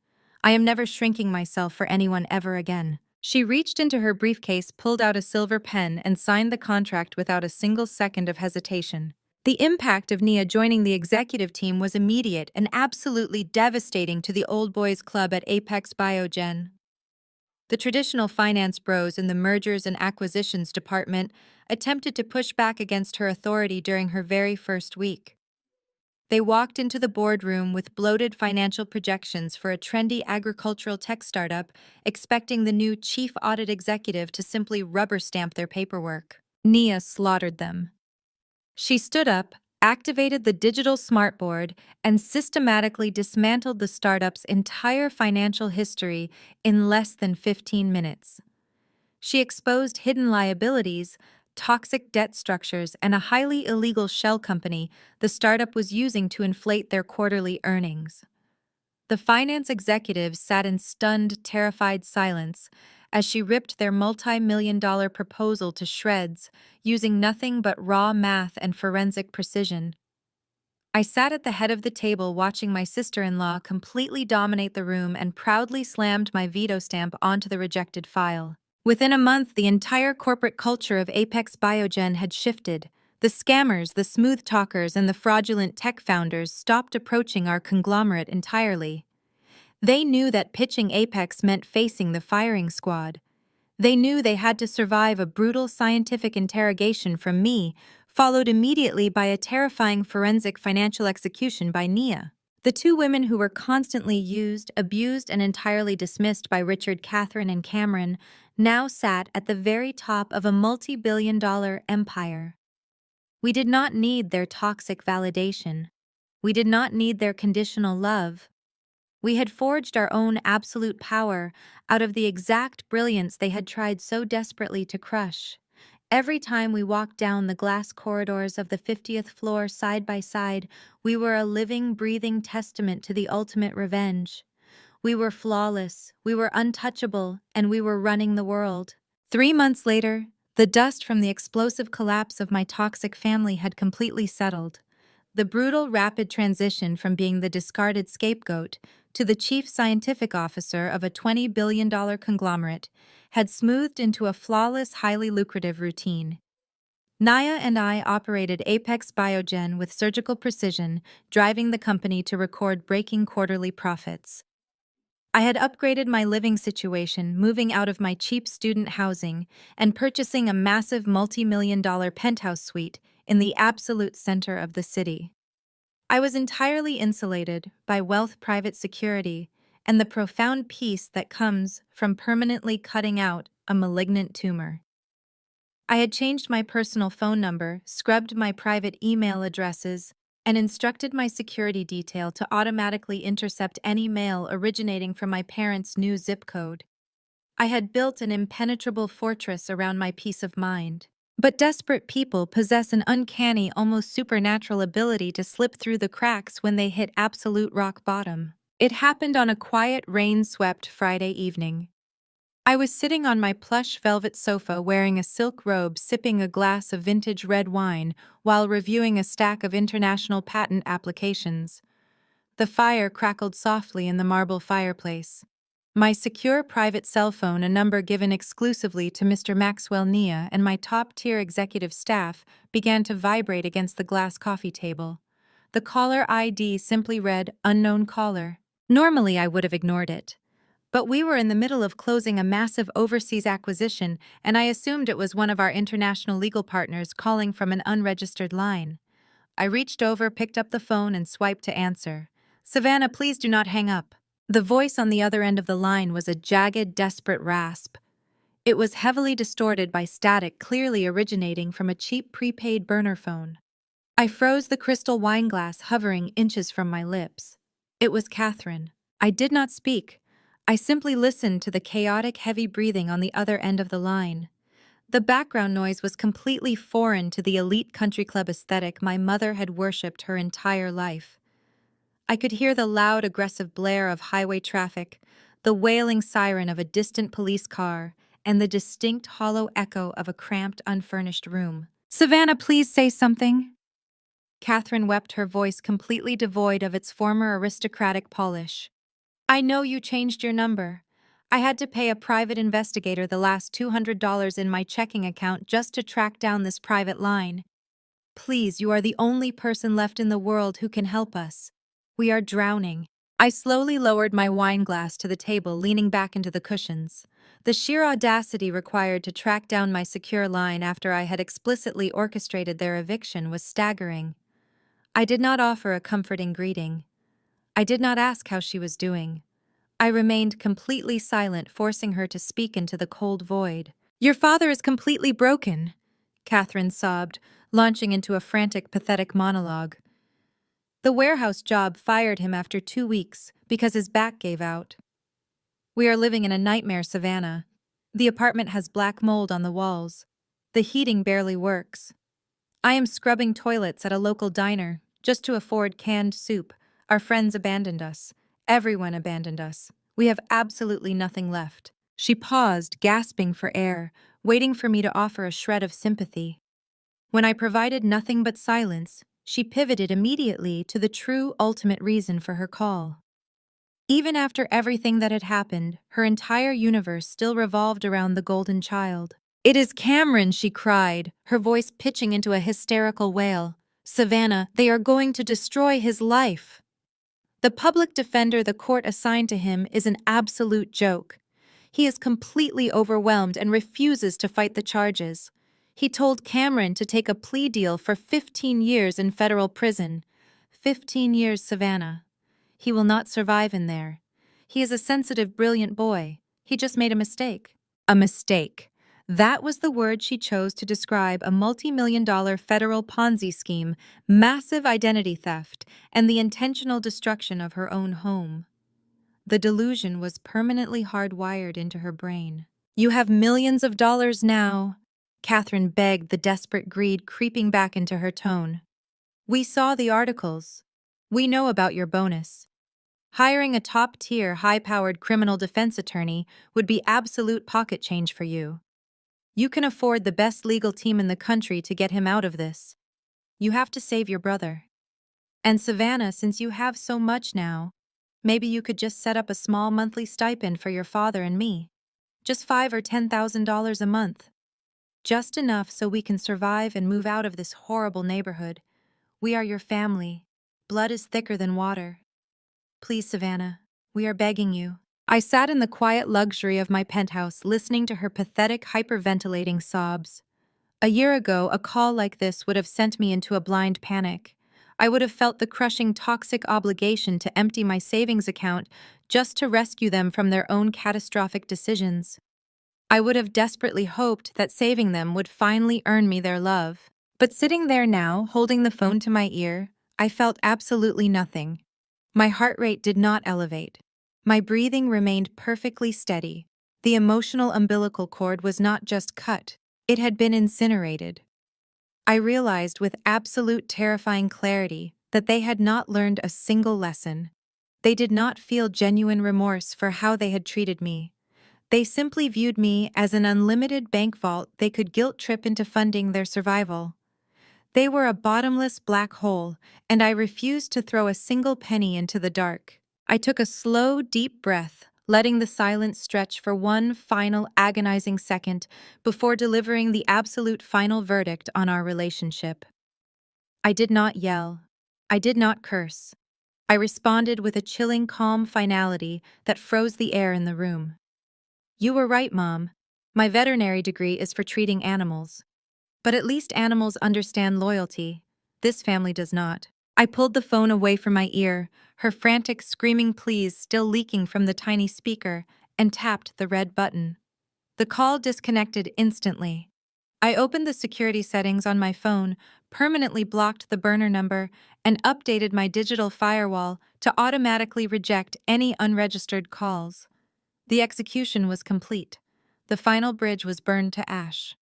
I am never shrinking myself for anyone ever again." She reached into her briefcase, pulled out a silver pen, and signed the contract without a single second of hesitation. The impact of Nia joining the executive team was immediate and absolutely devastating to the old boys club at Apex Biogen. The traditional finance bros in the mergers and acquisitions department attempted to push back against her authority during her very first week. They walked into the boardroom with bloated financial projections for a trendy agricultural tech startup, expecting the new chief audit executive to simply rubber stamp their paperwork. Nia slaughtered them. She stood up, activated the digital smartboard, and systematically dismantled the startup's entire financial history in less than 15 minutes. She exposed hidden liabilities, toxic debt structures, and a highly illegal shell company the startup was using to inflate their quarterly earnings. The finance executives sat in stunned, terrified silence as she ripped their multi-million-dollar proposal to shreds, using nothing but raw math and forensic precision. I sat at the head of the table watching my sister-in-law completely dominate the room and proudly slammed my veto stamp onto the rejected file. Within a month, the entire corporate culture of Apex Biogen had shifted. The scammers, the smooth talkers, and the fraudulent tech founders stopped approaching our conglomerate entirely. They knew that pitching Apex meant facing the firing squad. They knew they had to survive a brutal scientific interrogation from me, followed immediately by a terrifying forensic financial execution by Nia. The two women who were constantly used, abused, and entirely dismissed by Richard, Catherine, and Cameron now sat at the very top of a multi-billion-dollar empire. We did not need their toxic validation. We did not need their conditional love. We had forged our own absolute power out of the exact brilliance they had tried so desperately to crush. Every time we walked down the glass corridors of the 50th floor side by side, we were a living, breathing testament to the ultimate revenge. We were flawless, we were untouchable, and we were running the world. 3 months later, the dust from the explosive collapse of my toxic family had completely settled. The brutal, rapid transition from being the discarded scapegoat to the chief scientific officer of a $20 billion conglomerate had smoothed into a flawless, highly lucrative routine. Naya and I operated Apex Biogen with surgical precision, driving the company to record breaking quarterly profits. I had upgraded my living situation, moving out of my cheap student housing and purchasing a massive multi-million-dollar penthouse suite in the absolute center of the city. I was entirely insulated by wealth, private security, and the profound peace that comes from permanently cutting out a malignant tumor. I had changed my personal phone number, scrubbed my private email addresses, and instructed my security detail to automatically intercept any mail originating from my parents' new zip code. I had built an impenetrable fortress around my peace of mind. But desperate people possess an uncanny, almost supernatural ability to slip through the cracks when they hit absolute rock bottom. It happened on a quiet, rain-swept Friday evening. I was sitting on my plush velvet sofa wearing a silk robe, sipping a glass of vintage red wine while reviewing a stack of international patent applications. The fire crackled softly in the marble fireplace. My secure private cell phone, a number given exclusively to Mr. Maxwell Nia and my top-tier executive staff, began to vibrate against the glass coffee table. The caller ID simply read, "Unknown caller." Normally, I would have ignored it. But we were in the middle of closing a massive overseas acquisition, and I assumed it was one of our international legal partners calling from an unregistered line. I reached over, picked up the phone, and swiped to answer. "Savannah, please do not hang up." The voice on the other end of the line was a jagged, desperate rasp. It was heavily distorted by static clearly originating from a cheap prepaid burner phone. I froze, the crystal wine glass hovering inches from my lips. It was Catherine. I did not speak. I simply listened to the chaotic, heavy breathing on the other end of the line. The background noise was completely foreign to the elite country club aesthetic my mother had worshipped her entire life. I could hear the loud, aggressive blare of highway traffic, the wailing siren of a distant police car, and the distinct hollow echo of a cramped, unfurnished room. "Savannah, please say something." Catherine wept, her voice completely devoid of its former aristocratic polish. "I know you changed your number. I had to pay a private investigator the last $200 in my checking account just to track down this private line. Please, you are the only person left in the world who can help us. We are drowning." I slowly lowered my wine glass to the table, leaning back into the cushions. The sheer audacity required to track down my secure line after I had explicitly orchestrated their eviction was staggering. I did not offer a comforting greeting. I did not ask how she was doing. I remained completely silent, forcing her to speak into the cold void. "Your father is completely broken," Catherine sobbed, launching into a frantic, pathetic monologue. "The warehouse job fired him after 2 weeks because his back gave out. We are living in a nightmare, Savannah. The apartment has black mold on the walls. The heating barely works. I am scrubbing toilets at a local diner just to afford canned soup. Our friends abandoned us. Everyone abandoned us. We have absolutely nothing left." She paused, gasping for air, waiting for me to offer a shred of sympathy. When I provided nothing but silence, she pivoted immediately to the true, ultimate reason for her call. Even after everything that had happened, her entire universe still revolved around the golden child. "It is Cameron," she cried, her voice pitching into a hysterical wail. "Savannah, they are going to destroy his life. The public defender the court assigned to him is an absolute joke. He is completely overwhelmed and refuses to fight the charges. He told Cameron to take a plea deal for 15 years in federal prison. 15 years, Savannah. He will not survive in there. He is a sensitive, brilliant boy. He just made a mistake. A mistake. That was the word she chose to describe a multi-million-dollar federal Ponzi scheme, massive identity theft, and the intentional destruction of her own home. The delusion was permanently hardwired into her brain. "You have millions of dollars now," Catherine begged, the desperate greed creeping back into her tone. "We saw the articles. We know about your bonus. Hiring a top-tier, high-powered criminal defense attorney would be absolute pocket change for you. You can afford the best legal team in the country to get him out of this. You have to save your brother. And Savannah, since you have so much now, maybe you could just set up a small monthly stipend for your father and me. Just $5,000 or $10,000 a month. Just enough so we can survive and move out of this horrible neighborhood. We are your family. Blood is thicker than water. Please, Savannah, we are begging you." I sat in the quiet luxury of my penthouse, listening to her pathetic, hyperventilating sobs. A year ago, a call like this would have sent me into a blind panic. I would have felt the crushing, toxic obligation to empty my savings account just to rescue them from their own catastrophic decisions. I would have desperately hoped that saving them would finally earn me their love. But sitting there now, holding the phone to my ear, I felt absolutely nothing. My heart rate did not elevate. My breathing remained perfectly steady. The emotional umbilical cord was not just cut, it had been incinerated. I realized with absolute terrifying clarity that they had not learned a single lesson. They did not feel genuine remorse for how they had treated me. They simply viewed me as an unlimited bank vault they could guilt trip into funding their survival. They were a bottomless black hole, and I refused to throw a single penny into the dark. I took a slow, deep breath, letting the silence stretch for one final agonizing second before delivering the absolute final verdict on our relationship. I did not yell. I did not curse. I responded with a chilling, calm finality that froze the air in the room. "You were right, Mom. My veterinary degree is for treating animals. But at least animals understand loyalty. This family does not." I pulled the phone away from my ear, her frantic screaming pleas still leaking from the tiny speaker, and tapped the red button. The call disconnected instantly. I opened the security settings on my phone, permanently blocked the burner number, and updated my digital firewall to automatically reject any unregistered calls. The execution was complete. The final bridge was burned to ash.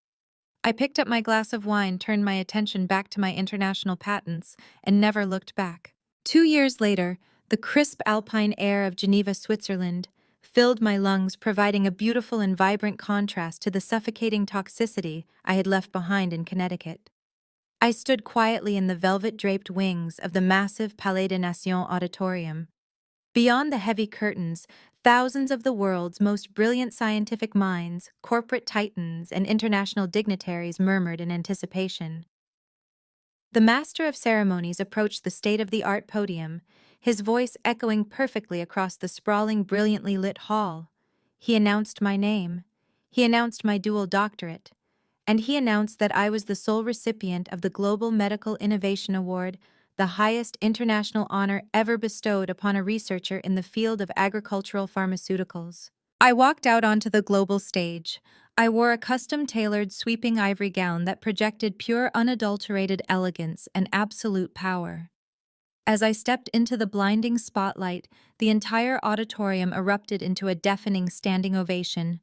I picked up my glass of wine, turned my attention back to my international patents, and never looked back. 2 years later, the crisp alpine air of Geneva, Switzerland, filled my lungs, providing a beautiful and vibrant contrast to the suffocating toxicity I had left behind in Connecticut. I stood quietly in the velvet-draped wings of the massive Palais des Nations auditorium. Beyond the heavy curtains, thousands of the world's most brilliant scientific minds, corporate titans, and international dignitaries murmured in anticipation. The master of ceremonies approached the state-of-the-art podium, his voice echoing perfectly across the sprawling, brilliantly lit hall. He announced my name. He announced my dual doctorate. And he announced that I was the sole recipient of the Global Medical Innovation Award, the highest international honor ever bestowed upon a researcher in the field of agricultural pharmaceuticals. I walked out onto the global stage. I wore a custom-tailored sweeping ivory gown that projected pure, unadulterated elegance and absolute power. As I stepped into the blinding spotlight, the entire auditorium erupted into a deafening standing ovation.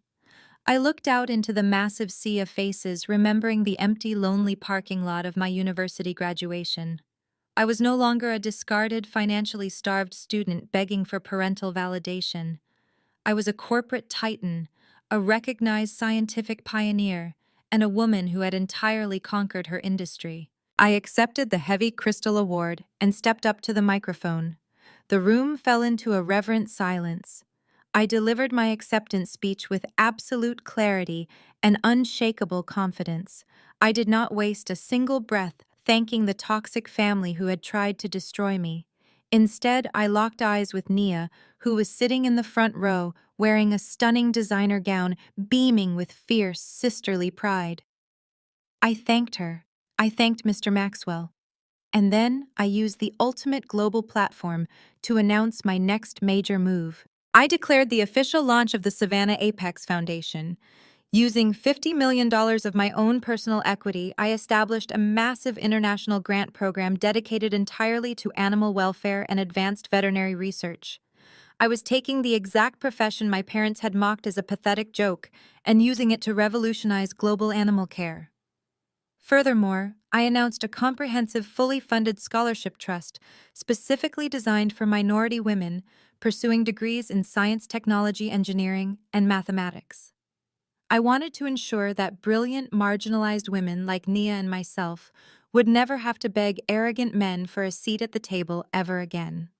I looked out into the massive sea of faces, remembering the empty, lonely parking lot of my university graduation. I was no longer a discarded, financially starved student begging for parental validation. I was a corporate titan, a recognized scientific pioneer, and a woman who had entirely conquered her industry. I accepted the heavy crystal award and stepped up to the microphone. The room fell into a reverent silence. I delivered my acceptance speech with absolute clarity and unshakable confidence. I did not waste a single breath thanking the toxic family who had tried to destroy me. Instead, I locked eyes with Nia, who was sitting in the front row, wearing a stunning designer gown, beaming with fierce, sisterly pride. I thanked her. I thanked Mr. Maxwell. And then I used the ultimate global platform to announce my next major move. I declared the official launch of the Savannah Apex Foundation. Using $50 million of my own personal equity, I established a massive international grant program dedicated entirely to animal welfare and advanced veterinary research. I was taking the exact profession my parents had mocked as a pathetic joke and using it to revolutionize global animal care. Furthermore, I announced a comprehensive, fully funded scholarship trust specifically designed for minority women pursuing degrees in science, technology, engineering, and mathematics. I wanted to ensure that brilliant, marginalized women like Nia and myself would never have to beg arrogant men for a seat at the table ever again.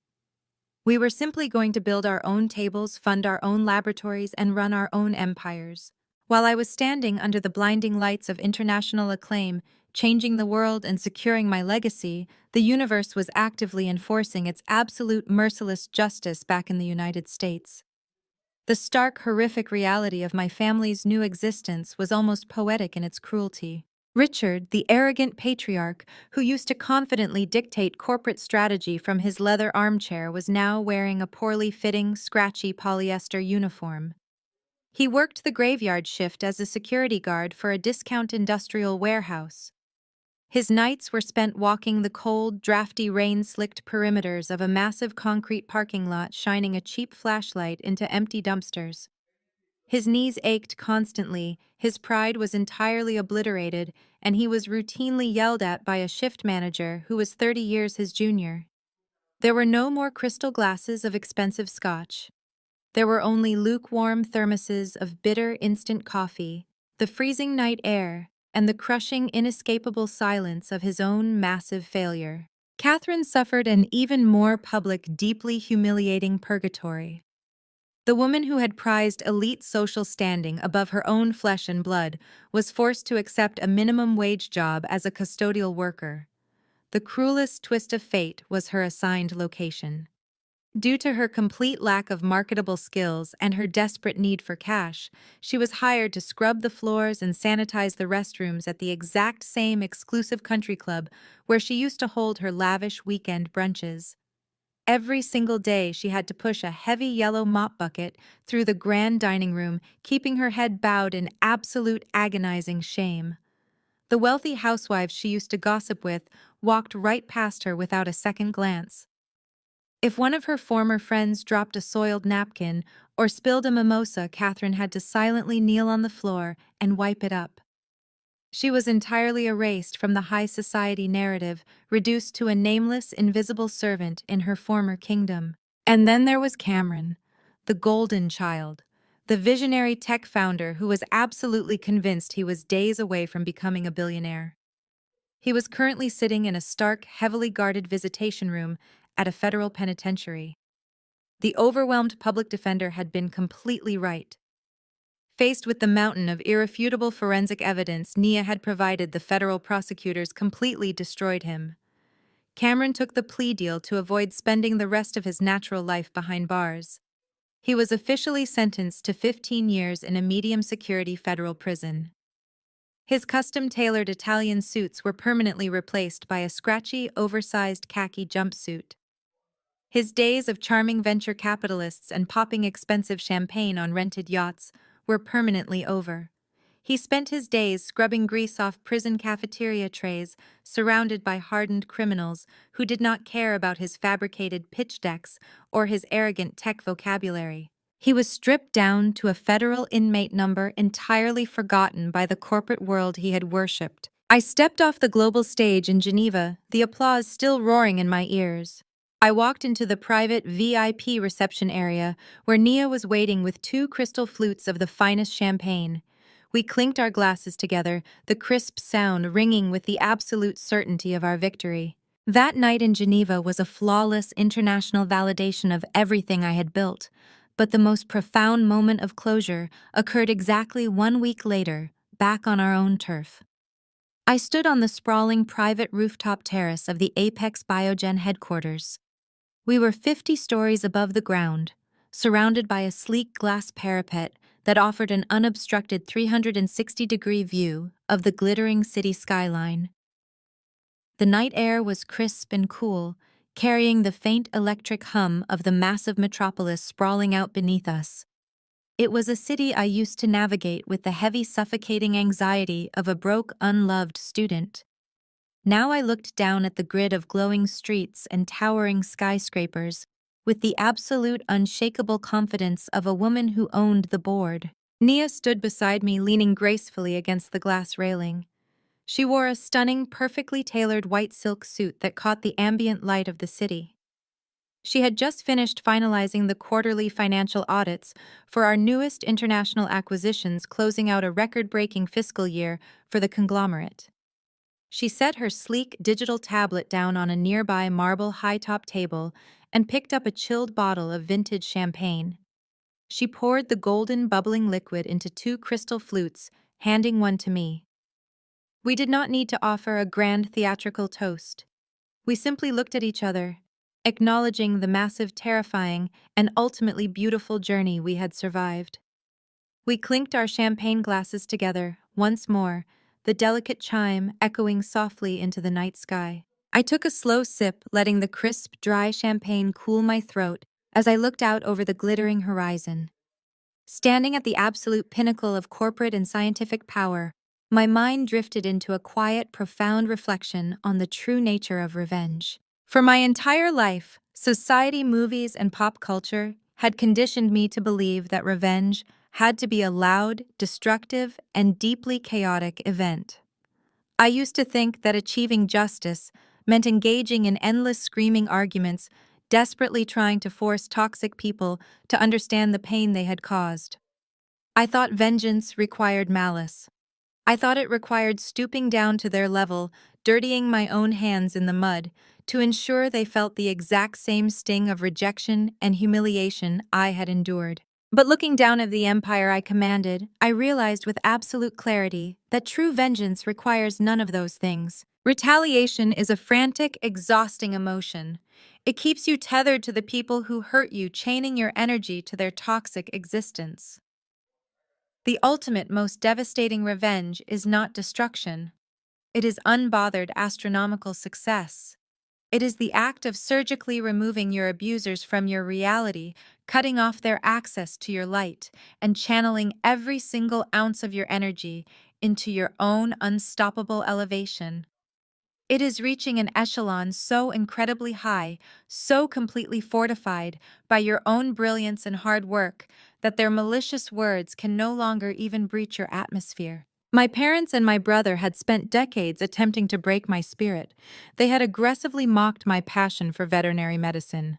We were simply going to build our own tables, fund our own laboratories, and run our own empires. While I was standing under the blinding lights of international acclaim, changing the world and securing my legacy, the universe was actively enforcing its absolute merciless justice back in the United States. The stark, horrific reality of my family's new existence was almost poetic in its cruelty. Richard, the arrogant patriarch who used to confidently dictate corporate strategy from his leather armchair, was now wearing a poorly fitting, scratchy polyester uniform. He worked the graveyard shift as a security guard for a discount industrial warehouse. His nights were spent walking the cold, drafty, rain-slicked perimeters of a massive concrete parking lot, shining a cheap flashlight into empty dumpsters. His knees ached constantly, his pride was entirely obliterated, and he was routinely yelled at by a shift manager who was 30 years his junior. There were no more crystal glasses of expensive scotch. There were only lukewarm thermoses of bitter instant coffee, the freezing night air, and the crushing, inescapable silence of his own massive failure. Catherine suffered an even more public, deeply humiliating purgatory. The woman who had prized elite social standing above her own flesh and blood was forced to accept a minimum wage job as a custodial worker. The cruelest twist of fate was her assigned location. Due to her complete lack of marketable skills and her desperate need for cash, she was hired to scrub the floors and sanitize the restrooms at the exact same exclusive country club where she used to hold her lavish weekend brunches. Every single day she had to push a heavy yellow mop bucket through the grand dining room, keeping her head bowed in absolute agonizing shame. The wealthy housewives she used to gossip with walked right past her without a second glance. If one of her former friends dropped a soiled napkin or spilled a mimosa, Catherine had to silently kneel on the floor and wipe it up. She was entirely erased from the high society narrative, reduced to a nameless, invisible servant in her former kingdom. And then there was Cameron, the golden child, the visionary tech founder who was absolutely convinced he was days away from becoming a billionaire. He was currently sitting in a stark, heavily guarded visitation room at a federal penitentiary. The overwhelmed public defender had been completely right. Faced with the mountain of irrefutable forensic evidence Nia had provided, the federal prosecutors completely destroyed him. Cameron took the plea deal to avoid spending the rest of his natural life behind bars. He was officially sentenced to 15 years in a medium-security federal prison. His custom-tailored Italian suits were permanently replaced by a scratchy, oversized khaki jumpsuit. His days of charming venture capitalists and popping expensive champagne on rented yachts were permanently over. He spent his days scrubbing grease off prison cafeteria trays, surrounded by hardened criminals who did not care about his fabricated pitch decks or his arrogant tech vocabulary. He was stripped down to a federal inmate number entirely forgotten by the corporate world he had worshipped. I stepped off the global stage in Geneva, the applause still roaring in my ears. I walked into the private VIP reception area where Nia was waiting with 2 crystal flutes of the finest champagne. We clinked our glasses together, the crisp sound ringing with the absolute certainty of our victory. That night in Geneva was a flawless international validation of everything I had built, but the most profound moment of closure occurred exactly 1 week later, back on our own turf. I stood on the sprawling private rooftop terrace of the Apex Biogen headquarters. We were 50 stories above the ground, surrounded by a sleek glass parapet that offered an unobstructed 360-degree view of the glittering city skyline. The night air was crisp and cool, carrying the faint electric hum of the massive metropolis sprawling out beneath us. It was a city I used to navigate with the heavy, suffocating anxiety of a broke, unloved student. Now I looked down at the grid of glowing streets and towering skyscrapers with the absolute, unshakable confidence of a woman who owned the board. Nia stood beside me, leaning gracefully against the glass railing. She wore a stunning, perfectly tailored white silk suit that caught the ambient light of the city. She had just finished finalizing the quarterly financial audits for our newest international acquisitions, closing out a record-breaking fiscal year for the conglomerate. She set her sleek digital tablet down on a nearby marble high-top table and picked up a chilled bottle of vintage champagne. She poured the golden, bubbling liquid into two crystal flutes, handing one to me. We did not need to offer a grand theatrical toast. We simply looked at each other, acknowledging the massive, terrifying, and ultimately beautiful journey we had survived. We clinked our champagne glasses together, once more, the delicate chime echoing softly into the night sky. I took a slow sip, letting the crisp, dry champagne cool my throat as I looked out over the glittering horizon. Standing at the absolute pinnacle of corporate and scientific power, my mind drifted into a quiet, profound reflection on the true nature of revenge. For my entire life, society, movies, and pop culture had conditioned me to believe that revenge had to be a loud, destructive, and deeply chaotic event. I used to think that achieving justice meant engaging in endless screaming arguments, desperately trying to force toxic people to understand the pain they had caused. I thought vengeance required malice. I thought it required stooping down to their level, dirtying my own hands in the mud, to ensure they felt the exact same sting of rejection and humiliation I had endured. But looking down at the empire I commanded, I realized with absolute clarity that true vengeance requires none of those things. Retaliation is a frantic, exhausting emotion. It keeps you tethered to the people who hurt you, chaining your energy to their toxic existence. The ultimate, most devastating revenge is not destruction. It is unbothered, astronomical success. It is the act of surgically removing your abusers from your reality, cutting off their access to your light, and channeling every single ounce of your energy into your own unstoppable elevation. It is reaching an echelon so incredibly high, so completely fortified by your own brilliance and hard work, that their malicious words can no longer even breach your atmosphere. My parents and my brother had spent decades attempting to break my spirit. They had aggressively mocked my passion for veterinary medicine.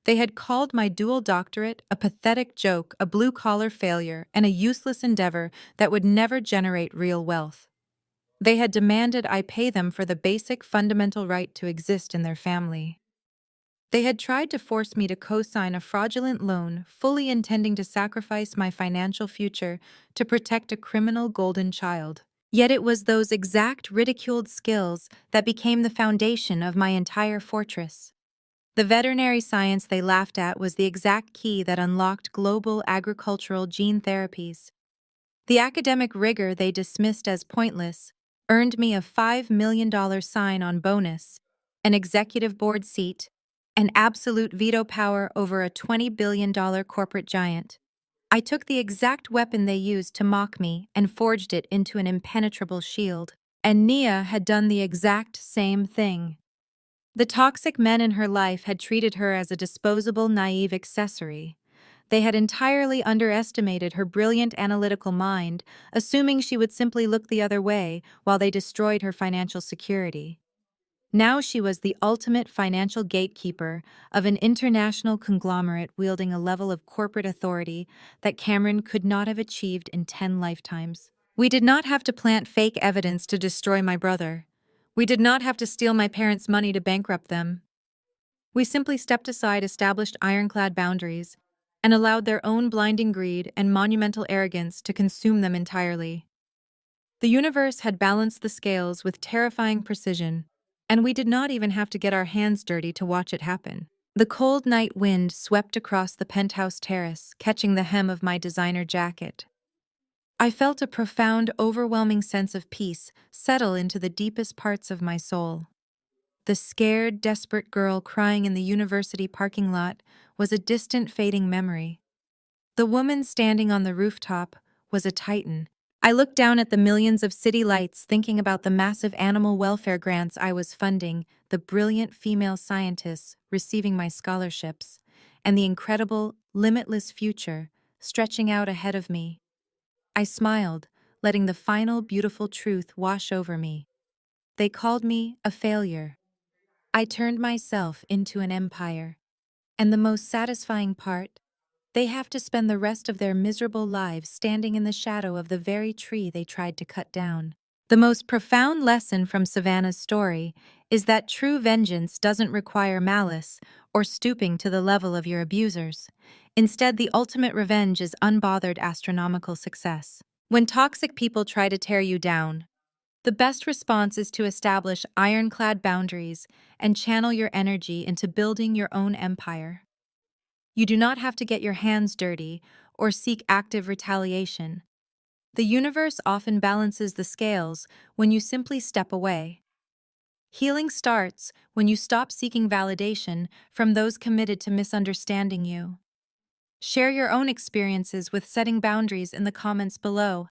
They had called my dual doctorate a pathetic joke, a blue-collar failure, and a useless endeavor that would never generate real wealth. They had demanded I pay them for the basic fundamental right to exist in their family. They had tried to force me to co-sign a fraudulent loan, fully intending to sacrifice my financial future to protect a criminal golden child. Yet it was those exact ridiculed skills that became the foundation of my entire fortress. The veterinary science they laughed at was the exact key that unlocked global agricultural gene therapies. The academic rigor they dismissed as pointless earned me a $5 million sign-on bonus, an executive board seat, and absolute veto power over a $20 billion corporate giant. I took the exact weapon they used to mock me and forged it into an impenetrable shield. And Nia had done the exact same thing. The toxic men in her life had treated her as a disposable, naive accessory. They had entirely underestimated her brilliant analytical mind, assuming she would simply look the other way while they destroyed her financial security. Now she was the ultimate financial gatekeeper of an international conglomerate wielding a level of corporate authority that Cameron could not have achieved in 10 lifetimes. We did not have to plant fake evidence to destroy my brother. We did not have to steal my parents' money to bankrupt them. We simply stepped aside, established ironclad boundaries, and allowed their own blinding greed and monumental arrogance to consume them entirely. The universe had balanced the scales with terrifying precision, and we did not even have to get our hands dirty to watch it happen. The cold night wind swept across the penthouse terrace, catching the hem of my designer jacket. I felt a profound, overwhelming sense of peace settle into the deepest parts of my soul. The scared, desperate girl crying in the university parking lot was a distant, fading memory. The woman standing on the rooftop was a titan. I looked down at the millions of city lights, thinking about the massive animal welfare grants I was funding, the brilliant female scientists receiving my scholarships, and the incredible, limitless future stretching out ahead of me. I smiled, letting the final beautiful truth wash over me. They called me a failure. I turned myself into an empire. And the most satisfying part? They have to spend the rest of their miserable lives standing in the shadow of the very tree they tried to cut down. The most profound lesson from Savannah's story is that true vengeance doesn't require malice or stooping to the level of your abusers. Instead, the ultimate revenge is unbothered astronomical success. When toxic people try to tear you down, the best response is to establish ironclad boundaries and channel your energy into building your own empire. You do not have to get your hands dirty or seek active retaliation. The universe often balances the scales when you simply step away. Healing starts when you stop seeking validation from those committed to misunderstanding you. Share your own experiences with setting boundaries in the comments below.